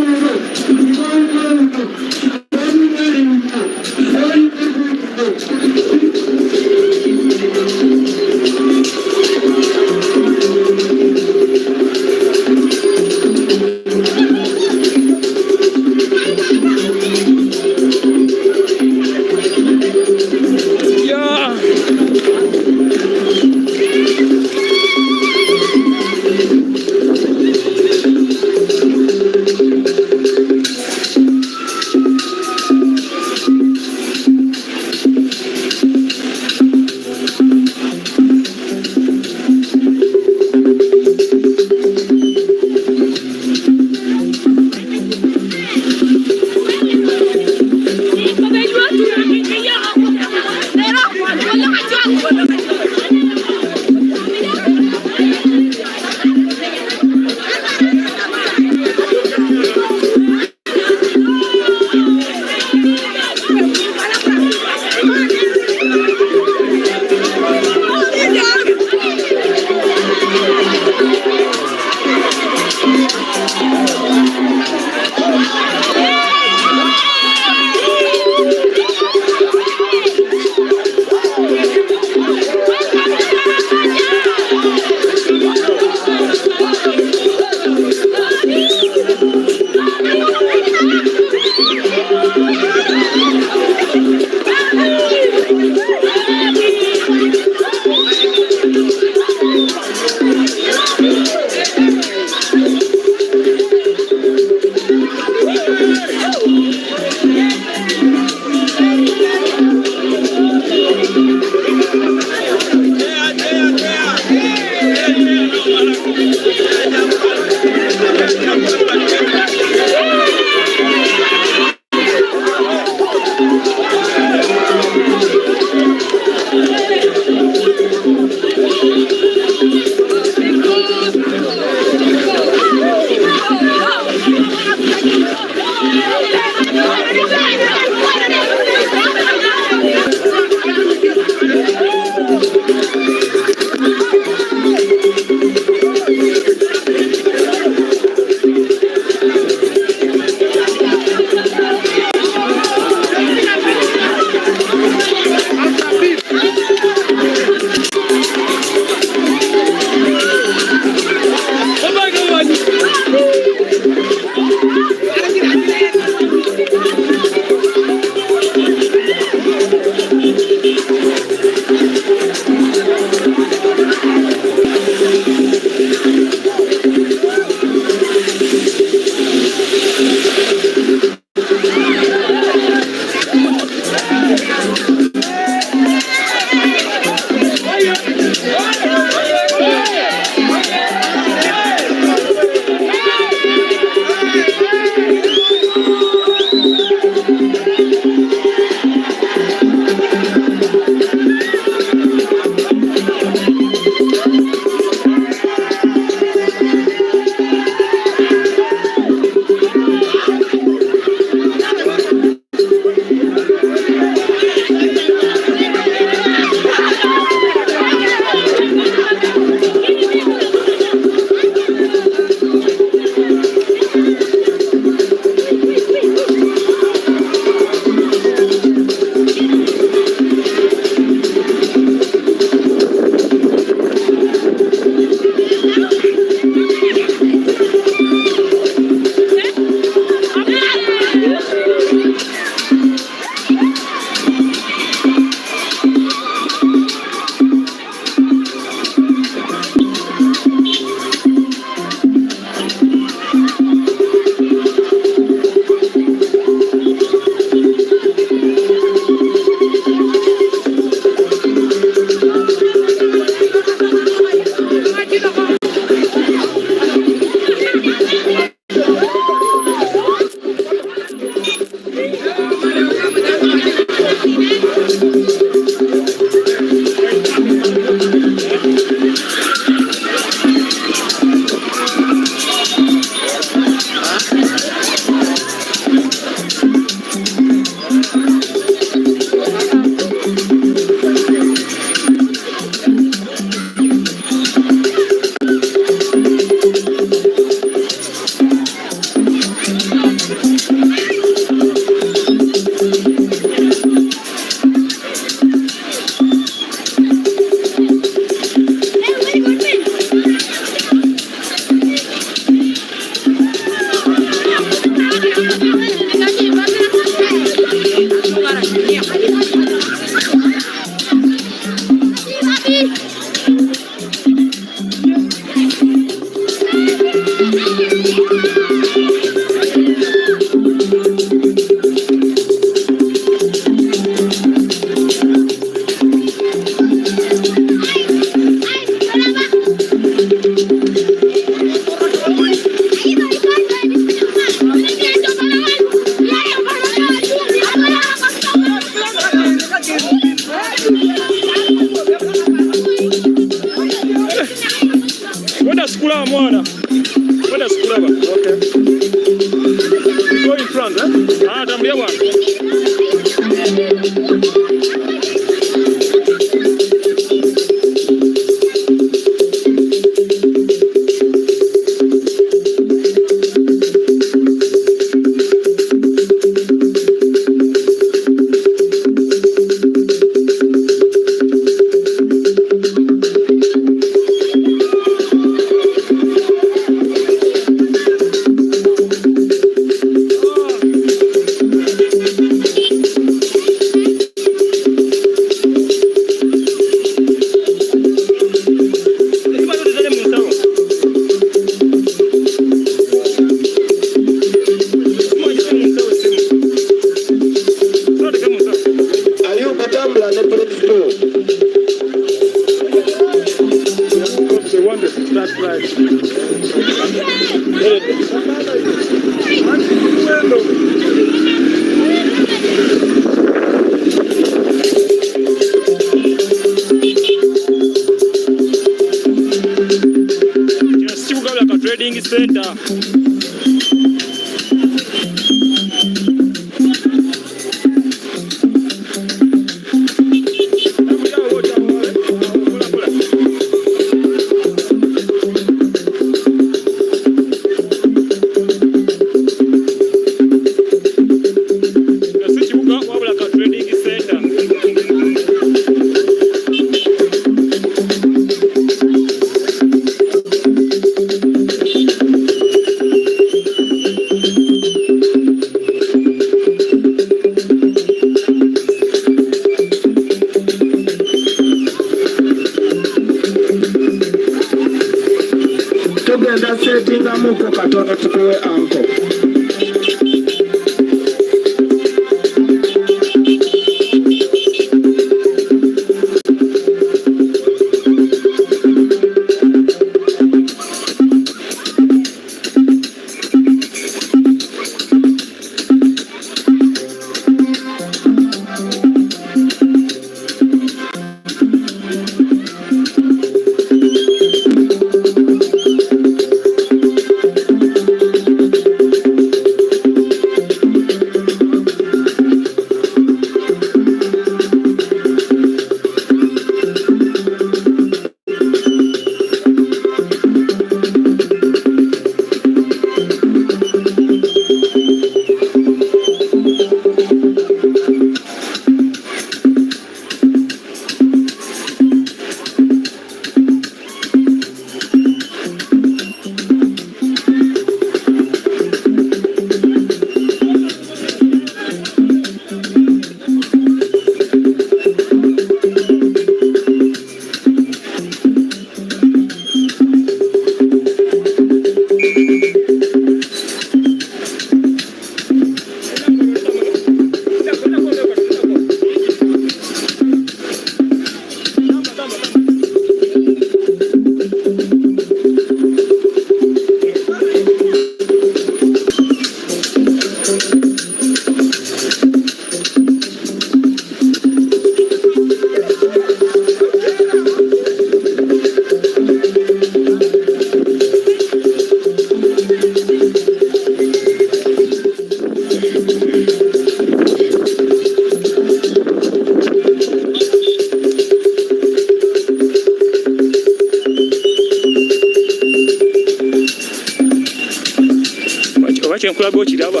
kulaga okiraba.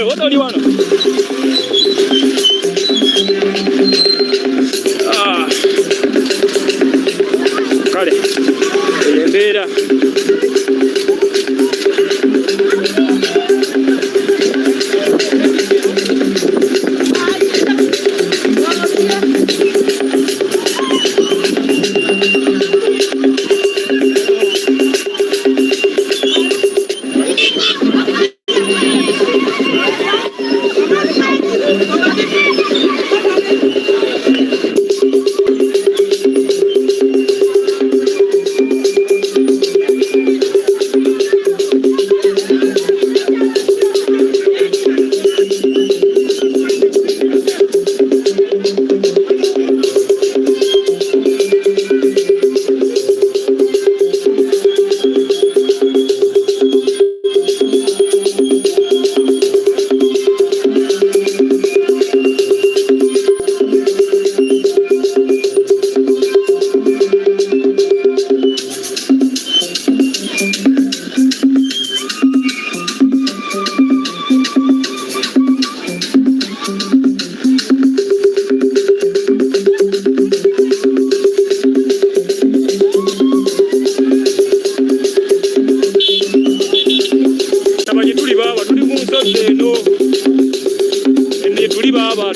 What do you want? Kale, embeera.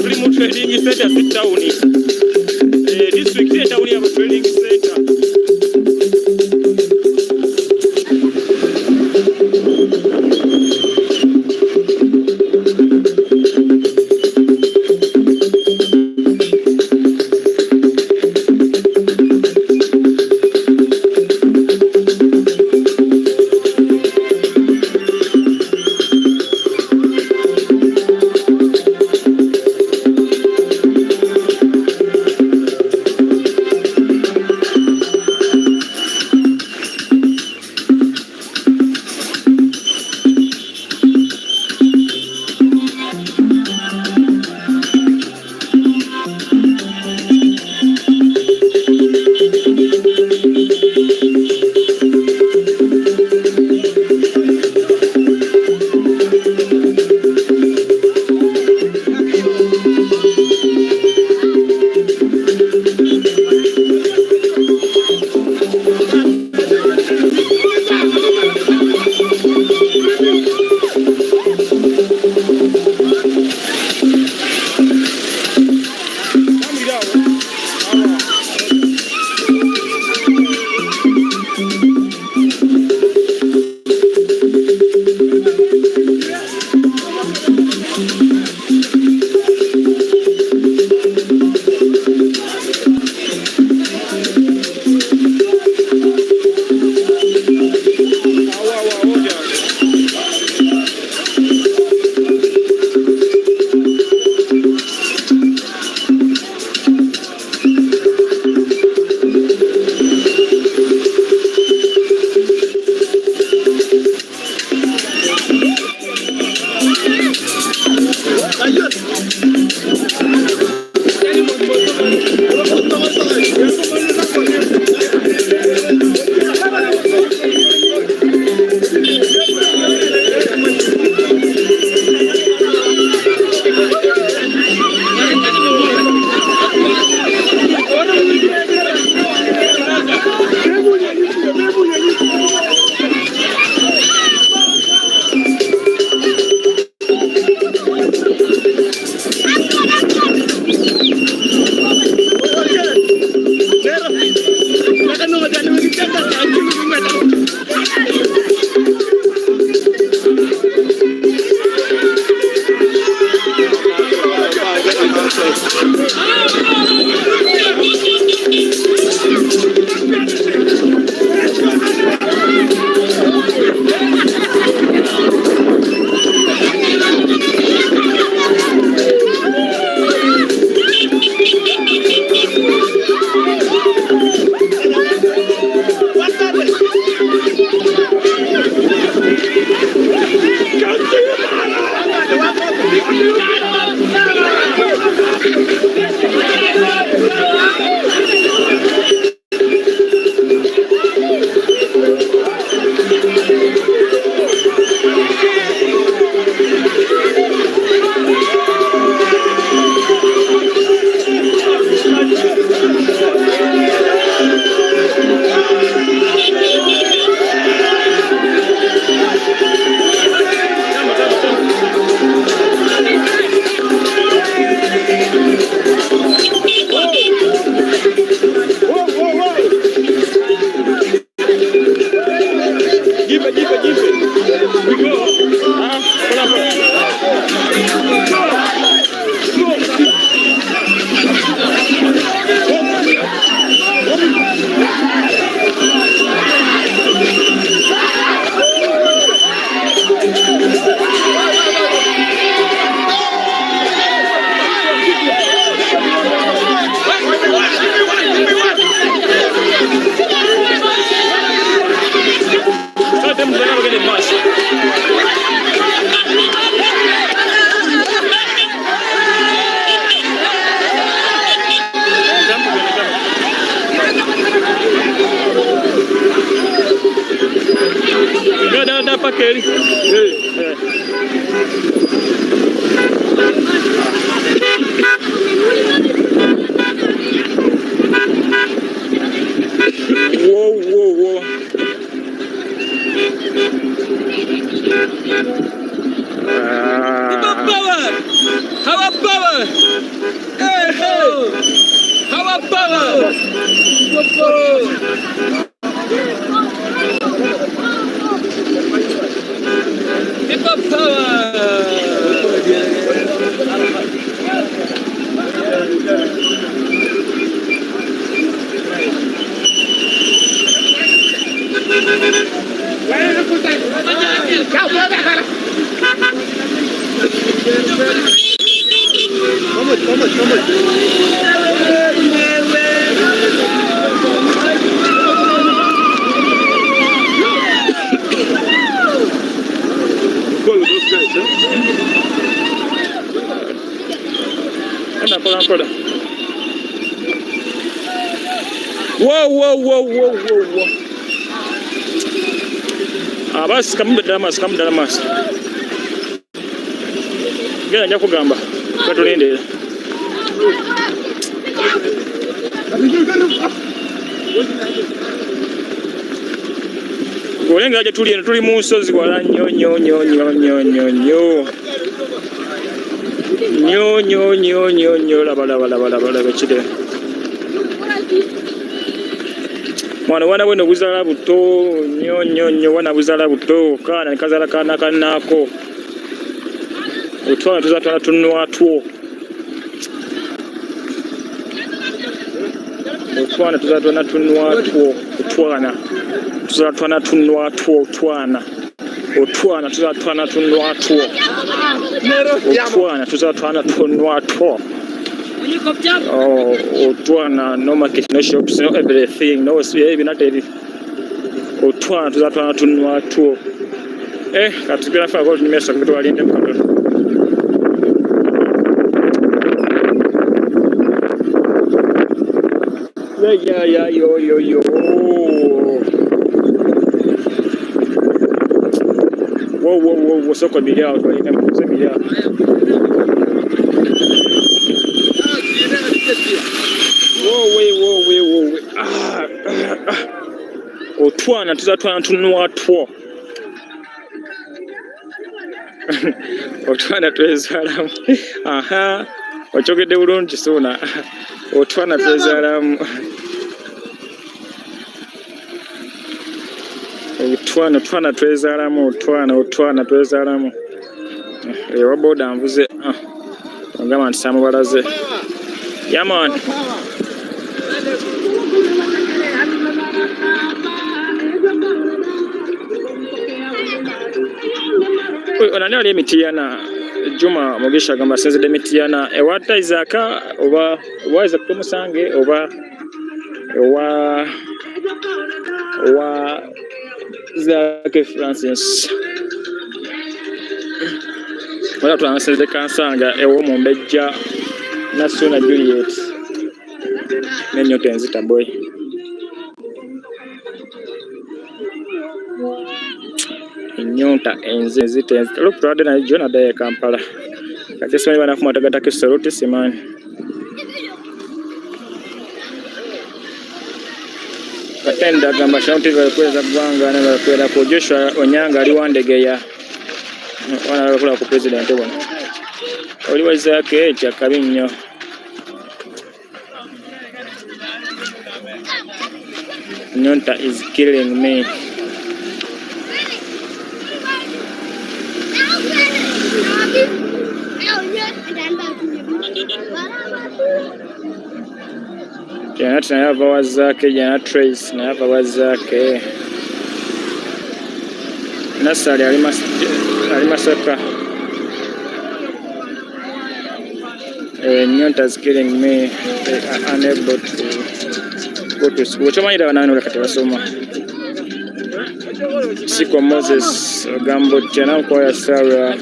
Tuli mu trading center sit down. District center uli aba trading center. Tuna pakeli. Whoa. How about Hey. How about Whoa. Basi kamu damas. Genda nja kugamba. Katulinde. Olenga aje tuli mu nsozi wala nnyo. Laba kide. Mwana wana bwino buzala buto nnyo wana buzala buto kana nkazala kana kanako. Otwana tuzatwana tunwa two. Otwana tuzatwana tunwa two. Otwana tuzatwana tunwa two. Otwana tuzatwana tunwa two. Otwana tuzatwana tunwa two. Oh, Otwana, no market, no shops, no everything, no even not everything. Otwana tuzatwana tunwa two. Katukira fa gold nimesa kutoa linde mkono. Yeah, yo. Whoa, soko bilia, walinde mkono bilia. Whoa. Otwana tuzatwana tunwa two. Otwana twezalamu. Aha. Ochogedde bulungi sona. Otwana twezalamu. Otwana twezalamu. Otwana twezalamu. Ewa boda nvuze. Ngama ntisamu balaze. Yeah, man. Onani ali emitiana Juma Mugisha gamba senze de mitiana ewata izaka oba iza kumusange oba zake Francis wala twansenze kansanga ewo mumbejja Nasuna Juliet nenyo tenzita boy nyonta enze zitenze look proud na Jona de Kampala kati sema bana fuma tagata kisoruti simani katenda gamba shauti kweza bwanga na kwenda ko Joshua Onyanga ali wandegeya wana kula ku president bwana oliwaza ke cha kabinyo Nyonta is killing me. Janet na yava wazake, Janet Trace na yava wazake. Nasali alimasaka. Nyonta is killing me. Unable to go to school. Chomanyira banano kati basoma. Siko Moses Gambo tena kwa ya Sarah.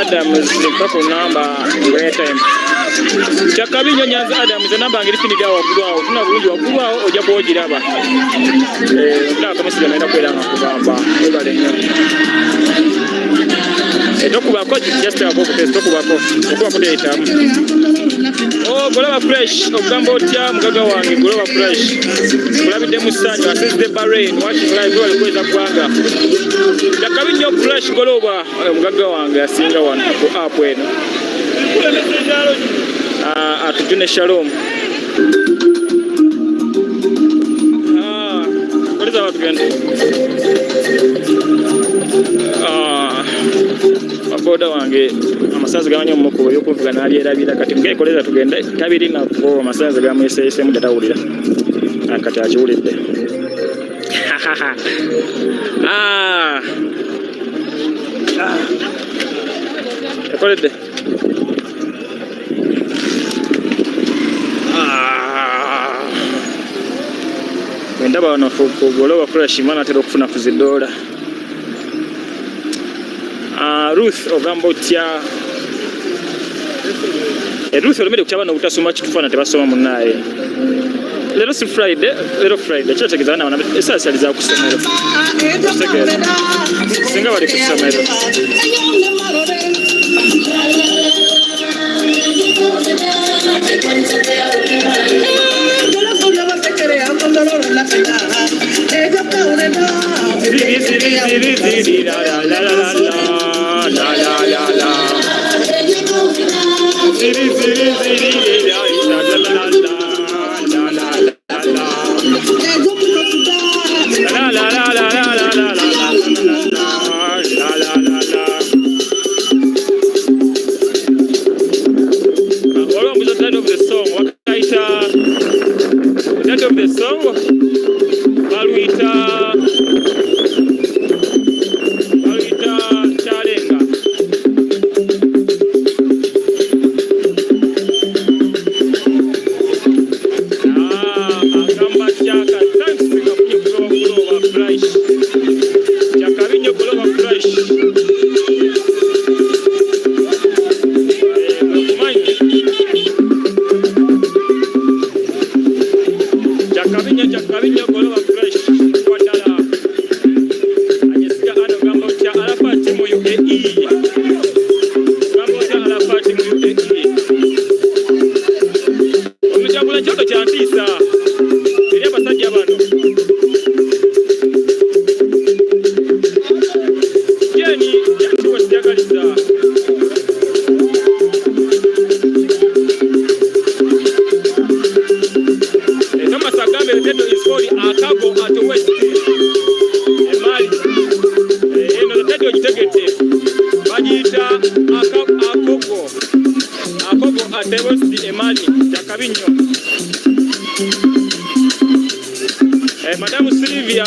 Adams mpaka namba ngwe time Chakabinyo Nyanza Adams namba ngiripindiga wakulwao tuna bulungi wakulwao ojja kwogiraba ndaka musiga naenda kwelanga kubamba ebalenga etokubako just above test tokubako okubako detamu golaba fresh okugamba otya mugaga wange golaba fresh kulabidde musanyu asizde Bahrain watching live walikweza kwanga Chakabinyo fresh goloba mugaga wange asinga wano ku app eno atujune shalom what is that again boda wange amasazi gamanyo muko yokuvuga nali erabira kati mgekoleza tugende tabiri na ko amasazi gamwesese mudatawulira akati achiwulidde ekoledde ndaba wano goloba fresh mana tero kufuna kuzidola Ruth ogamba otya Ruth olemere kukyaba n'obutasoma kikufana tebasoma munnaye lero si Friday kirategeeza bana bana esaasaliza kusomero singa bali ku ssomero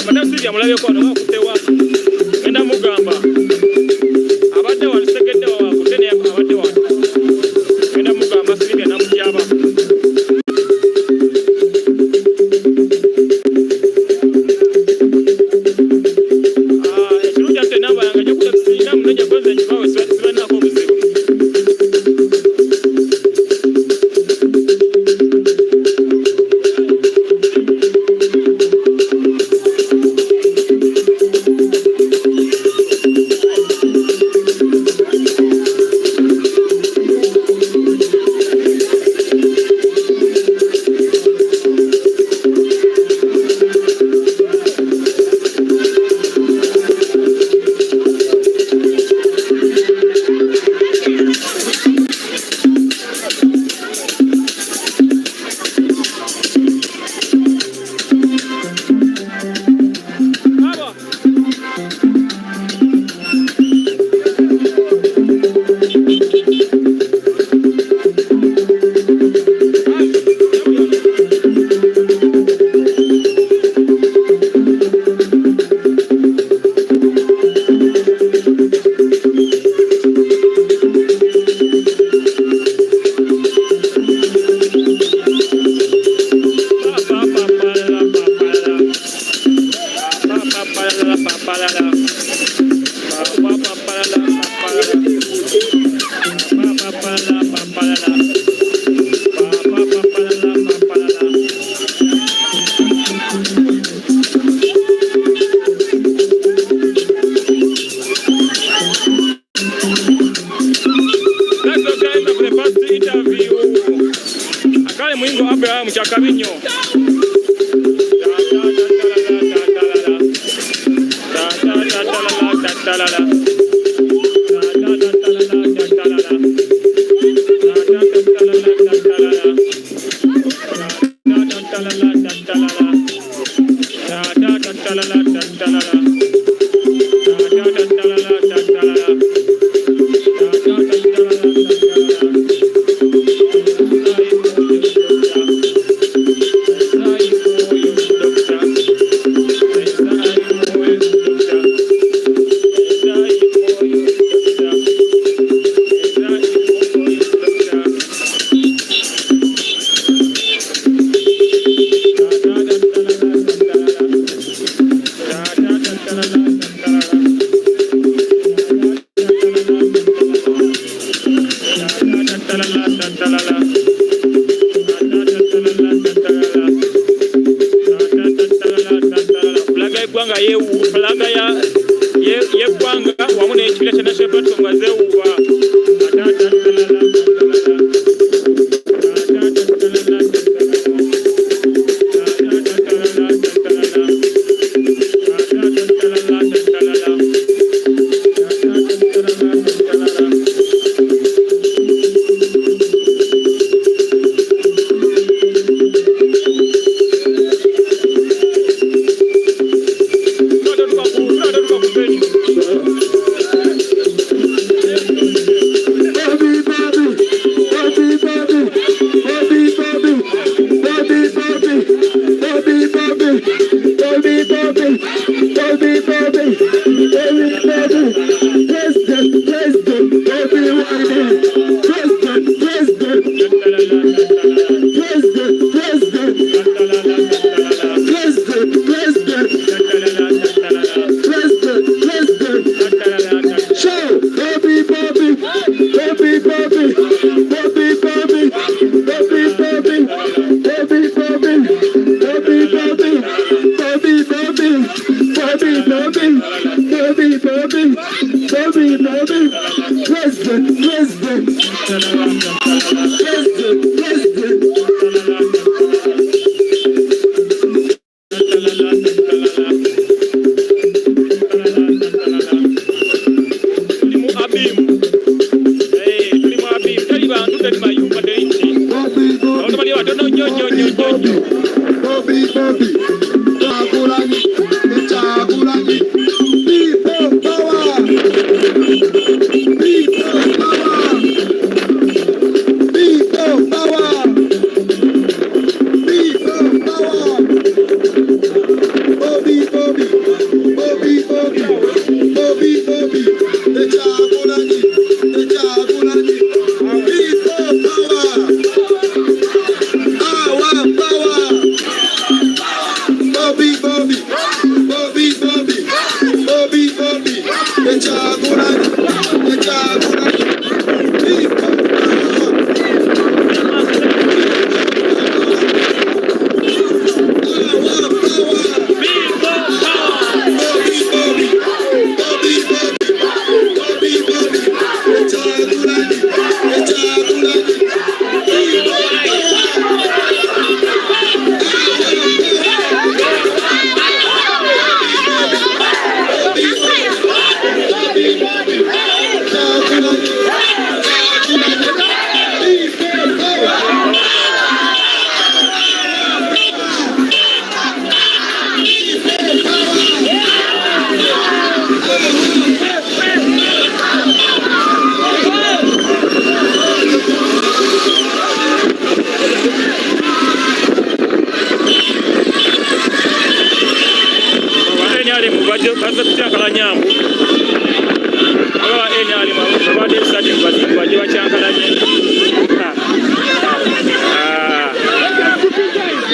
Madam Sylvia mulabye ko no kutewa enda mugamba abadde walisegedde wa kutene abadde wa enda mugamba Sylvia namujaba ekirungi ate namba yanga nyo kutasira munoja kwanza kibawe sibana ko buzibu Abim Chakabinho.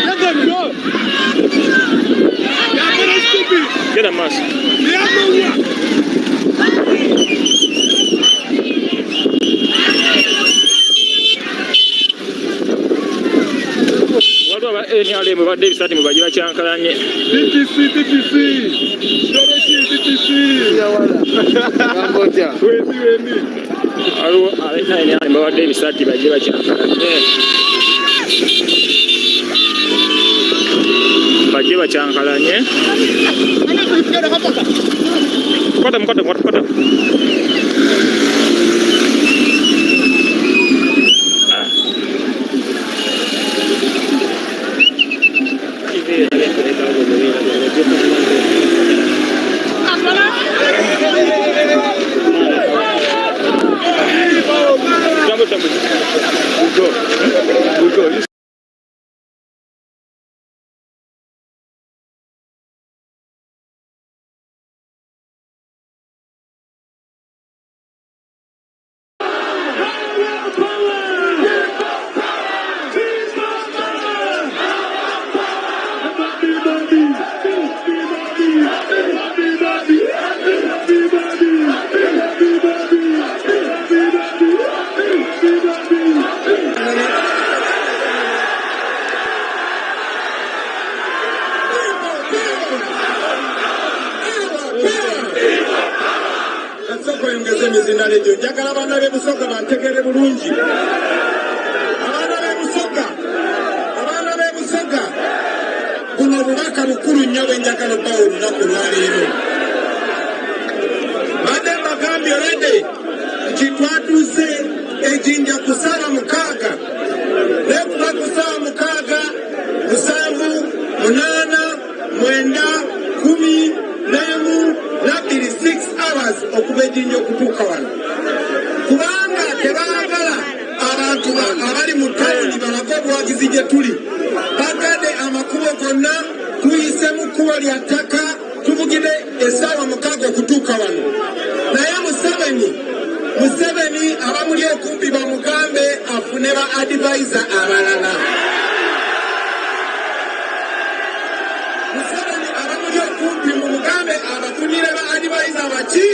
Let them go. Genda maaso. Waliwo aba NRM badde ebisati mu baje bakyankalanye. TTC. Kambotya. Wezi. Waliwo aba NRM badde ebisati baje bakyankalanye. Baje bakyankalanye. Kwata. We'll go. Njagala abaana b'ebusoga bantegere bulungi. Abaana b'ebusoga buno obubaka bukulu nnyo bwe njagala obbawo olunaku lwaleero. Badde mbagambye olwedde nti twatuuse ejjinja kusala 6 neekuba kusala 6 7 8 9 10 11 6 hours okuba ejjinja okutuuka wano. Kubanga tebaagala abantu abali mu tawuni balage obuwagizi gye tuli. Bagadde amakubo gonna tuyise mu kkubo lya ttaka tuvugire essaawa 6 okutuuka wano. Naye Museveni abamuli okumpi bamugambe afune ba advisor abalala. Museveni abamuli okumpi mumugambe abafunire ba advisor baki.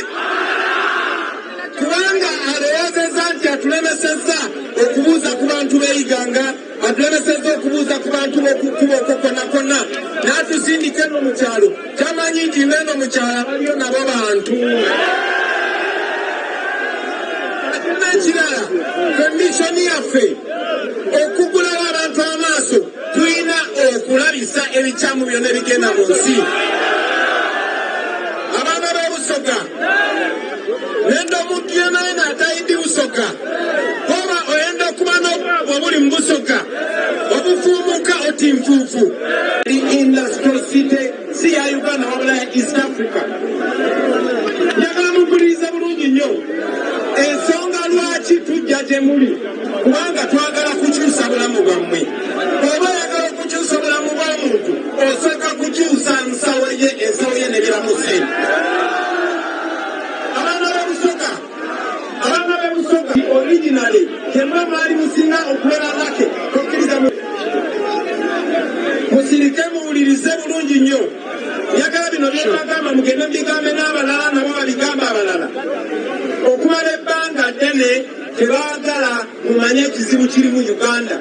Kubanga alowoozezza nti atulemesezza okubuuza ku bantu b'Iganga, atulemesezza okubuuza ku bantu b'okukkuba okwo konna n'atusindika eno mu kyalo. Tamanyi nti n'eno mu kyalo abaliyo nabo bantu. Ate n'ekirala, kondishoni yaffe okugulawo abantu amaaso, tulina okulabisa ebikyamu byonna ebigenda mu nsi. Abaana b'Obusoga nendo omuntu yenna atayidde Busoga oba oyenda okuba n'obwavu obuli mu Busoga obufuumuka oti nfuufu. Industrial city si ya Uganda wabula ya East Africa. Njagala mumpulirize bulungi nnyo ensonga lwaki tujja gye muli, kubanga twagala kukyusa bulamu bwammwe. Oba oyagala okukyusa obulamu bw'omuntu osooka kukyusa ensawo ye ne biramuse. Originally, kemba mali musinga okubeera lake tokkiriza musirike muwulirize bulungi nnyo. Njagala bino byebagamba mugende mubigambe n'abalala nabo babigamba abalala. Okumala ebbanga ddene tebaagala mumanye ekizibu kiri mu Uganda.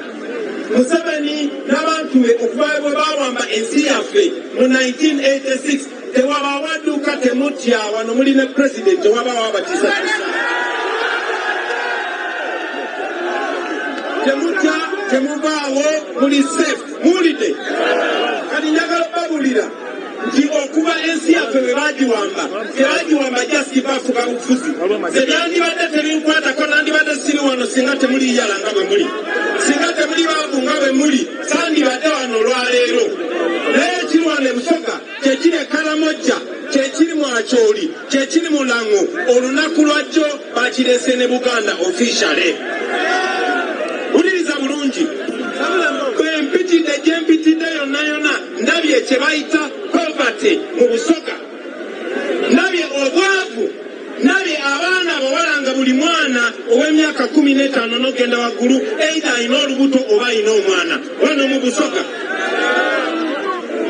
Museveni n'abantu be okuva bwe bawamba ensi yaffe mu 1986 tewabaawo adduuka temutya wano muli ne president tewabaawo abatiisa. Temuvaawo muli safe muwulidde. Kati njagala obbabulira nti okuba ensi yaffe bwe baagiwamba tebagiwamba just bafuga bufuzi. Ze byandibadde tebinkwatako nandibadde siri wano singa temuli yala nga bwe muli, singa temuli baavu nga bwe muli sandibadde wano olwaleero. Naye ekiri wano e Busoga kyekiri e Kalamojja, kyekiri mu Acholi, kyekiri mu Lango. Olunaku lwajjo bakireese ne Buganda officially. Uliriza bulungi kwempitidde gyempitidde yonna ndabye kye bayita poverty mu Busoga, ndabye obwavu, ndabye abaana abawala nga buli mwana ow'emyaka 15 n'ogenda waggulu either ayina olubuto oba ayina omwana wano mu Busoga.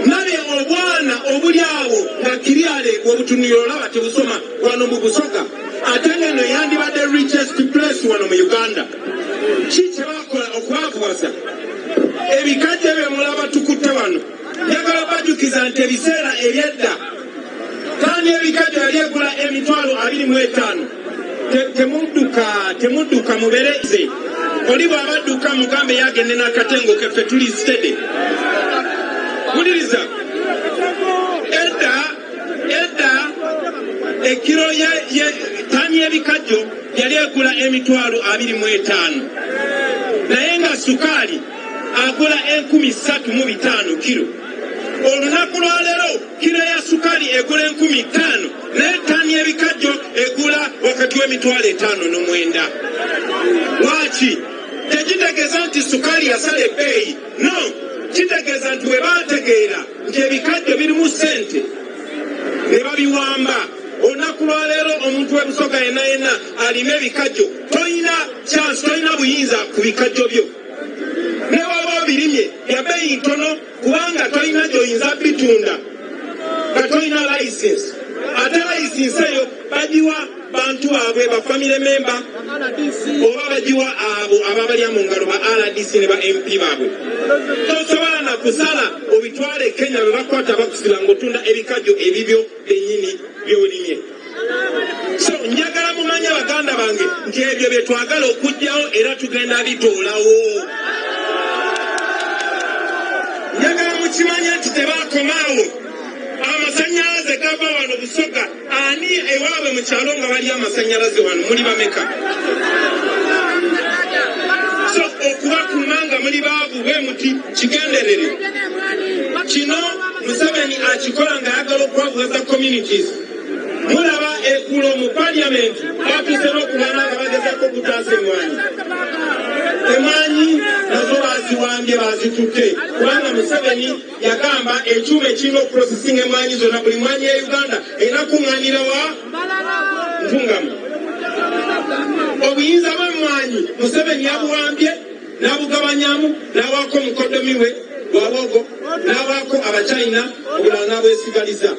Ndabye obwavu obwana obuli awo nga kiriale obutuniro olaba tebusoma wano mu Busoga ate ngeno yandibadde richest place wano mu Uganda. Ki kye bakola okubakuwasa ebikajja bye mulaba tukutte wano? Njagala bajjukiza nti ebiseera ebyedda kandi ebikajja yali egula emitwalo 25. Temudduka mubereze. Oli bw'abadduka mugambe yagende n'akatengo keffe tuli stede. Muliriza edda ekiro tani ebikajjo yali egula emitwalo 25 naye nga sukaali agula 35,000 kilo. Olunaku lwaleero kilo ya sukaali egula 5,000 naye tani ebikajjo egula wakati w'emitwalo 5,900. Lwaki? Tekitegeeza nti sukaali yasala ebbeeyi, no, kitegeeza nti we baategeera nti ebikajjo birimu ssente ne babiwamba. Olunaku lwaleero omuntu w'Ebusoga yenna alima ebikajjo toyina chance, toyina buyinza ku bikajjo byo. Ne waba obirimye ya bbeeyi ntono kubanga toyina gy'oyinza bitunda nga toyina license. Ate license eyo bagiwa bantu abwe ba family member oba bagiwa abo ababalya mu ngalo ba RDC ne ba MP baabwe. Tosobola na kusala obitwale Kenya bwe bakwata bakusira ng'otunda ebikajjo ebibyo bennyini by'olimye. So njagala mumanye baganda bange nti ebyo bye twagala okugyawo era tugenda bitoolawo. Njagala mukimanye nti tebaakomaawo. Amasanyalaze gava wano Busoga, ani ewaabwe mu kyalo nga bali amasanyalaze wano muli bameka? So okubakuuma nga muli baavu bwe muti kigenderere. Kino Museveni akikola nga ayagala okwavuza communities. Mulaba ekkulo mu parliament batuse n'okulwana nga bagezaako okutaasa emmwanyi. Emmwanyi nazo baziwambye bazitutte kubanga Museveni yagamba ekyuma ekirina okuprosesinga emmwanyi zonna buli mmwanyi ya Uganda erina kuŋŋaanira wa ntungamu. Obuyinza bw'emmwanyi Museveni yabuwambye n'abugabanyamu n'awaako omukodomi we Wabogo n'abaako Abachina obulala n'abwesigaliza.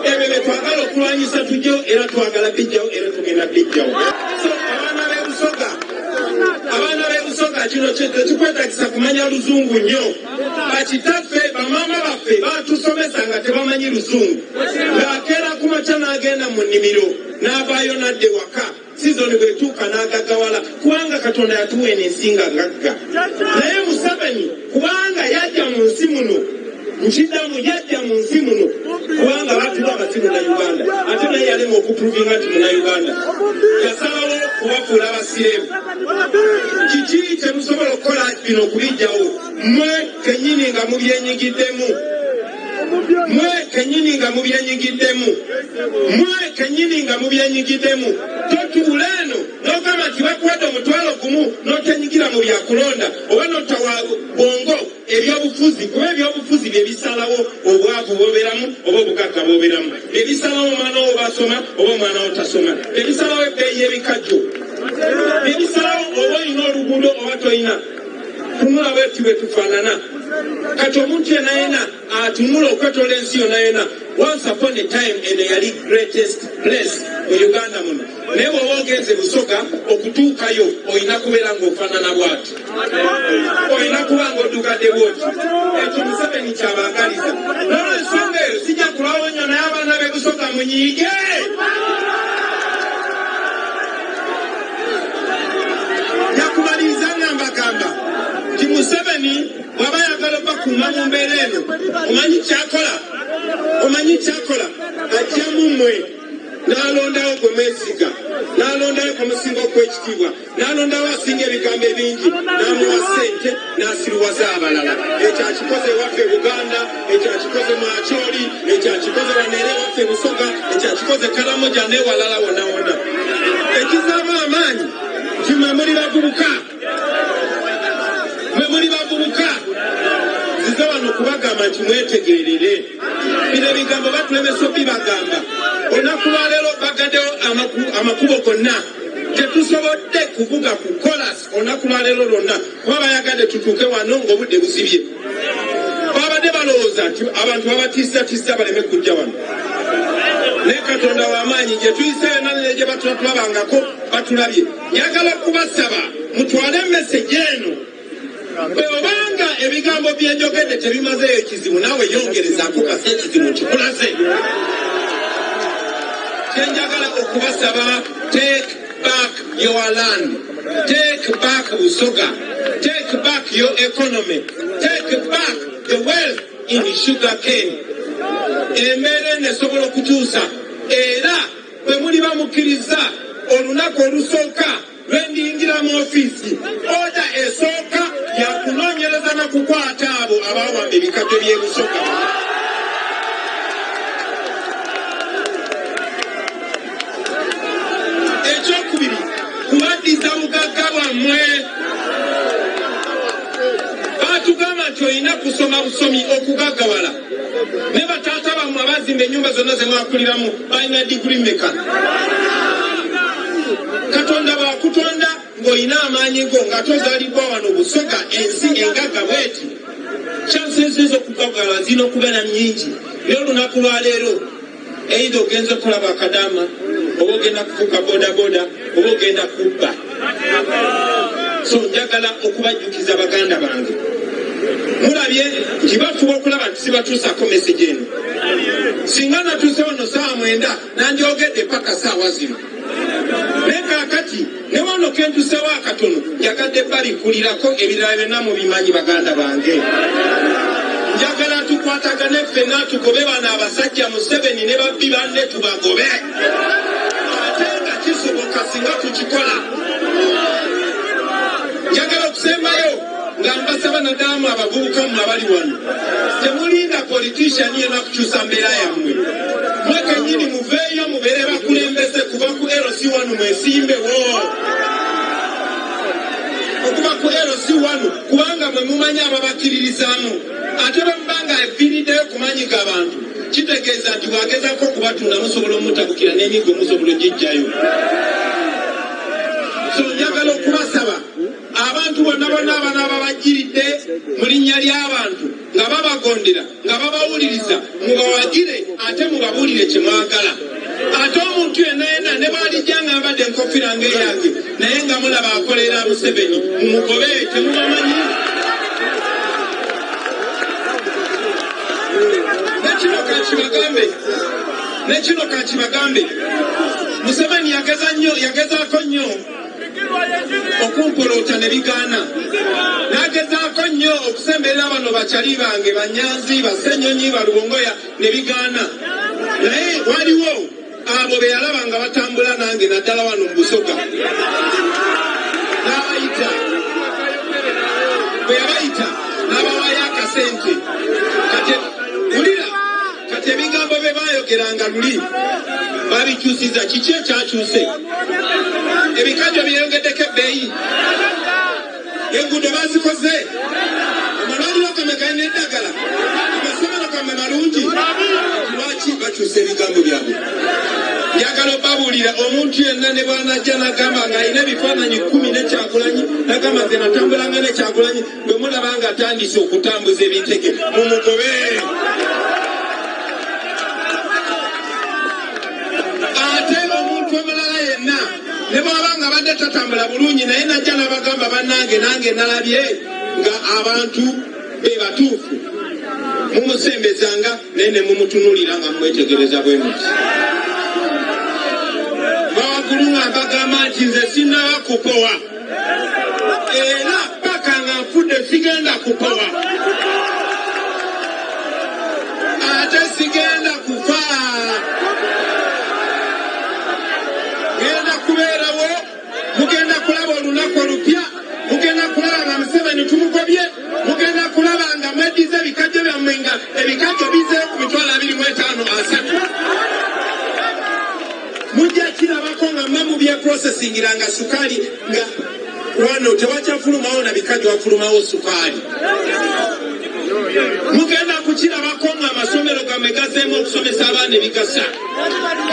Ebyo bye twagala okulwanyisa tujjawo era twagala bijjawo era tugenda bijjawo. So abaana b'Ebusoga kino tekikwetagisa kumanya Luzungu nnyo. Bakitaffe bamaama baffe baatusomesa nga tebamanyi Luzungu. Ng'akeera ku makya n'agenda mu nnimiro n'avaayo n'adda ewaka. Sizoni bwetuuka n'agaggawala kubanga Katonda yatuwa ensinga ngagga. Naye Museveni kubanga yajja mu nsi muno nkiddamu yajja mu nsi muno kubanga batuba abasiru na Uganda ate naye yalema okupuruvinga nti muna Uganda yasalawo kubafuula abasireemu. Kiki temusobola okukola bino okubijjawo? Mmwe kennyini nga mubyenyigiddemu. Totuula eno n'ogamba nti bakwata omutwalo gumu n'otenyigira mu byakulonda oba n'otawa bwongo ebyobufuzi kuba ebyobufuzi bye bisalawo obwavu bw'obeeramu oba obugagga bw'obeeramu. Bye bisalawo omwana wo basoma oba omwana wo tasoma. Bye bisalawo ebbeeyi y'ebikajjo. Bye bisalawo oba olina oluguudo oba toyina. Tunula bwetu bwe tufaanana. Kati omuntu yenna atunula okwetola ensi yonna yonna. Once upon a time eno yali greatest place mu Uganda muno. Naye bw'oba ogenze Busoga okutuukayo olina kubeera ng'ofaanana bw'ati. Olina kuba ng'oddugadde bw'oti. Ekyo Museveni kyabaagaliza. N'olwensonga eyo sijja kulwawo nnyo naye abaana b'e Busoga munyiige. Nyakumaliriza nga mbagamba nti Museveni bw'aba yagala bakuuma mu mbeera eno omanyi kyakola ajjamu mmwe n'alondawo gwe mwesiga n'alondawo kamusinga okw'ekitiibwa n'alondawo asinga ebigambo ebingi n'amuwa ssente n'asiruwaza abalala. Ekyo akikoze ewaffe e Buganda, ekyo akikoze mu Acholi, ekyo akikoze waneere ewaffe e Busoga, ekyo akikoze Karamoja n'ewalala wonna wonna. Ekizaamu amaanyi nti mwe muli bavubuka nzize wano kubagamba nti mwetegeerere. Bino ebigambo batulemesa obibagamba. Olunaku lwaleero bagaddewo amakubo gonna tetusobodde kuvuga ku kolas olunaku lwaleero lwonna kuba bayagadde tutuuke wano ng'obudde buzibye. Babadde balowooza balowooza nti abantu babatiisatiisa baleme kujja wano. Naye Katonda w'amaanyi gye tuyiseeyo nanne gye batulabangako batulabye. Njagala kubasaba mutwale message eno. Obanga ebigambo bye njogedde tebimazeeyo ekizibu naawe yongerezaako kase ekizibu kikulaze. Kye njagala okubasaba, take back your land. Take back Busoga. Take back your economy. Take back the wealth in sugar cane. Emere nesobola okukyusa era bwe muli bamukkiriza olunaku olusooka lwendiyingira mu ofiisi oda esooka yakunoonyereza na kukwata abo abawamba ebikajjo by'ebusoga. Ekyokubiri kubaddiza bugagga bwammwe. Baatugamba nti olina kusoma busomi okugaggawala. Ne bataata bammwe abazimba ennyumba zonna ze mwakuliramu balina diguli mmeka? Katonda bw'akutonda ng'olina amaanyi go nga tozaalibwa wano Busoga ensi engagga bw'eti. Chances ez'okugaggawala zirina okubeera nnyingi. Naye olunaku lwa leero either ogenze okulaba akadaama oba ogenda kufuuka bodaboda oba ogenda kubba. So njagala okubajjukiza baganda bange. Mulabye nti bafuba okulaba nti sibatuusaako message eno. Singa natuuse wano ssaawa 9 nandyogedde paka ssaawa zino. Naye kaakati ne wano kentusewo akatono njagadde babikuulirako ebirala byonna mubimanyi baganda bange. Njagala tukwatagane ffenna tugobe bano abasajja Museveni ne babbi banne tubagobe. Ate nga kisoboka singa tukikola. Njagala okusembayo nga mbasaba naddala mu abavubuka mmwe abali wano. Temulinda politician yena kukyusa mbeera yammwe. Mwe kennyini muveeyo mubeere bakulembeze kuva ku LC1 mwesimbewo. Okuva ku LC1 kubanga mwe mumanyi ababakiririzaamu. Ate bwe mubanga eviiriddeyo kumanyiga abantu kitegeeza nti bw'agezaako okubatunda musobola omutabukira n'emiggo musobola ogijjayo. So njagala okubasaba abantu bonna abana ababajjiridde mu linnya ly'abantu nga babagondera nga babawuliriza mubawagire ate mubabuulire kye mwagala. Ate omuntu yenna ne bwalijja nga mbadde enkofira ng'eyange naye nga mulaba akolera Museveni mumugobe temubamanyi. Nekino kakibagambe Museveni yagezaako nnyo okumpolota ne bigaana. N'agezaako nnyo okusemberera bano bakyali bange Banyanzi, Basenyonyi, Baluwongoya ne bigaana. Naye waliwo abo be yalaba nga batambula nange naddala wano mu Busoga. N'abayita bwe yabayita n'abawaayo akasente. Kati ebigambo bye baayogeranga luli babikyusiza. Kiki ekyakyuse? Ebikajjo byeyongeddeko ebbeeyi. Enguudo bazikoze. Amalwaliro gamme galina eddagala. Amasomero gamme malungi. Lwaki bakyusa ebigambo byabwe? Njagala obabuulira omuntu yenna ne bw'anajja n'agamba ng'alina ebifaananyi 10 ne Kyagulanyi n'agamba nze natambulanga ne Kyagulanyi bwe mulaba nga atandise okutambuza ebintege mumugobe. Ate omuntu omulala yenna ne bw'aba nga badde tatambula bulungi naye najja n'abagamba bannange nange nalabye nga abantu be batuufu mumusembezanga naye ne mumutunuulira nga mumwetegereza bwe muti. Bawaggulu nga mbagamba nti nze sinnaba kupowa era paka nga nfudde sigenda kupowa. Ate sigenda kufa. Genda kubeerawo, mugenda kulaba olunaku olupya, mugenda kulaba nga Museveni tumugobye, mugenda kulaba nga mweddiza ebikajjo byammwe nga ebikajjo bizeeyo ku 25,000. Mujja kirabako nga mma mu byeprocesingira nga sukaali nga wano tewakyafulumawo na bikajjo wafulumawo sukaali. Mugenda kukirabako nga amasomero gammwe gazeemu okusomesa abaana ebigasa.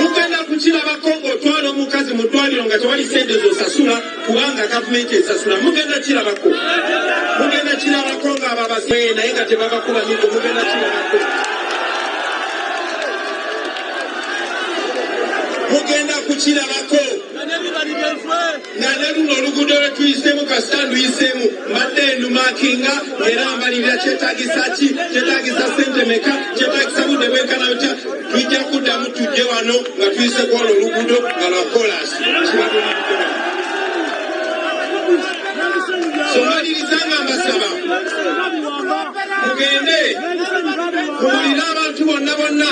Mugenda kukirabako ng'otwala omukazi mu ddwaliro nga tewali sente z'osasula kubanga gavumenti esasula. Mugenda kirabako nga abo abasee naye nga tebabakuba migo mugenda kirabako. Mugenda kukirabako. Nga ne luno oluguudo lwe tuyiseemu kasita nduyiseemu mbadde ndumakinga era mbalirira kyetaagisa ki, kyetaagisa ssente meka, kyetaagisa budde bwenkana butya, tujja kuddamu tujje wano nga tuyise ku olwo oluguudo nga lwa kolansi. So mbalirizanga mbasaba mugende muwulire abantu bonna bonna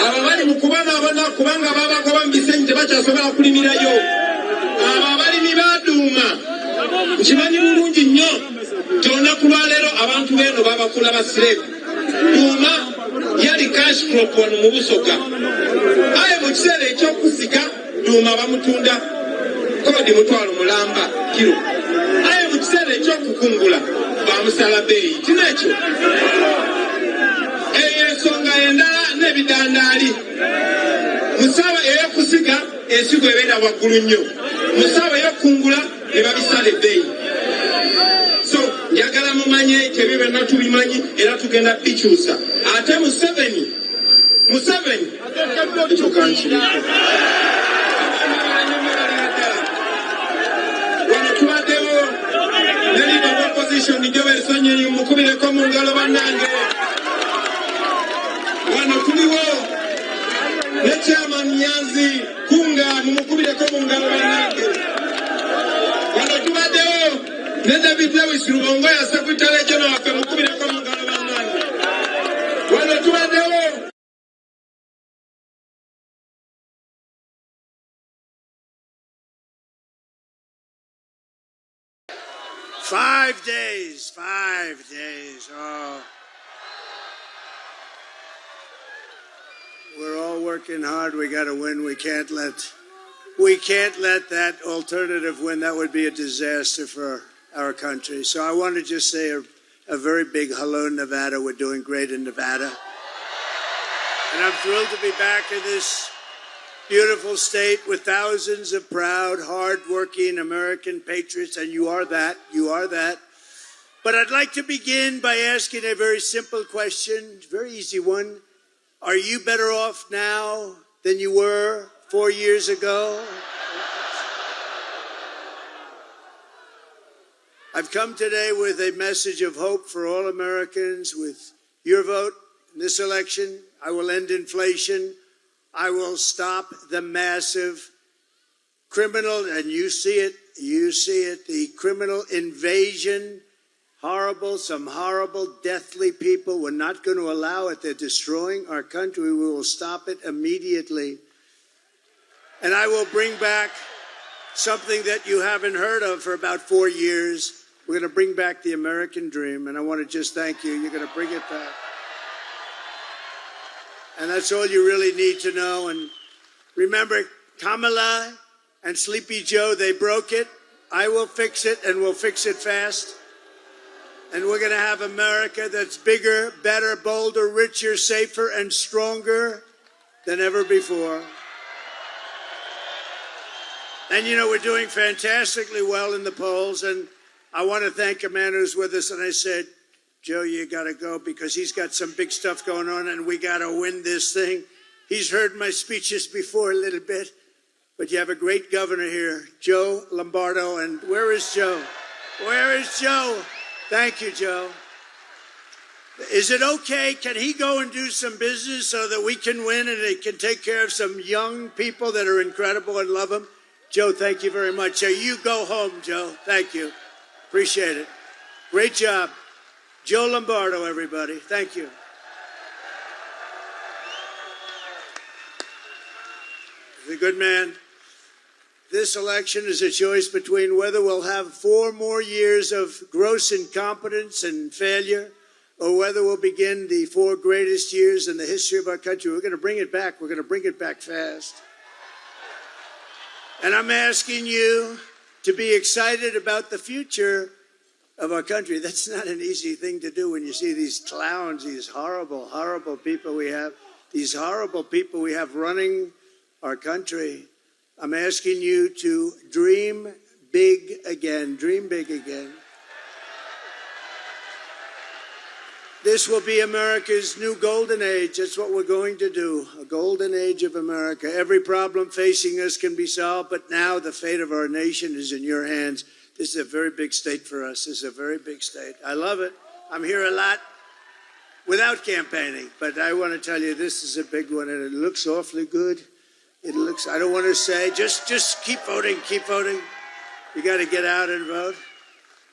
abo bali mu kubonaabona kubanga babagoba mu bisenyi tebakyasobola kulimirayo. Abo abalimi baduuma nkimanyi bulungi nnyo nti olunaku lwaleero abantu beeno babakula basireevu. Duuma yali cash crop wano mu Busoga, aye mu kiseera ekyokusiga duuma bamutunda kodi mutwalo mulamba kiro, aye mu kiseera ekyokukungula bamusala bbeeyi. Tinekyo eyo ensonga endala n'ebidandaali. Mu ssaawa ey'okusiga ensigo ebeera waggulu nnyo, mu ssaawa ey'okukungula ne babisala ebbeeyi. So njagala mumanye tebyo byonna tubimanyi era tugenda bikyusa. Ate mu 7 wano tubaddewo ne leader of opposition Joel Sonyeri mukubireko mu ngalo bannange. Wano tuliwo ne chairman Nyanzi Kunga mumukubireko mu ngalo bannange. Wano tubaddewo ne David Lewis Rubongo ya secretary general waffe mukubireko mu ngalo bannange. Wano tubaddewo 5 days, 5 days. Oh. We're all working hard. We got to win. We can't let that alternative win. That would be a disaster for our country. So I want to just say a very big hello, Nevada. We're doing great in Nevada. And I'm thrilled to be back in this beautiful state with thousands of proud, hard-working American patriots, and you are that. But I'd like to begin by asking a very simple question, very easy one. Are you better off now than you were 4 years ago? I've come today with a message of hope for all Americans. With your vote in this election, I will end inflation. I will stop the massive criminal, and you see it, the criminal invasion, some horrible, deathly people. We're not going to allow it. They're destroying our country. We will stop it immediately. And I will bring back something that you haven't heard of for about 4 years. We're going to bring back the American dream, and I want to just thank you. You're going to bring it back. And that's all you really need to know. And remember, Kamala and Sleepy Joe, they broke it. I will fix it, and we'll fix it fast. And we're going to have America that's bigger, better, bolder, richer, safer, and stronger than ever before. And, you know, we're doing fantastically well in the polls. And I want to thank a man who's with us. And I said, Joe, you got to go because he's got some big stuff going on and we got to win this thing. He's heard my speeches before a little bit, but you have a great governor here, Joe Lombardo. And where is Joe? Where is Joe? Thank you, Joe. Is it okay? Can he go and do some business so that we can win and he can take care of some young people that are incredible and love him? Joe, thank you very much. So you go home, Joe. Thank you. Appreciate it. Great job. Joe Lombardo, everybody. Thank you. He's a good man. This election is a choice between whether we'll have 4 more years of gross incompetence and failure or whether we'll begin the 4 greatest years in the history of our country. We're going to bring it back. We're going to bring it back fast. And I'm asking you to be excited about the future of our country. That's not an easy thing to do when you see these clowns, these horrible, horrible people we have, running our country. I'm asking you to dream big again. Dream big again. This will be America's new golden age. That's what we're going to do, a golden age of America. Every problem facing us can be solved, but now the fate of our nation is in your hands. This is a very big state for us. This is a very big state. I love it. I'm here a lot without campaigning, but I want to tell you this is a big one, and it looks awfully good. It looks, I don't want to say, just keep voting, keep voting. You got to get out and vote.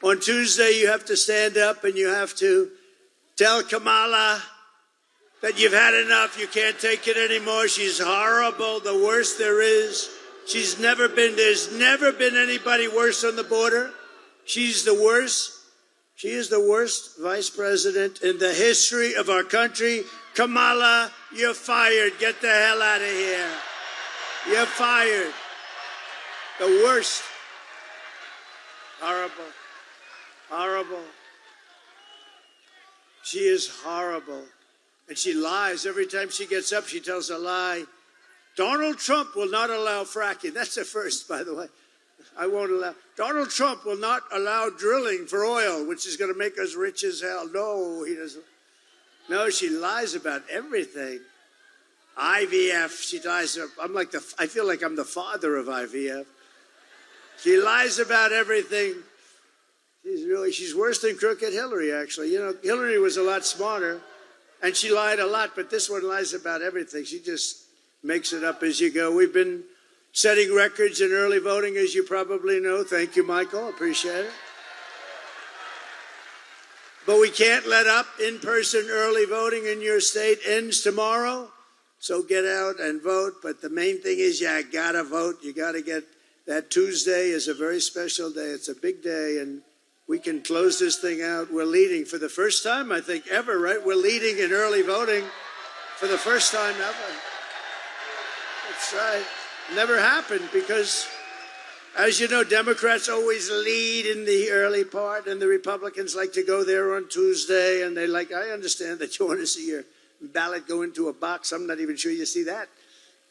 On Tuesday, you have to stand up and you have to tell Kamala that you've had enough. You can't take it anymore. She's horrible, the worst there is. There's never been anybody worse on the border. She's the worst. She is the worst vice president in the history of our country. Kamala, you're fired. Get the hell out of here. You're fired. The worst. Horrible. Horrible. She is horrible. And she lies. Every time she gets up, she tells a lie. Donald Trump will not allow fracking. That's the first, by the way. I won't allow. Donald Trump will not allow drilling for oil, which is going to make us rich as hell. No, he doesn't. No, she lies about everything. IVF, she lies. I feel like I'm the father of IVF. She lies about everything. She's worse than Crooked Hillary, actually. You know, Hillary was a lot smarter, and she lied a lot, but this one lies about everything. She just makes it up as you go. We've been setting records in early voting, as you probably know. Thank you, Michael. Appreciate it. But we can't let up. In-person early voting in your state ends tomorrow, so get out and vote. But the main thing is you got to vote. You got to get that. Tuesday is a very special day. It's a big day, and we can close this thing out. We're leading for the first time, I think, ever, right? We're leading in early voting for the first time ever. That's right. Never happened because, as you know, Democrats always lead in the early part, and the Republicans like to go there on Tuesday, and I understand that you want to see your ballot go into a box. I'm not even sure you see that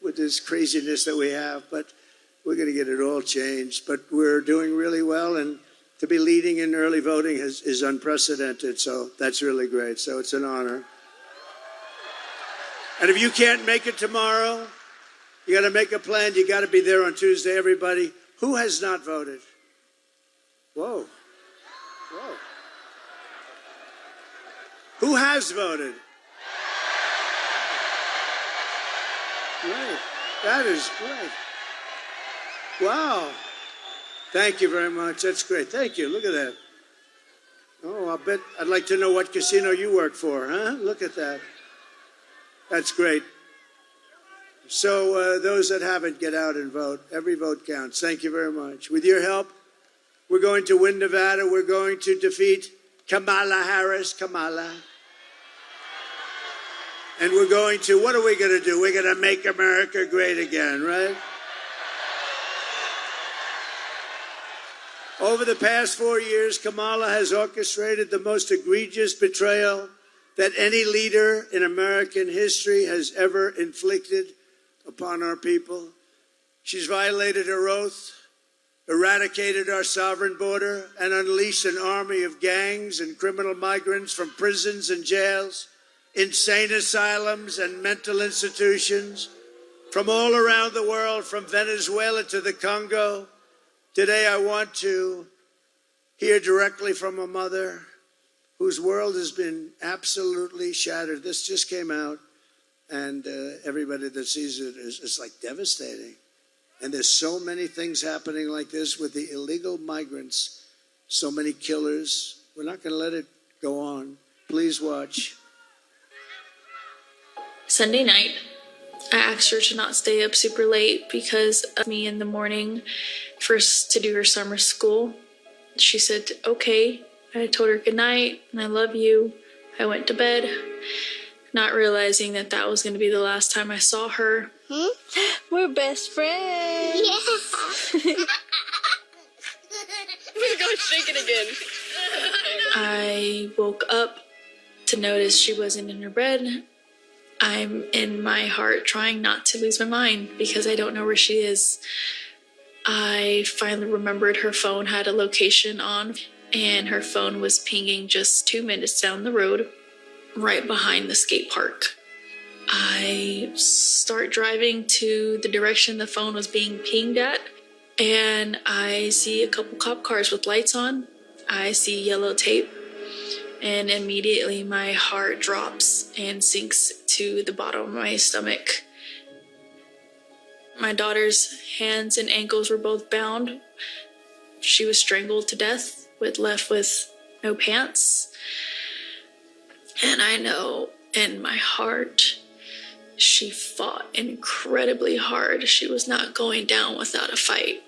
with this craziness that we have, but we're going to get it all changed. But we're doing really well, and to be leading in early voting is unprecedented, so that's really great. So it's an honor. And if you can't make it tomorrow, you got to make a plan. You got to be there on Tuesday, everybody. Who has not voted? Whoa. Whoa. Who has voted? Great. That is great. Wow. Thank you very much. That's great. Thank you. Look at that. Oh, I'll bet I'd like to know what casino you work for, huh? Look at that. That's great. So those that haven't, get out and vote. Every vote counts. Thank you very much. With your help, we're going to win Nevada. We're going to defeat Kamala Harris. Kamala. And we're going to, what are we going to do? We're going to make America great again, right? Over the past 4 years, Kamala has orchestrated the most egregious betrayal that any leader in American history has ever inflicted upon our people. She's violated her oath, eradicated our sovereign border, and unleashed an army of gangs and criminal migrants from prisons and jails, insane asylums and mental institutions, from all around the world, from Venezuela to the Congo. Today, I want to hear directly from a mother whose world has been absolutely shattered. This just came out, and everybody that sees it is like devastating. And there's so many things happening like this with the illegal migrants, so many killers. We're not going to let it go on. Please watch. Sunday night, I asked her to not stay up super late because of me in the morning first to do her summer school. She said, okay. I told her good night and I love you. I went to bed, not realizing that that was going to be the last time I saw her. We're best friends. Yeah. We're going to shake it again. I woke up to notice she wasn't in her bed. I'm in my heart trying not to lose my mind because I don't know where she is. I finally remembered her phone had a location on, and her phone was pinging just 2 minutes down the road. right behind the skate park. I start driving to the direction the phone was being pinged at, and I see a couple cop cars with lights on. I see yellow tape, and immediately my heart drops and sinks to the bottom of my stomach. My daughter's hands and ankles were both bound. She was strangled to death, left with no pants. And I know in my heart, she fought incredibly hard. She was not going down without a fight.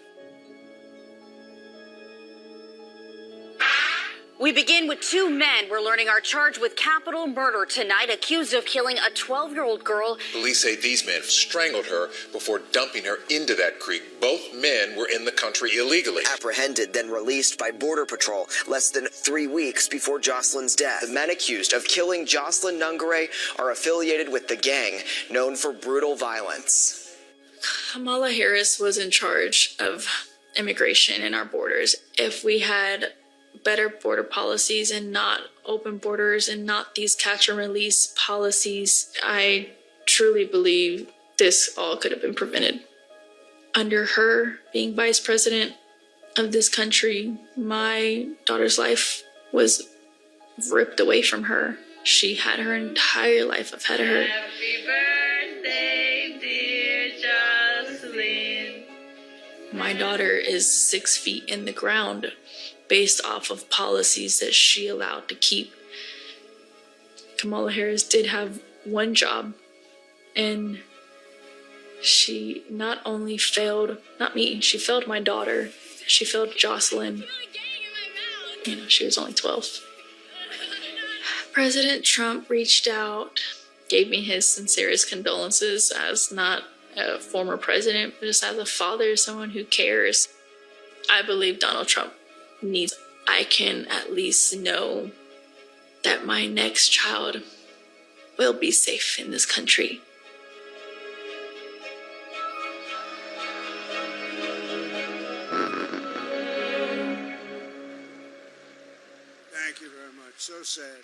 We begin with two men we're learning are charged with capital murder tonight, accused of killing a 12-year-old girl. Police say these men strangled her before dumping her into that creek. Both men were in the country illegally. Apprehended, then released by Border Patrol less than 3 weeks before Jocelyn's death. The men accused of killing Jocelyn Nungare are affiliated with the gang known for brutal violence. Kamala Harris was in charge of immigration in our borders. If we had better border policies and not open borders and not these catch and release policies, I truly believe this all could have been prevented. Under her being vice president of this country, my daughter's life was ripped away from her. She had her entire life ahead of her. Happy birthday, dear Jocelyn. My daughter is 6 feet in the ground based off of policies that she allowed to keep. Kamala Harris did have one job, and she not only failed, not me, she failed my daughter, she failed Jocelyn. You know, she was only 12. President Trump reached out, gave me his sincerest condolences as not a former president, but just as a father, someone who cares. I believe Donald Trump needs. I can at least know that my next child will be safe in this country. Thank you very much. So sad.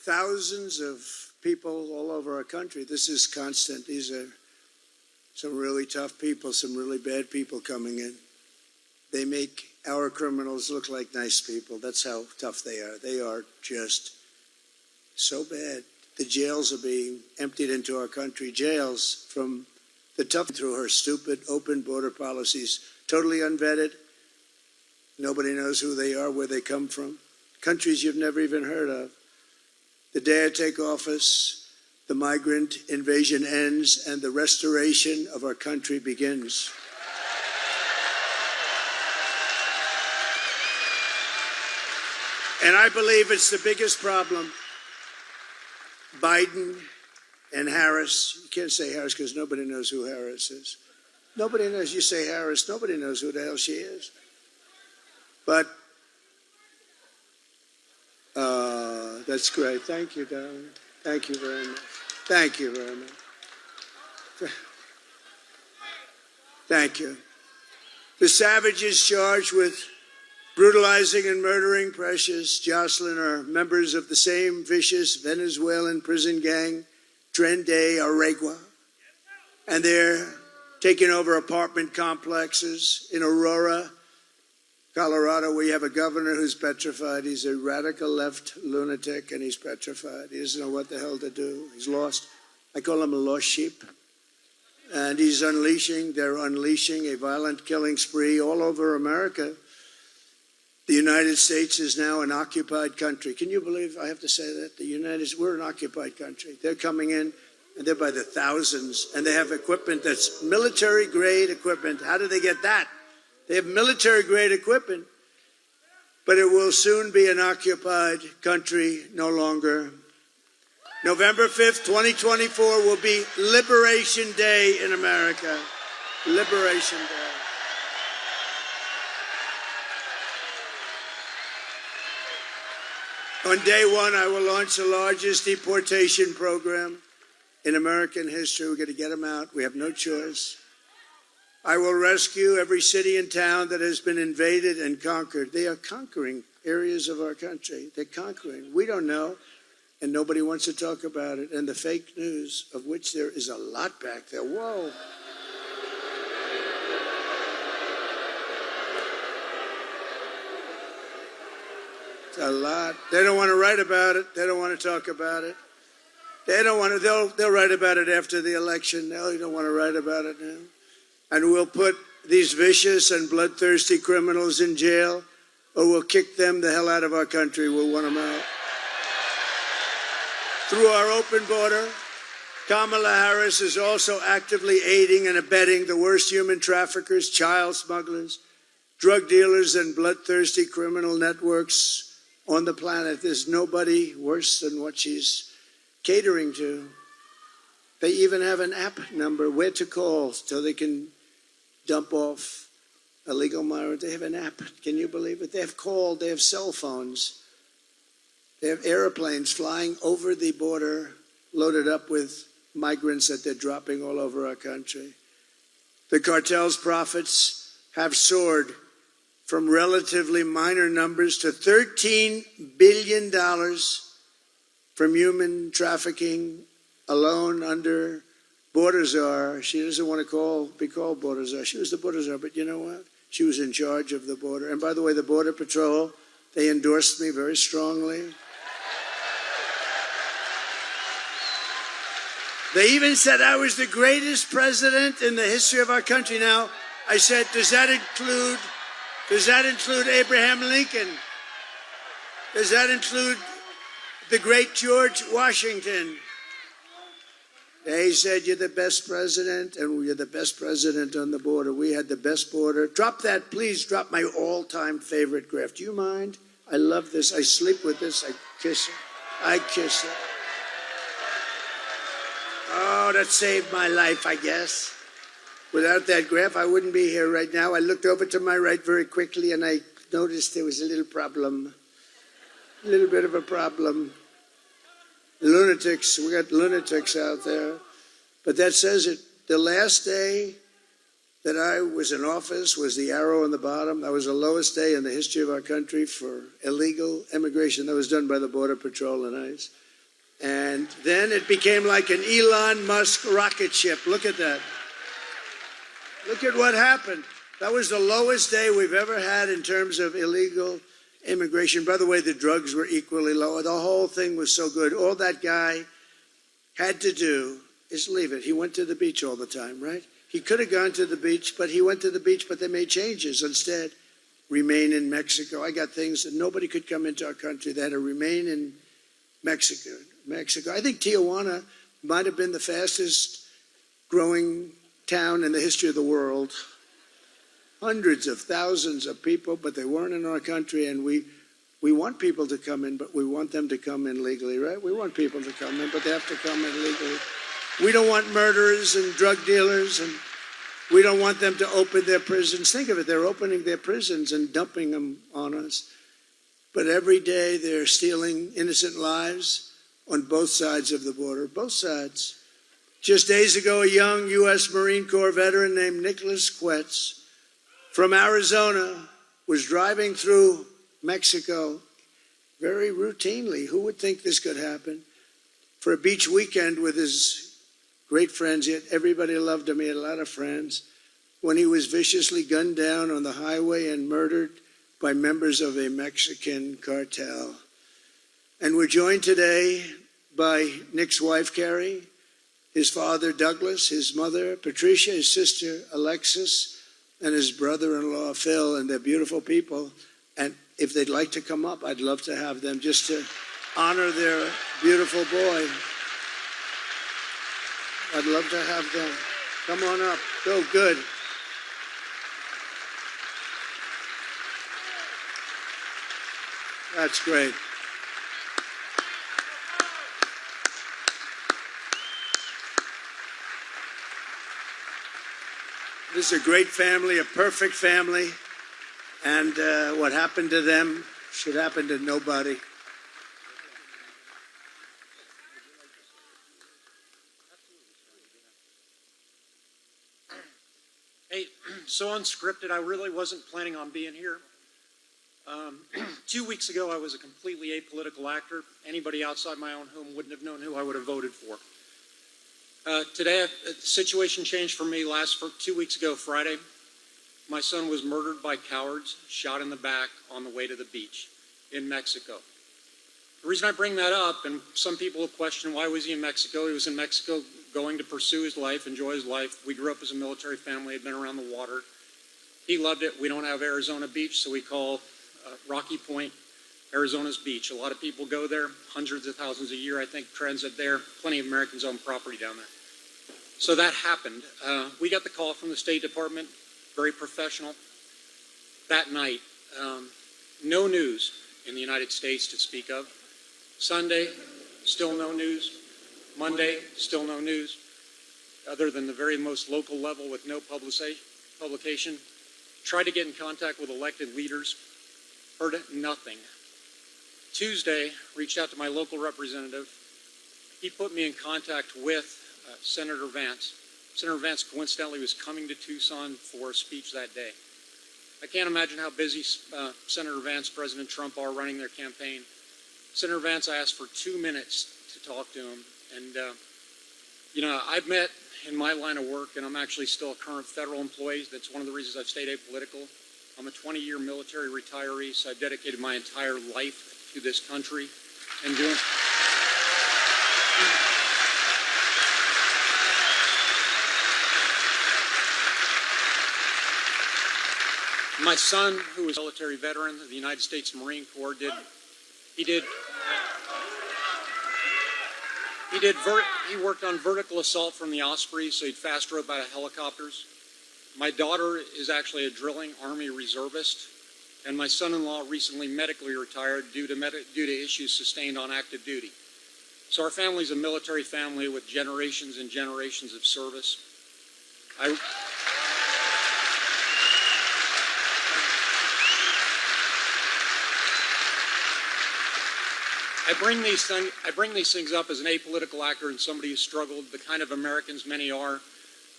Thousands of people all over our country. This is constant. These are some really tough people, some really bad people coming in. They make our criminals look like nice people. That's how tough they are. They are just so bad. The jails are being emptied into our country. Jails from the tough through her stupid open border policies. Totally unvetted. Nobody knows who they are, where they come from. Countries you've never even heard of. The day I take office, the migrant invasion ends and the restoration of our country begins. And I believe it's the biggest problem. Biden and Harris, you can't say Harris because nobody knows who Harris is. Nobody knows. You say Harris, nobody knows who the hell she is. But that's great. Thank you, darling. Thank you very much. Thank you very much. Thank you. The savages charged with brutalizing and murdering Precious Jocelyn are members of the same vicious Venezuelan prison gang, Tren de Aragua. And they're taking over apartment complexes in Aurora, Colorado, where you have a governor who's petrified. He's a radical left lunatic, and he's petrified. He doesn't know what the hell to do. He's lost. I call him a lost sheep. And they're unleashing a violent killing spree all over America. The United States is now an occupied country. Can you believe I have to say that? We're an occupied country. They're coming in, and they're by the thousands, and they have equipment that's military-grade equipment. How do they get that? They have military-grade equipment, but it will soon be an occupied country no longer. November 5th, 2024 will be Liberation Day in America. Liberation Day. On day one, I will launch the largest deportation program in American history. We're going to get them out. We have no choice. I will rescue every city and town that has been invaded and conquered. They are conquering areas of our country. They're conquering. We don't know. and nobody wants to talk about it. And the fake news, of which there is a lot back there. Whoa. It's a lot. They don't want to write about it. They don't want to talk about it. They don't want to. They'll write about it after the election. No, you don't want to write about it now. And we'll put these vicious and bloodthirsty criminals in jail, or we'll kick them the hell out of our country. We'll want them out. Through our open border, Kamala Harris is also actively aiding and abetting the worst human traffickers, child smugglers, drug dealers, and bloodthirsty criminal networks on the planet. There's nobody worse than what she's catering to. They even have an app number, where to call, so they can dump off illegal migrants. They have an app. Can you believe it? They have cell phones. They have airplanes flying over the border, loaded up with migrants that they're dropping all over our country. The cartel's profits have soared from relatively minor numbers to $13 billion from human trafficking alone under border czar. She doesn't want to be called border czar. She was the border czar, but you know what? She was in charge of the border. And by the way, the Border Patrol, they endorsed me very strongly. They even said I was the greatest president in the history of our country. Now, I said, does that include Abraham Lincoln? Does that include the great George Washington? They said, you're the best president, and you're the best president on the border. We had the best border. Drop that, please. Drop my all-time favorite graph. Do you mind? I love this. I sleep with this. I kiss it. I kiss it. Oh, that saved my life, I guess. Without that graph, I wouldn't be here right now. I looked over to my right very quickly, and I noticed there was a little problem. A little bit of a problem. Lunatics, we got lunatics out there. But that says it. The last day that I was in office was the arrow on the bottom. That was the lowest day in the history of our country for illegal immigration. That was done by the Border Patrol and ICE. And then it became like an Elon Musk rocket ship. Look at that. Look at what happened. That was the lowest day we've ever had in terms of illegal immigration. By the way, the drugs were equally low. The whole thing was so good. All that guy had to do is leave it. He went to the beach all the time, right? He could have gone to the beach, but he went to the beach, but they made changes. Instead, remain in Mexico. I got things that nobody could come into our country. They had to remain in Mexico. I think Tijuana might have been the fastest growing town in the history of the world. Hundreds of thousands of people, but they weren't in our country, and we want people to come in, but we want them to come in legally, right? We want people to come in, but they have to come in legally. We don't want murderers and drug dealers, and we don't want them to open their prisons. Think of it, they're opening their prisons and dumping them on us. But every day they're stealing innocent lives on both sides of the border, both sides. Just days ago, a young U.S. Marine Corps veteran named Nicholas Quetz from Arizona was driving through Mexico very routinely. Who would think this could happen? For a beach weekend with his great friends. Yet everybody loved him. He had a lot of friends. When he was viciously gunned down on the highway and murdered by members of a Mexican cartel. And we're joined today by Nick's wife, Carrie, his father, Douglas, his mother, Patricia, his sister, Alexis, and his brother-in-law, Phil, and they're beautiful people. And if they'd like to come up, I'd love to have them just to honor their beautiful boy. I'd love to have them. Come on up. Go, good. That's great. This is a great family, a perfect family, and what happened to them should happen to nobody. Hey, so unscripted, I really wasn't planning on being here. 2 weeks ago, I was a completely apolitical actor. Anybody outside my own home wouldn't have known who I would have voted for. Today, the situation changed for me. 2 weeks ago, Friday, my son was murdered by cowards, shot in the back on the way to the beach in Mexico. The reason I bring that up, and some people have questioned why was he in Mexico? He was in Mexico going to pursue his life, enjoy his life. We grew up as a military family, had been around the water. He loved it. We don't have Arizona Beach, so we call Rocky Point Arizona's beach. A lot of people go there, hundreds of thousands a year, I think, transit there. Plenty of Americans own property down there. So that happened. We got the call from the State Department, very professional. That night, no news in the United States to speak of. Sunday, still no news. Monday, still no news, other than the very most local level with no publication. Tried to get in contact with elected leaders, heard nothing. Tuesday, reached out to my local representative. He put me in contact with Senator Vance. Senator Vance coincidentally was coming to Tucson for a speech that day. I can't imagine how busy Senator Vance, President Trump are running their campaign. Senator Vance, I asked for 2 minutes to talk to him. And, I've met in my line of work, and I'm actually still a current federal employee. That's one of the reasons I've stayed apolitical. I'm a 20-year military retiree, so I've dedicated my entire life to this country and doing... My son, who is a military veteran of the United States Marine Corps, he worked on vertical assault from the Ospreys, so he'd fast rope out of helicopters. My daughter is actually a drilling Army reservist, and my son-in-law recently medically retired due to issues sustained on active duty. So our family's a military family with generations and generations of service. I bring these things up as an apolitical actor and somebody who struggled, the kind of Americans many are,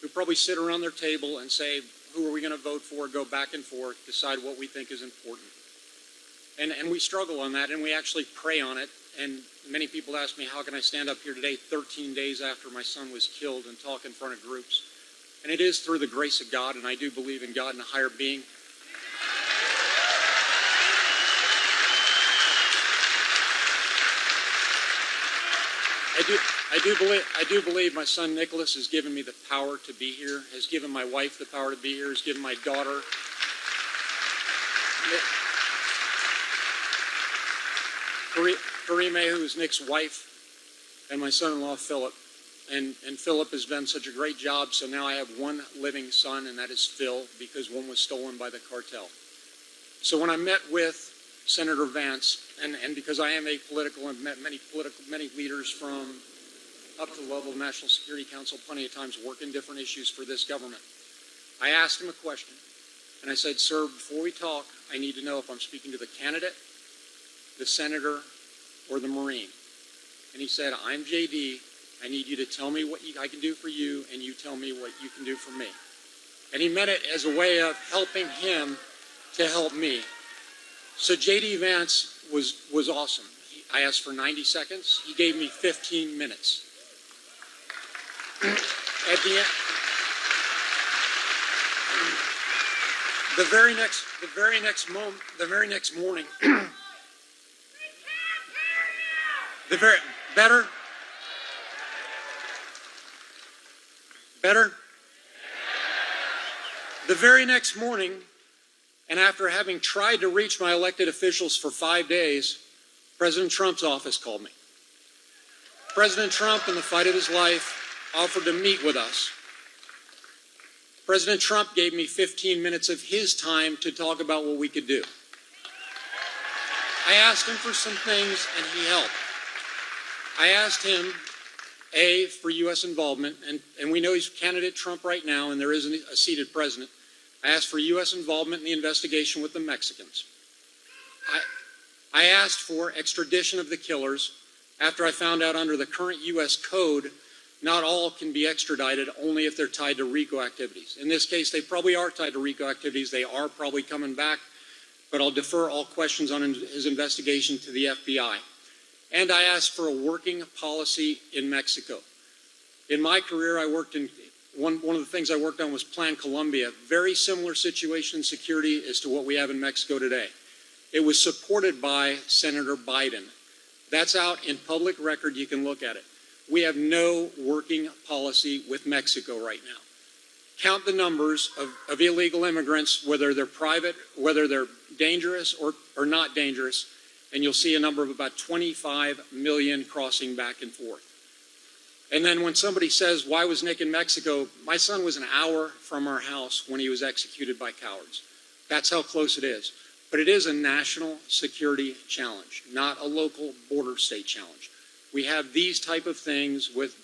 who probably sit around their table and say, who are we going to vote for, go back and forth, decide what we think is important. And we struggle on that, and we actually pray on it. And many people ask me, how can I stand up here today, 13 days after my son was killed, and talk in front of groups? And it is through the grace of God, and I do believe in God and a higher being. I do believe my son Nicholas has given me the power to be here, has given my wife the power to be here, has given my daughter. Karime, who is Nick's wife, and my son-in-law Philip. And Philip has done such a great job, so now I have one living son, and that is Phil, because one was stolen by the cartel. So when I met with Senator Vance, and because I am apolitical and met many leaders from up to the level of National Security Council, plenty of times working different issues for this government, I asked him a question, and I said, sir, before we talk, I need to know if I'm speaking to the candidate, the senator, or the Marine. And he said, I'm JD. I need you to tell me what I can do for you, and you tell me what you can do for me. And he meant it as a way of helping him to help me. So JD Vance was awesome. I asked for 90 seconds. He gave me 15 minutes. At the end, the very next morning, the very next morning, and after having tried to reach my elected officials for 5 days, President Trump's office called me. President Trump, in the fight of his life, offered to meet with us. President Trump gave me 15 minutes of his time to talk about what we could do. I asked him for some things, and he helped. I asked him, A, for U.S. involvement, and we know he's candidate Trump right now, and there is a seated president. I asked for U.S. involvement in the investigation with the Mexicans. I asked for extradition of the killers after I found out under the current U.S. code, not all can be extradited, only if they're tied to RICO activities. In this case, they probably are tied to RICO activities. They are probably coming back. but I'll defer all questions on his investigation to the FBI. And I asked for a working policy in Mexico. In my career, I worked in, one of the things I worked on was Plan Colombia, very similar situation in security as to what we have in Mexico today. It was supported by Senator Biden. That's out in public record, you can look at it. We have no working policy with Mexico right now. Count the numbers of illegal immigrants, whether they're private, whether they're dangerous or not dangerous, and you'll see a number of about 25 million crossing back and forth. And then when somebody says, why was Nick in Mexico? My son was an hour from our house when he was executed by cowards. That's how close it is. But it is a national security challenge, not a local border state challenge. We have these type of things with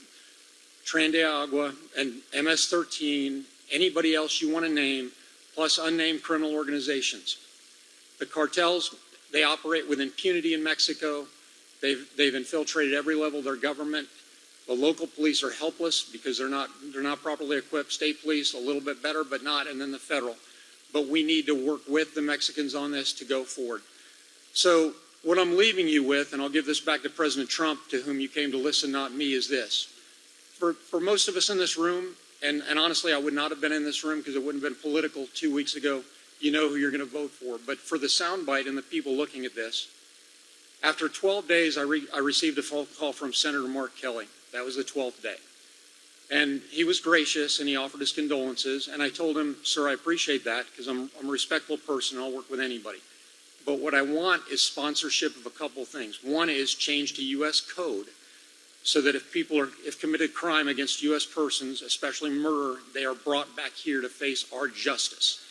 Tren de Agua and MS-13, anybody else you want to name, plus unnamed criminal organizations. The cartels, they operate with impunity in Mexico. They've infiltrated every level of their government. The local police are helpless because they're not properly equipped. State police, a little bit better, but not, and then the federal. But we need to work with the Mexicans on this to go forward. So what I'm leaving you with, and I'll give this back to President Trump, to whom you came to listen, not me, is this. For most of us in this room, and honestly, I would not have been in this room because it wouldn't have been political 2 weeks ago, you know who you're going to vote for. But for the soundbite and the people looking at this, after 12 days, I received a phone call from Senator Mark Kelly. That was the 12th day. And he was gracious and he offered his condolences. And I told him, sir, I appreciate that because I'm a respectful person and I'll work with anybody. But what I want is sponsorship of a couple of things. One is change to U.S. code so that if people if committed crime against U.S. persons, especially murder, they are brought back here to face our justice.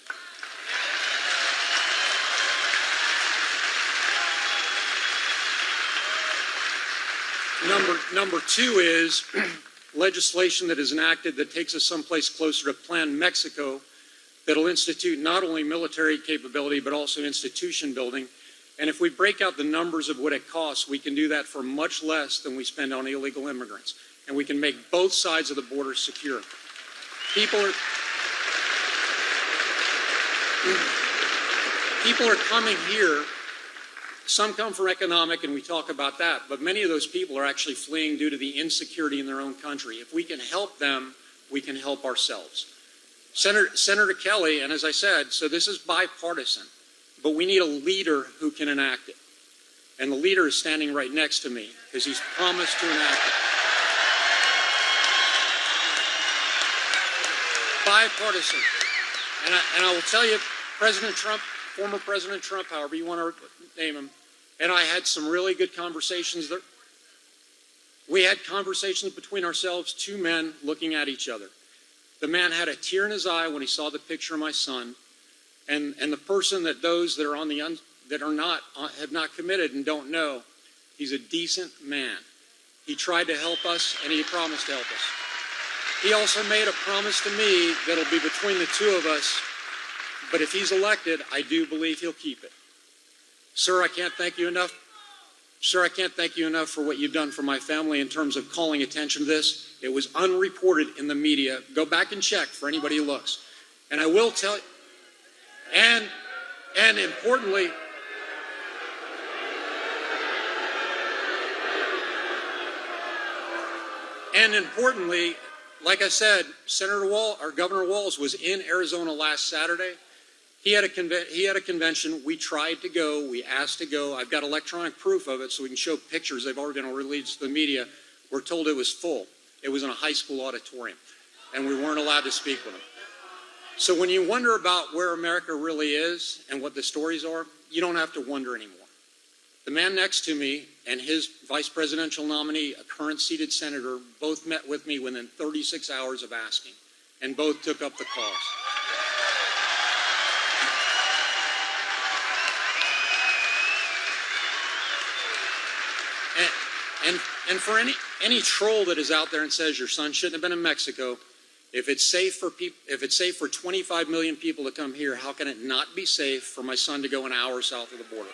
Number two is legislation that is enacted that takes us someplace closer to Plan Mexico that'll institute not only military capability but also institution building. And if we break out the numbers of what it costs, we can do that for much less than we spend on illegal immigrants. And we can make both sides of the border secure. People are coming here. Some come for economic, and we talk about that, but many of those people are actually fleeing due to the insecurity in their own country. If we can help them, we can help ourselves. Senator Kelly, and as I said, so this is bipartisan, but we need a leader who can enact it. And the leader is standing right next to me because he's promised to enact it. Bipartisan. And I will tell you, President Trump, former President Trump, however you want to name him, and I had some really good conversations there. We had conversations between ourselves, two men looking at each other. The man had a tear in his eye when he saw the picture of my son, and the person that those that are on the that are not have not committed and don't know, he's a decent man. He tried to help us, and he promised to help us. He also made a promise to me that'll be between the two of us. But if he's elected, I do believe he'll keep it. Sir, I can't thank you enough. Sir, I can't thank you enough for what you've done for my family in terms of calling attention to this. It was unreported in the media. Go back and check for anybody who looks. And I will tell you, and importantly, like I said, Governor Walz was in Arizona last Saturday. He had a convention. We tried to go. We asked to go. I've got electronic proof of it so we can show pictures. They've already been released to the media. We're told it was full. It was in a high school auditorium, and we weren't allowed to speak with them. So when you wonder about where America really is and what the stories are, you don't have to wonder anymore. The man next to me and his vice presidential nominee, a current seated senator, both met with me within 36 hours of asking, and both took up the cause. And for any troll that is out there and says your son shouldn't have been in Mexico, if it's safe for 25 million people to come here, how can it not be safe for my son to go an hour south of the border?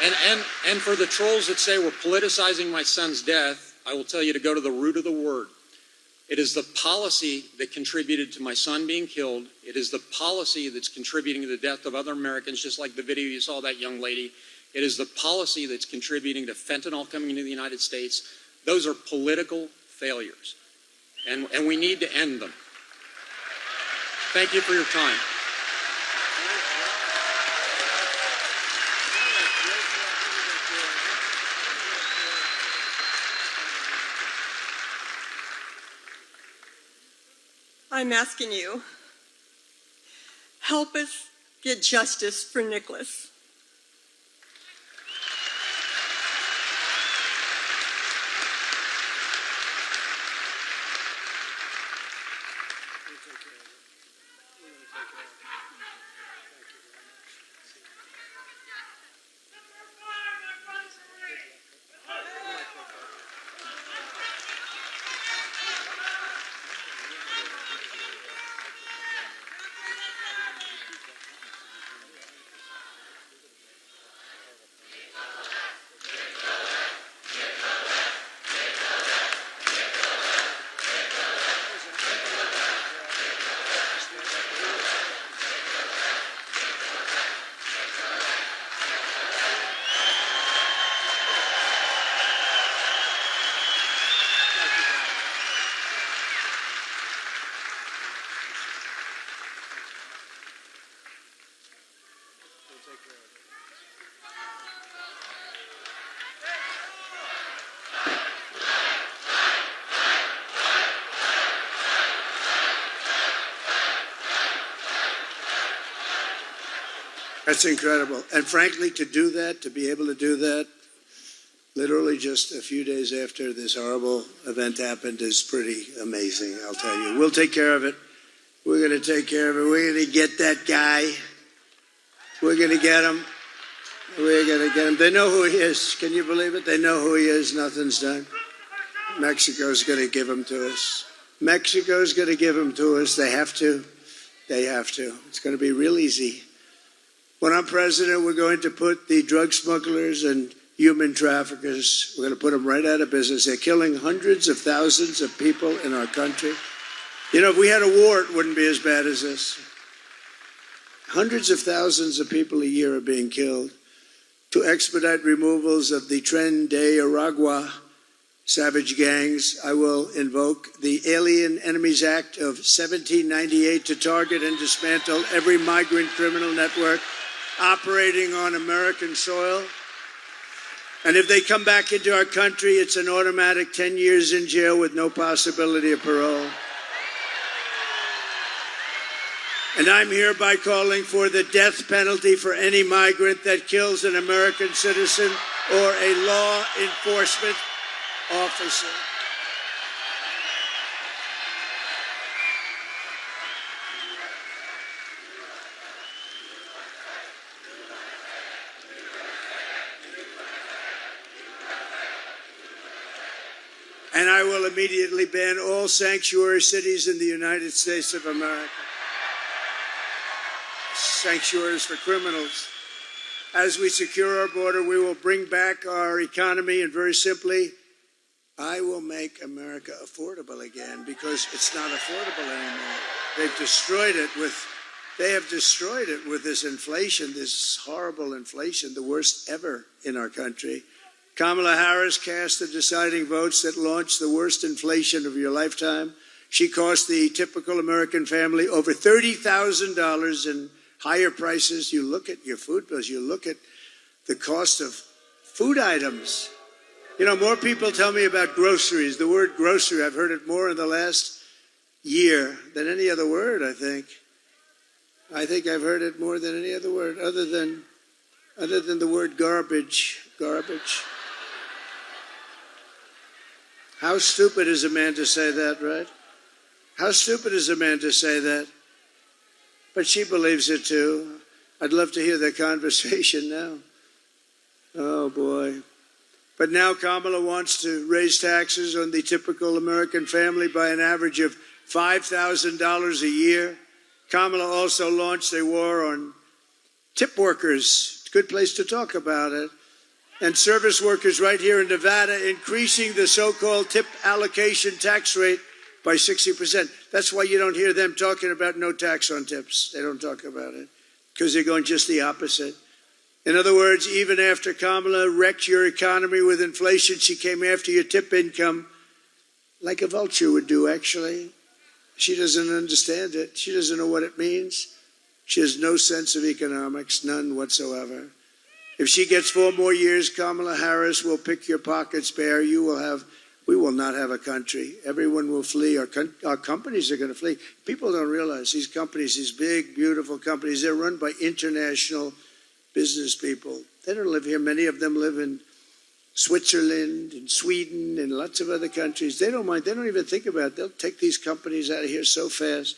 And for the trolls that say we're politicizing my son's death, I will tell you to go to the root of the word. It is the policy that contributed to my son being killed. It is the policy that's contributing to the death of other Americans, just like the video you saw that young lady. It is the policy that's contributing to fentanyl coming into the United States. Those are political failures, and we need to end them. Thank you for your time. I'm asking you, help us get justice for Nicholas. That's incredible. And frankly, to do that, to be able to do that, literally just a few days after this horrible event happened is pretty amazing, I'll tell you. We'll take care of it. We're going to take care of it. We're going to get that guy. We're going to get him. We're going to get him. They know who he is. Can you believe it? They know who he is. Nothing's done. Mexico's going to give him to us. Mexico's going to give him to us. They have to. They have to. It's going to be real easy. When I'm president, we're going to put the drug smugglers and human traffickers, we're going to put them right out of business. They're killing hundreds of thousands of people in our country. You know, if we had a war, it wouldn't be as bad as this. Hundreds of thousands of people a year are being killed. To expedite removals of the Tren de Aragua savage gangs, I will invoke the Alien Enemies Act of 1798 to target and dismantle every migrant criminal network operating on American soil. And if they come back into our country, it's an automatic 10 years in jail with no possibility of parole. And I'm hereby calling for the death penalty for any migrant that kills an American citizen or a law enforcement officer. And I will immediately ban all sanctuary cities in the United States of America. Sanctuaries for criminals. As we secure our border, we will bring back our economy, and very simply, I will make America affordable again, because it's not affordable anymore. They have destroyed it with this inflation, this horrible inflation, the worst ever in our country. Kamala Harris cast the deciding votes that launched the worst inflation of your lifetime. She cost the typical American family over $30,000 in higher prices. You look at your food bills, you look at the cost of food items. You know, more people tell me about groceries. The word grocery, I've heard it more in the last year than any other word, I think. I think I've heard it more than any other word, other than the word garbage. Garbage. How stupid is a man to say that, right? How stupid is a man to say that? But she believes it too. I'd love to hear that conversation now. Oh boy. But now Kamala wants to raise taxes on the typical American family by an average of $5,000 a year. Kamala also launched a war on tip workers. Good place to talk about it. And service workers right here in Nevada, increasing the so-called tip allocation tax rate by 60%. That's why you don't hear them talking about no tax on tips. They don't talk about it because they're going just the opposite. In other words, even after Kamala wrecked your economy with inflation, she came after your tip income like a vulture would do, actually. She doesn't understand it. She doesn't know what it means. She has no sense of economics, none whatsoever. If she gets 4 more years, Kamala Harris will pick your pockets bare. We will not have a country. Everyone will flee. Our companies are going to flee. People don't realize these companies, these big, beautiful companies, they're run by international business people. They don't live here. Many of them live in Switzerland and Sweden and lots of other countries. They don't mind. They don't even think about it. They'll take these companies out of here so fast.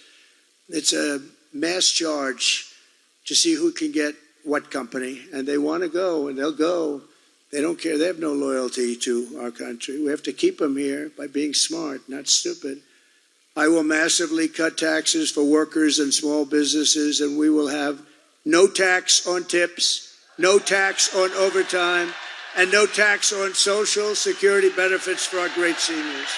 It's a mass charge to see who can get what company. And they want to go, and they'll go. They don't care. They have no loyalty to our country. We have to keep them here by being smart, not stupid. I will massively cut taxes for workers and small businesses, and we will have no tax on tips, no tax on overtime, and no tax on Social Security benefits for our great seniors.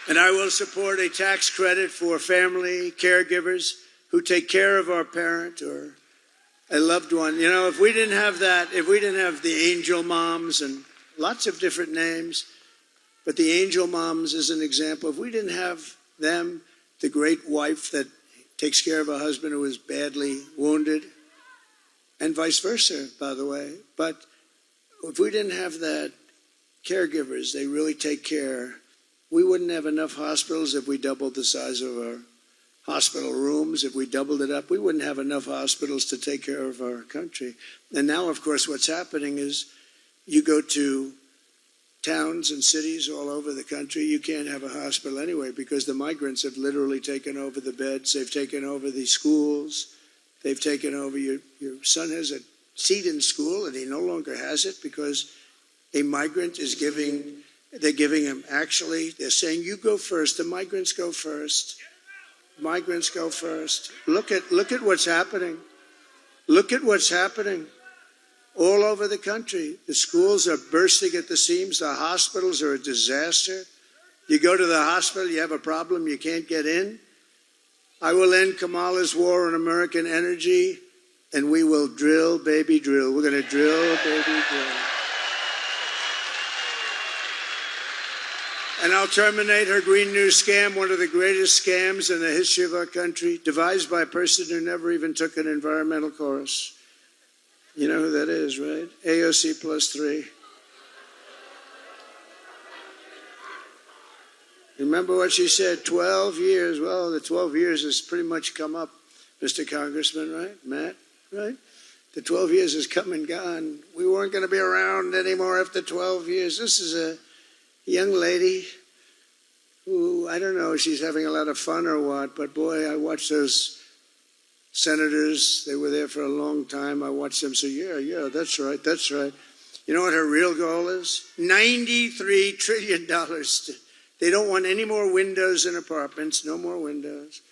And I will support a tax credit for family caregivers who take care of our parent or a loved one. You know, if we didn't have that, if we didn't have the angel moms and lots of different names, but the angel moms is an example. If we didn't have them, the great wife that takes care of a husband who is badly wounded, and vice versa, by the way. But if we didn't have that, caregivers, they really take care. We wouldn't have enough hospitals if we doubled the size of our hospital rooms. If we doubled it up, we wouldn't have enough hospitals to take care of our country. And now, of course, what's happening is you go to towns and cities all over the country, you can't have a hospital anyway because the migrants have literally taken over the beds. They've taken over the schools. They've taken over your son has a seat in school and he no longer has it because a migrant is they're giving him, actually, they're saying, you go first. The migrants go first. Migrants go first. Look at what's happening. Look at what's happening all over the country. The schools are bursting at the seams. The hospitals are a disaster. You go to the hospital, you have a problem, you can't get in. I will end Kamala's war on American energy, and we will drill, baby, drill. We're going to drill, baby, drill. And I'll terminate her Green New scam, one of the greatest scams in the history of our country, devised by a person who never even took an environmental course. You know who that is, right? AOC +3. Remember what she said, 12 years. Well, the 12 years has pretty much come up, Mr. Congressman, right? Matt, right? The 12 years has come and gone. We weren't going to be around anymore after 12 years. This is a young lady who, I don't know if she's having a lot of fun or what, but boy, I watched those senators. They were there for a long time. I watched them say, yeah, that's right, that's right. You know what her real goal is? $93 trillion. They don't want any more windows in apartments, no more windows.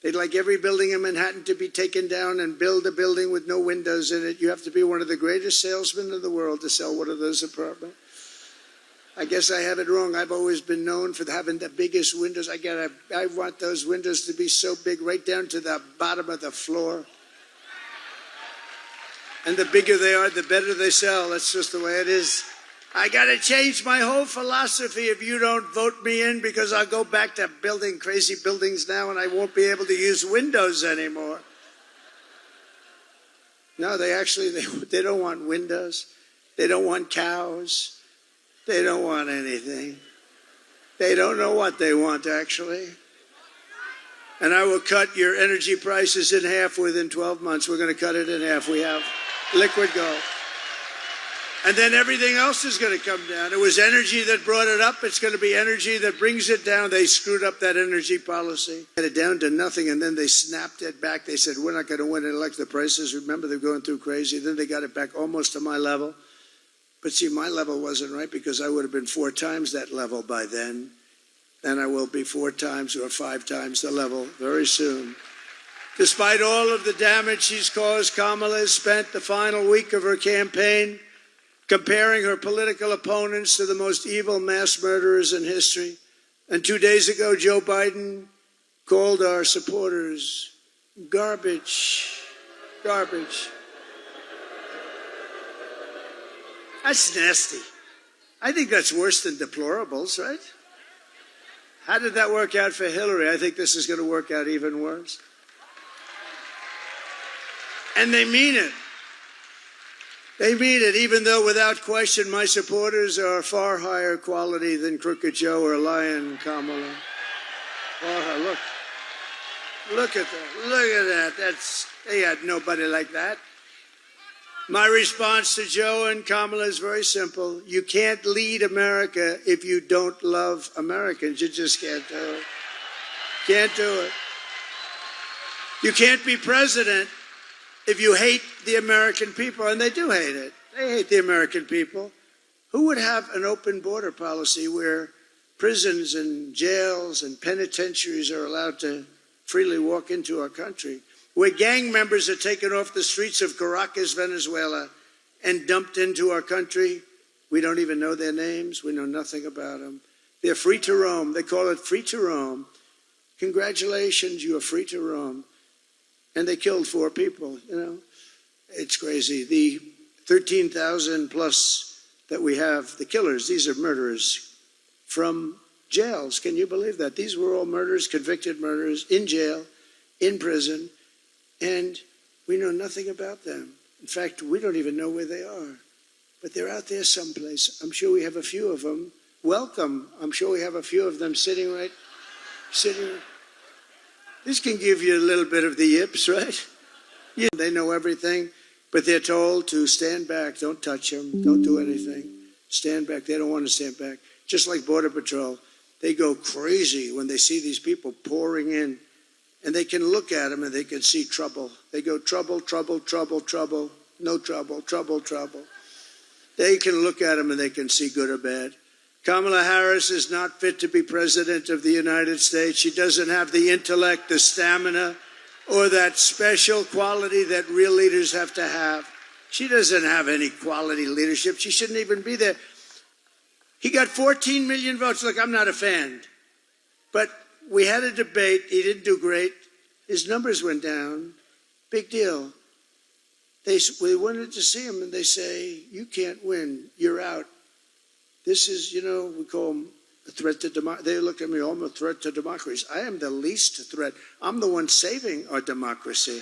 They'd like every building in Manhattan to be taken down and build a building with no windows in it. You have to be one of the greatest salesmen in the world to sell one of those apartments. I guess I have it wrong. I've always been known for having the biggest windows. I want those windows to be so big, right down to the bottom of the floor. And the bigger they are, the better they sell. That's just the way it is. I got to change my whole philosophy if you don't vote me in, because I'll go back to building crazy buildings now and I won't be able to use windows anymore. No, they don't want windows. They don't want cows. They don't want anything. They don't know what they want, actually. And I will cut your energy prices in half within 12 months. We're going to cut it in half. We have liquid gold. And then everything else is going to come down. It was energy that brought it up. It's going to be energy that brings it down. They screwed up that energy policy. Got it down to nothing, and then they snapped it back. They said, we're not going to win and elect the prices. Remember, they're going through crazy. Then they got it back almost to my level. But see, my level wasn't right because I would have been 4 times that level by then. And I will be 4 times or 5 times the level very soon. Despite all of the damage she's caused, Kamala has spent the final week of her campaign comparing her political opponents to the most evil mass murderers in history. And 2 days ago, Joe Biden called our supporters garbage. Garbage. That's nasty. I think that's worse than deplorables, right? How did that work out for Hillary? I think this is going to work out even worse. And they mean it. They mean it, even though without question my supporters are far higher quality than Crooked Joe or Lion Kamala. Oh, look at that. Look at that. They had nobody like that. My response to Joe and Kamala is very simple. You can't lead America if you don't love Americans. You just can't do it. Can't do it. You can't be president if you hate the American people, and they do hate it. They hate the American people. Who would have an open border policy where prisons and jails and penitentiaries are allowed to freely walk into our country, where gang members are taken off the streets of Caracas, Venezuela, and dumped into our country? We don't even know their names. We know nothing about them. They're free to roam. They call it free to roam. Congratulations, you are free to roam. And they killed 4 people, you know. It's crazy. The 13,000 plus that we have, the killers, these are murderers from jails. Can you believe that? These were all murderers, convicted murderers, in jail, in prison, and we know nothing about them. In fact, we don't even know where they are. But they're out there someplace. I'm sure we have a few of them. Welcome. I'm sure we have a few of them sitting. This can give you a little bit of the yips, right? Yeah, they know everything, but they're told to stand back. Don't touch them. Don't do anything. Stand back. They don't want to stand back. Just like Border Patrol, they go crazy when they see these people pouring in, and they can look at them and they can see trouble. They go trouble, trouble, trouble, trouble, no trouble, trouble, trouble. They can look at them and they can see good or bad. Kamala Harris is not fit to be president of the United States. She doesn't have the intellect, the stamina, or that special quality that real leaders have to have. She doesn't have any quality leadership. She shouldn't even be there. He got 14 million votes. Look, I'm not a fan, but we had a debate. He didn't do great. His numbers went down. Big deal. We wanted to see him, and they say, you can't win. You're out. This is, we call him a threat to democracy. They look at me, I'm a threat to democracy. I am the least threat. I'm the one saving our democracy.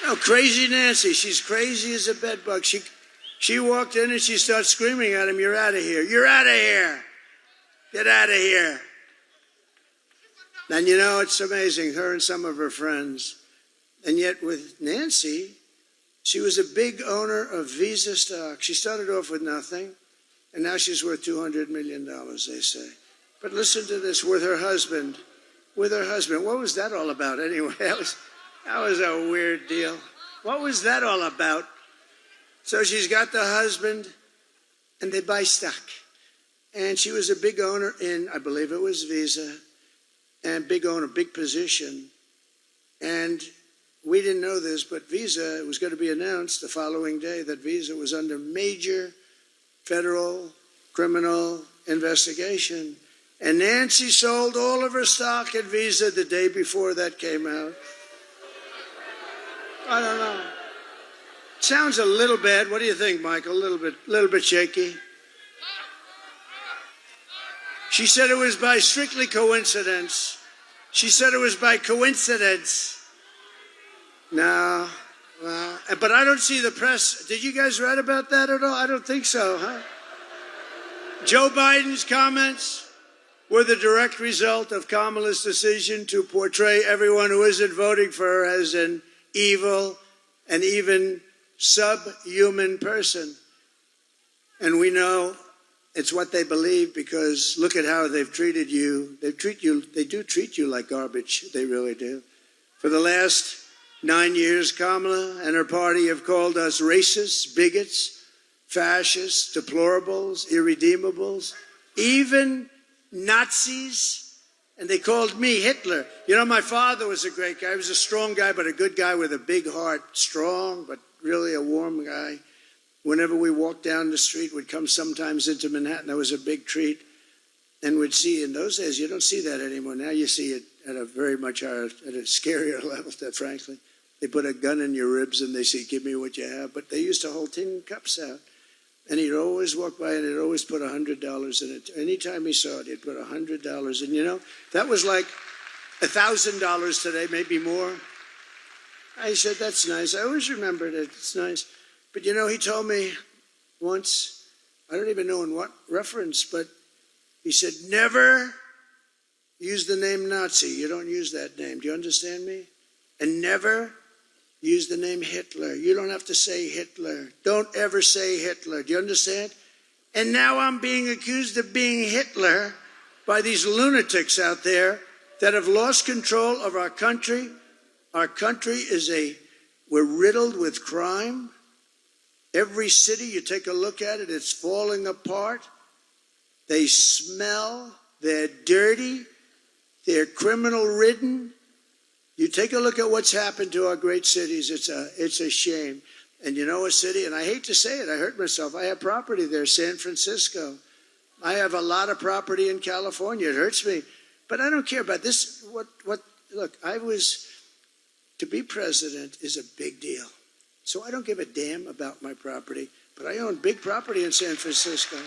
Oh, crazy Nancy. She's crazy as a bedbug. She walked in and she starts screaming at him, you're out of here. You're out of here. Get out of here. And it's amazing, her and some of her friends. And yet with Nancy, she was a big owner of Visa stock. She started off with nothing, and now she's worth $200 million, they say. But listen to this, with her husband. What was that all about anyway? That was a weird deal. What was that all about? So she's got the husband, and they buy stock. And she was a big owner in, I believe it was Visa, and big owner, big position. And we didn't know this, but Visa, it was going to be announced the following day that Visa was under major federal criminal investigation. And Nancy sold all of her stock at Visa the day before that came out. I don't know. Sounds a little bad. What do you think, Michael? A little bit shaky. She said it was by strictly coincidence. She said it was by coincidence. No, well, but I don't see the press. Did you guys read about that at all? I don't think so, huh? Joe Biden's comments were the direct result of Kamala's decision to portray everyone who isn't voting for her as an evil and even subhuman person. And we know it's what they believe, because look at how they've treated you. They do treat you like garbage. They really do. For the last 9 years, Kamala and her party have called us racists, bigots, fascists, deplorables, irredeemables, even Nazis. And they called me Hitler. You know, my father was a great guy. He was a strong guy, but a good guy with a big heart. Strong, but really a warm guy. Whenever we walked down the street, would come sometimes into Manhattan. That was a big treat. And we'd see, in those days, you don't see that anymore. Now you see it at a very much higher, at a scarier level, frankly. They put a gun in your ribs and they say, give me what you have. But they used to hold tin cups out. And he'd always walk by and he'd always put $100 in it. Anytime he saw it, he'd put $100. And you know, that was like $1,000 today, maybe more. I said, that's nice. I always remembered it. It's nice. But you know, he told me once, I don't even know in what reference, but he said, never use the name Nazi. You don't use that name. Do you understand me? And never use the name Hitler. You don't have to say Hitler. Don't ever say Hitler. Do you understand? And now I'm being accused of being Hitler by these lunatics out there that have lost control of our country. Our country we're riddled with crime. Every city, you take a look at it, it's falling apart. They smell, they're dirty, they're criminal-ridden. You take a look at what's happened to our great cities, it's a shame. And you know a city, and I hate to say it, I hurt myself, I have property there, San Francisco. I have a lot of property in California, it hurts me. But I don't care about this, look, to be president is a big deal. So I don't give a damn about my property, but I own big property in San Francisco.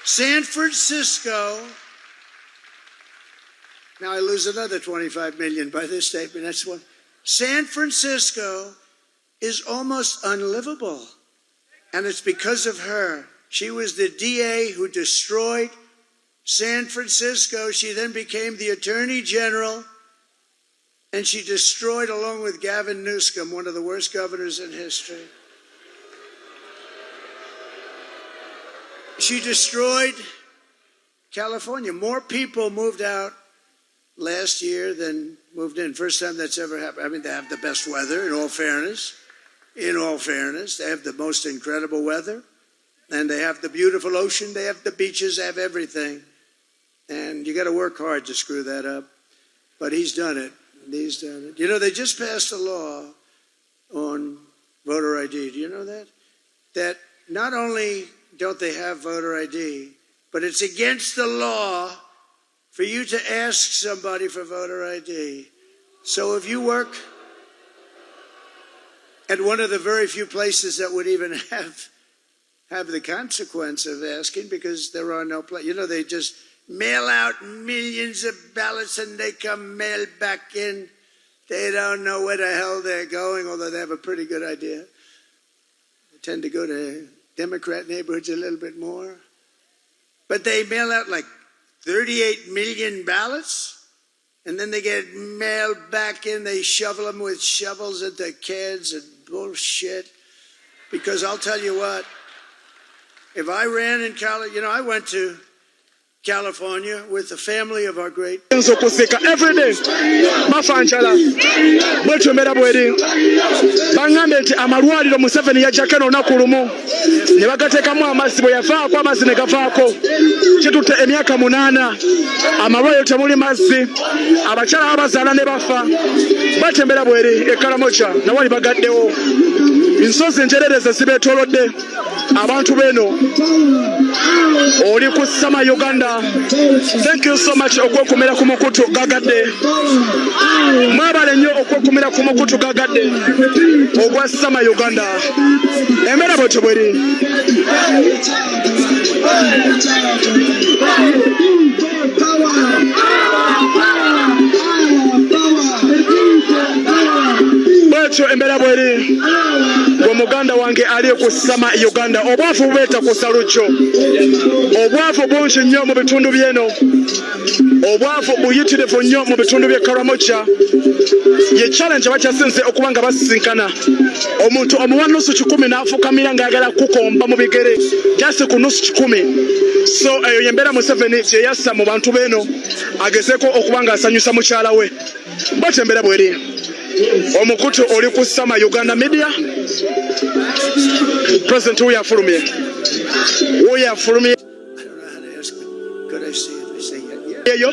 San Francisco, now I lose another 25 million by this statement, that's one. San Francisco is almost unlivable, and it's because of her. She was the DA who destroyed San Francisco. She then became the Attorney General, and she destroyed, along with Gavin Newsom, one of the worst governors in history. She destroyed California. More people moved out last year than moved in. First time that's ever happened. I mean, they have the best weather, in all fairness. In all fairness, they have the most incredible weather. And they have the beautiful ocean. They have the beaches. They have everything. And you got to work hard to screw that up. But he's done it. He's done it. You know, they just passed a law on voter ID. Do you know that? That not only don't they have voter ID, but it's against the law for you to ask somebody for voter ID. So if you work at one of the very few places that would even have the consequence of asking, because there are no places, you know, they just mail out millions of ballots and they come mailed back in. They don't know where the hell they're going, although they have a pretty good idea. They tend to go to Democrat neighborhoods a little bit more. But they mail out like 38 million ballots, and then they get mailed back in. They shovel them with shovels into kids and bullshit. Because I'll tell you what, if I ran in college, you know, I went to California with the family of our great. Every day, bafanjala bwetumera bweri bangambe nti amalwaliro Museveni yajjako olunaku lumu ne bagateekamu amazzi bwe yavaako amazzi ne gavaako kitutte emyaka 8 amalwaliro temuli mazzi abakyala abazaala ne bafa batembera bweri e Karamoja nawali bagaddewo ensozi enjerereze zibeetoolodde abantu beno oli ku Sama Uganda. Thank you so much okwekumira ku mukutu gagadde mwabale nnyo okwekumira ku mukutu gagadde ogwa Sama Uganda emera bwetyo bweri bwetyo embeera bweri omuganda wange ali ku Sama Uganda obwavu bubeeta ku Salujjo obwavu bungi nnyo mu bitundu byeno obwavu buyitirivu nnyo mu bitundu by'e Karamoja ye challenge abakyasinze okuba nga basisinkana omuntu omuwa nusu 10 n'afukamira ng'ayagala kukomba mu bigere jasi ku nusu 10 so eyo yembeera Museveni gye yassa mu bantu beno agezeeko okuba ng'asanyusa mukyala we bw'atyo embeera bweri omukutu oli ku Sama Uganda Media. President uyafulumye I don't know how to ask, but could I see it? I say, yeah.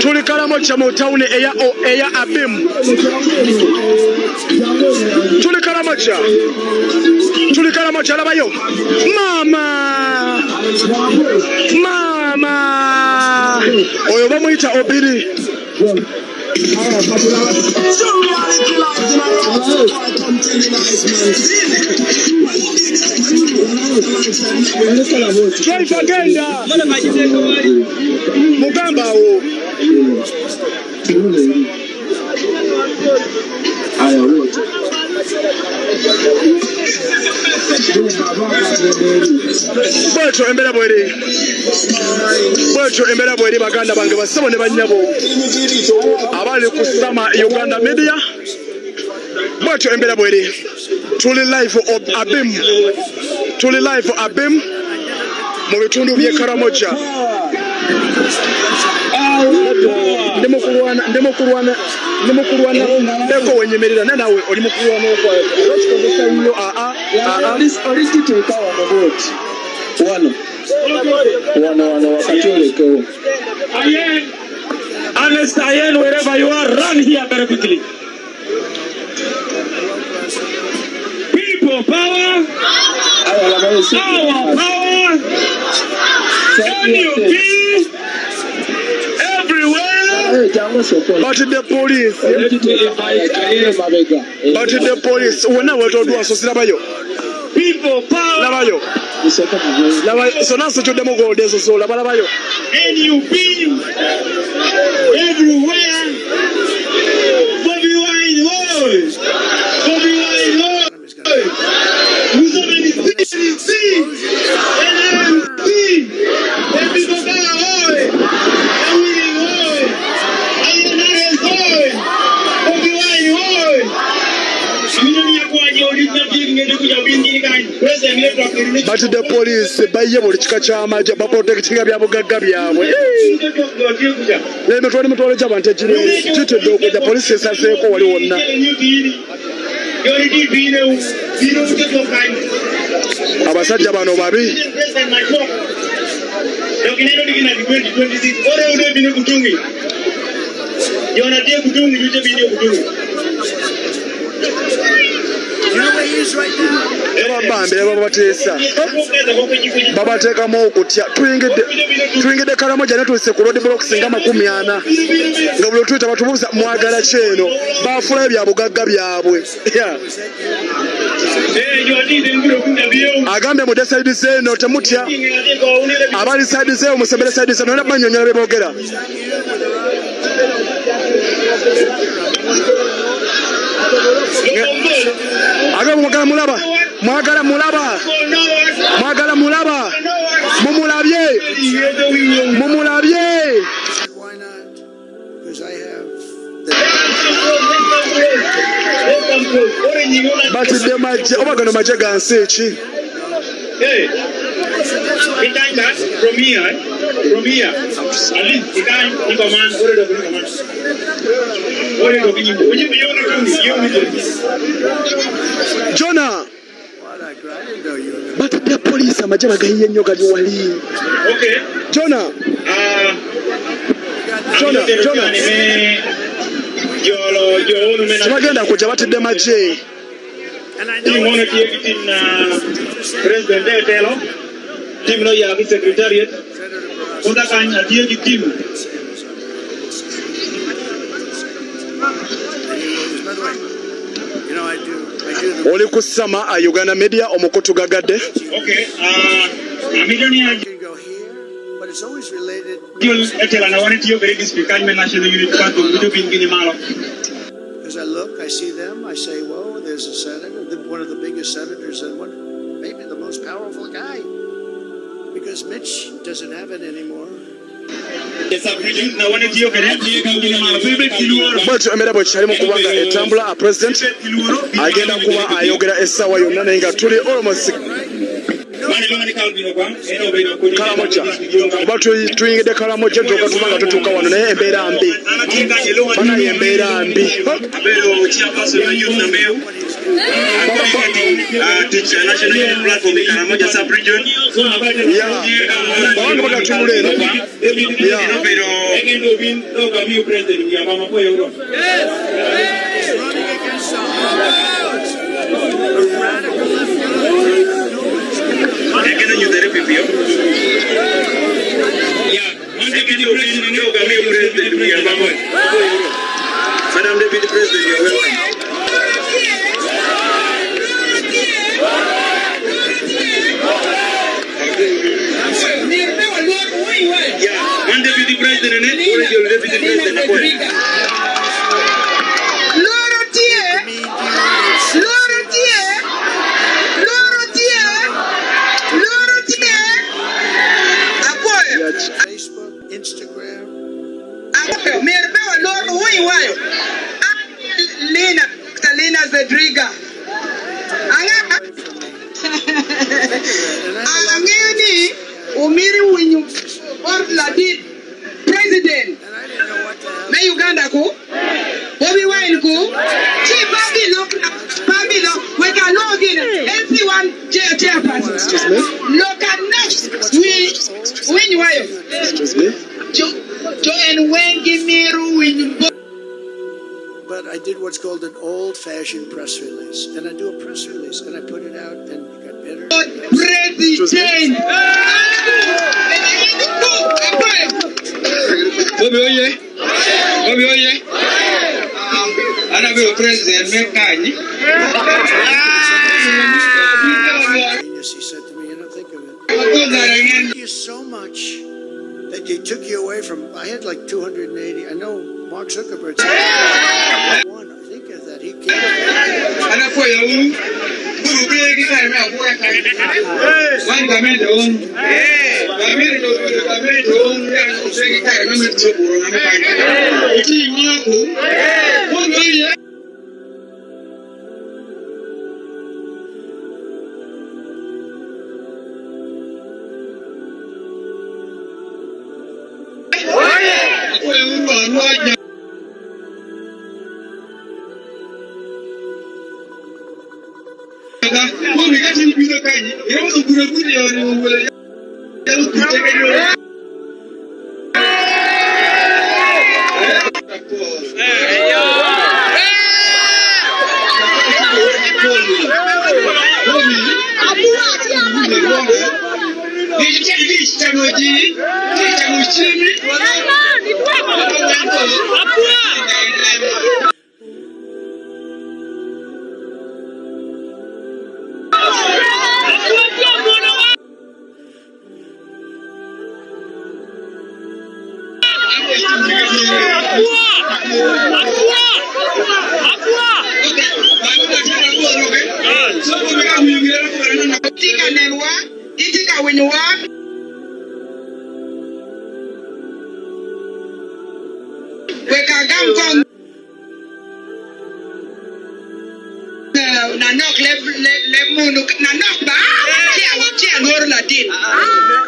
Tuli Karamoja mu town eya Abim. Tuli Karamoja labayo. Mama oyo bamuyita Obiri. Drive agenda mugamba wo bwetyo embera bweri baganda bange basabo ne bannyabo abali ku Sama Uganda Media. Bwetyo embera bweri tuli live of Abim mu bitundu by'e Karamoja. Ndemukulwana ndeko wenyemerera nawe oli mukulwana okwayo okikozesa nnyo wano wakati olekewo. Honest Ayen, wherever you are, run here very quickly. People power, our power, NUP, everywhere. But the police, when I was to so Sirabayo. People power. Labayo. So now such a demo go there's so Labayo. NUP, everywhere. Bobi wine, Bobi wine, who's on the but the police baye buli kika ky'amagye baprotectinga byabugagga byabwe. Emitwalo mitwalo gy'abantu kitudde okujja poliisi esaseeko wali wonna. Abasajja bano babi. Babambira babateesa babateekamu okutya. Tuyingidde Karamoja ne tuyise ku road blocks nga 40 nga buli tuyita batubuuza mwagala ki eno baafulayo bya bugagga byabwe. Agambye mudde sayidi zeeno temutya abali sayidi zeewo musembere sayidi zeeno nona banyonyola bye boogera. Agambye mwagala mulaba mumulabye. Batidde magye oba gano magye ga nsi ki? From here, at least the guy in command, Jonah, but the police are magye bagayiye nnyo gali wali. Okay. Jonah. Bagenda kujja batidde magye. President Telo, team no yaki secretariat, kota kanya tiye team. Oli ku Sama Uganda Media omukutu gagadde. Okay, Amidoni but it's always related. As I look, I see them, I say, whoa, there's a senator, one of the biggest senators and maybe the most powerful guy. Because Mitch doesn't have it anymore. bwetyo emera bwe kyalimu kubanga etambula president agenda kuba ayogera essaawa yonna naye nga tuli almost Kalamoja kuba tuyingidde Kalamoja ntoka tubanga tutuuka wano naye embeera mbi banaye embeera mbi babanga bagatunula eno Madam Deputy President, you're welcome. Yeah, one Deputy President and your Deputy President. Facebook, Instagram. Lena Zedriga. Angeni umiri winyu orla did president. Na Uganda ko. Bobi wine ko. Chi Babylon we can know again. Everyone chairperson. Excuse me. Look at next we wayo. Excuse me. And when give me ruin. But I did what's called an old-fashioned press release, and I do a press release, and I put it out, and it got better. President. Bobi oye. Ana be president mekanyi. He said to me, you know, think of it. Thank you so much that you took you away from. I had like 280. I know Mark Zuckerberg said one. I think of that. He came. Ana for you. Guru be guy me akura kai. One government own. Government own. Ya so say guy me to buru na kai. Iti mi aku. Bobi oye.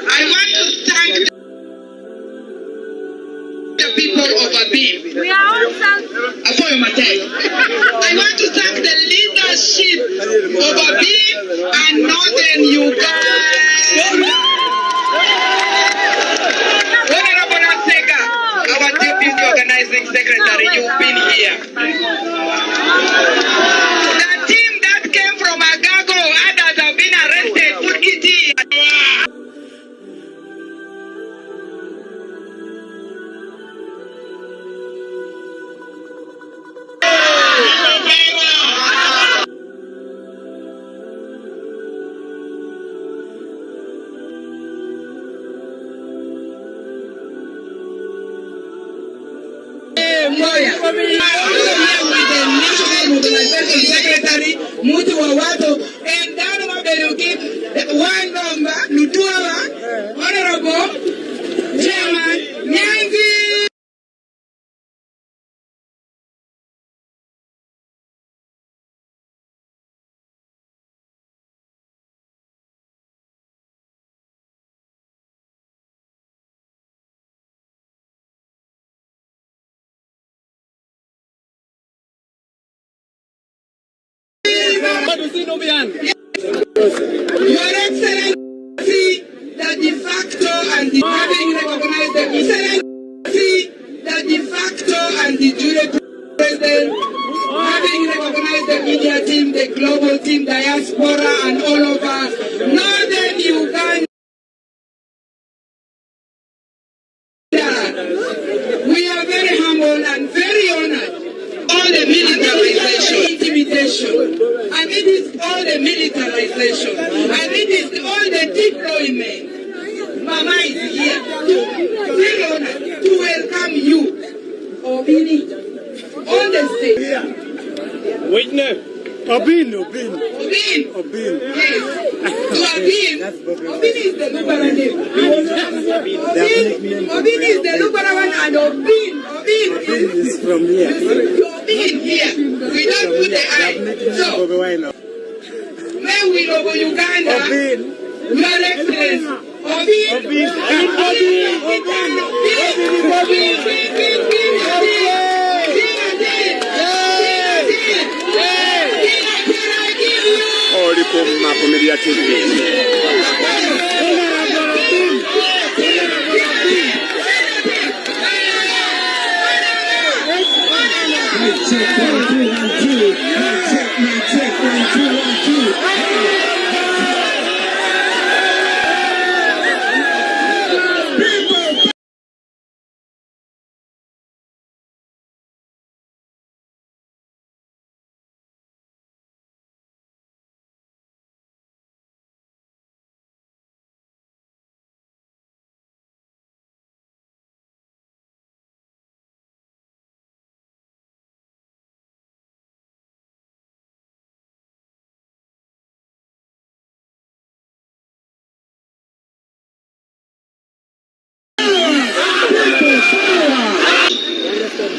I want to thank the people of Abim. We are all I want to thank the leadership of Abim and Northern Uganda. Honorable Aseka, our deputy organizing secretary, you've been here. The team that came from Agago, others have been arrested, put Kitty. Secretary, Mutu Wawato, and Dano Beluki, one number, Lutua, Honorable Chairman. Your Excellency, the de facto and the having recognized the Excellency, the de facto and the jure president, having recognized the media team, the global team, diaspora, and all over northern Uganda. We are very humble and very honored. All the militarization, intimidation, and it is all the militarization, and it is all the deployment. Mama is here. Very honored to welcome you, Obini, on the stage. Witness. Abim. Yes. To Abim is the Lubara name. Obin is the Lubara one, and Obin is from here. Obin here. We don't put the I. So, when we go Uganda, Your Excellency, Media TV.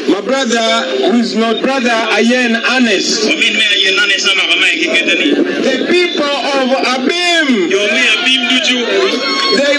My brother, who is not brother, Ayen Anes. The people of Abim, they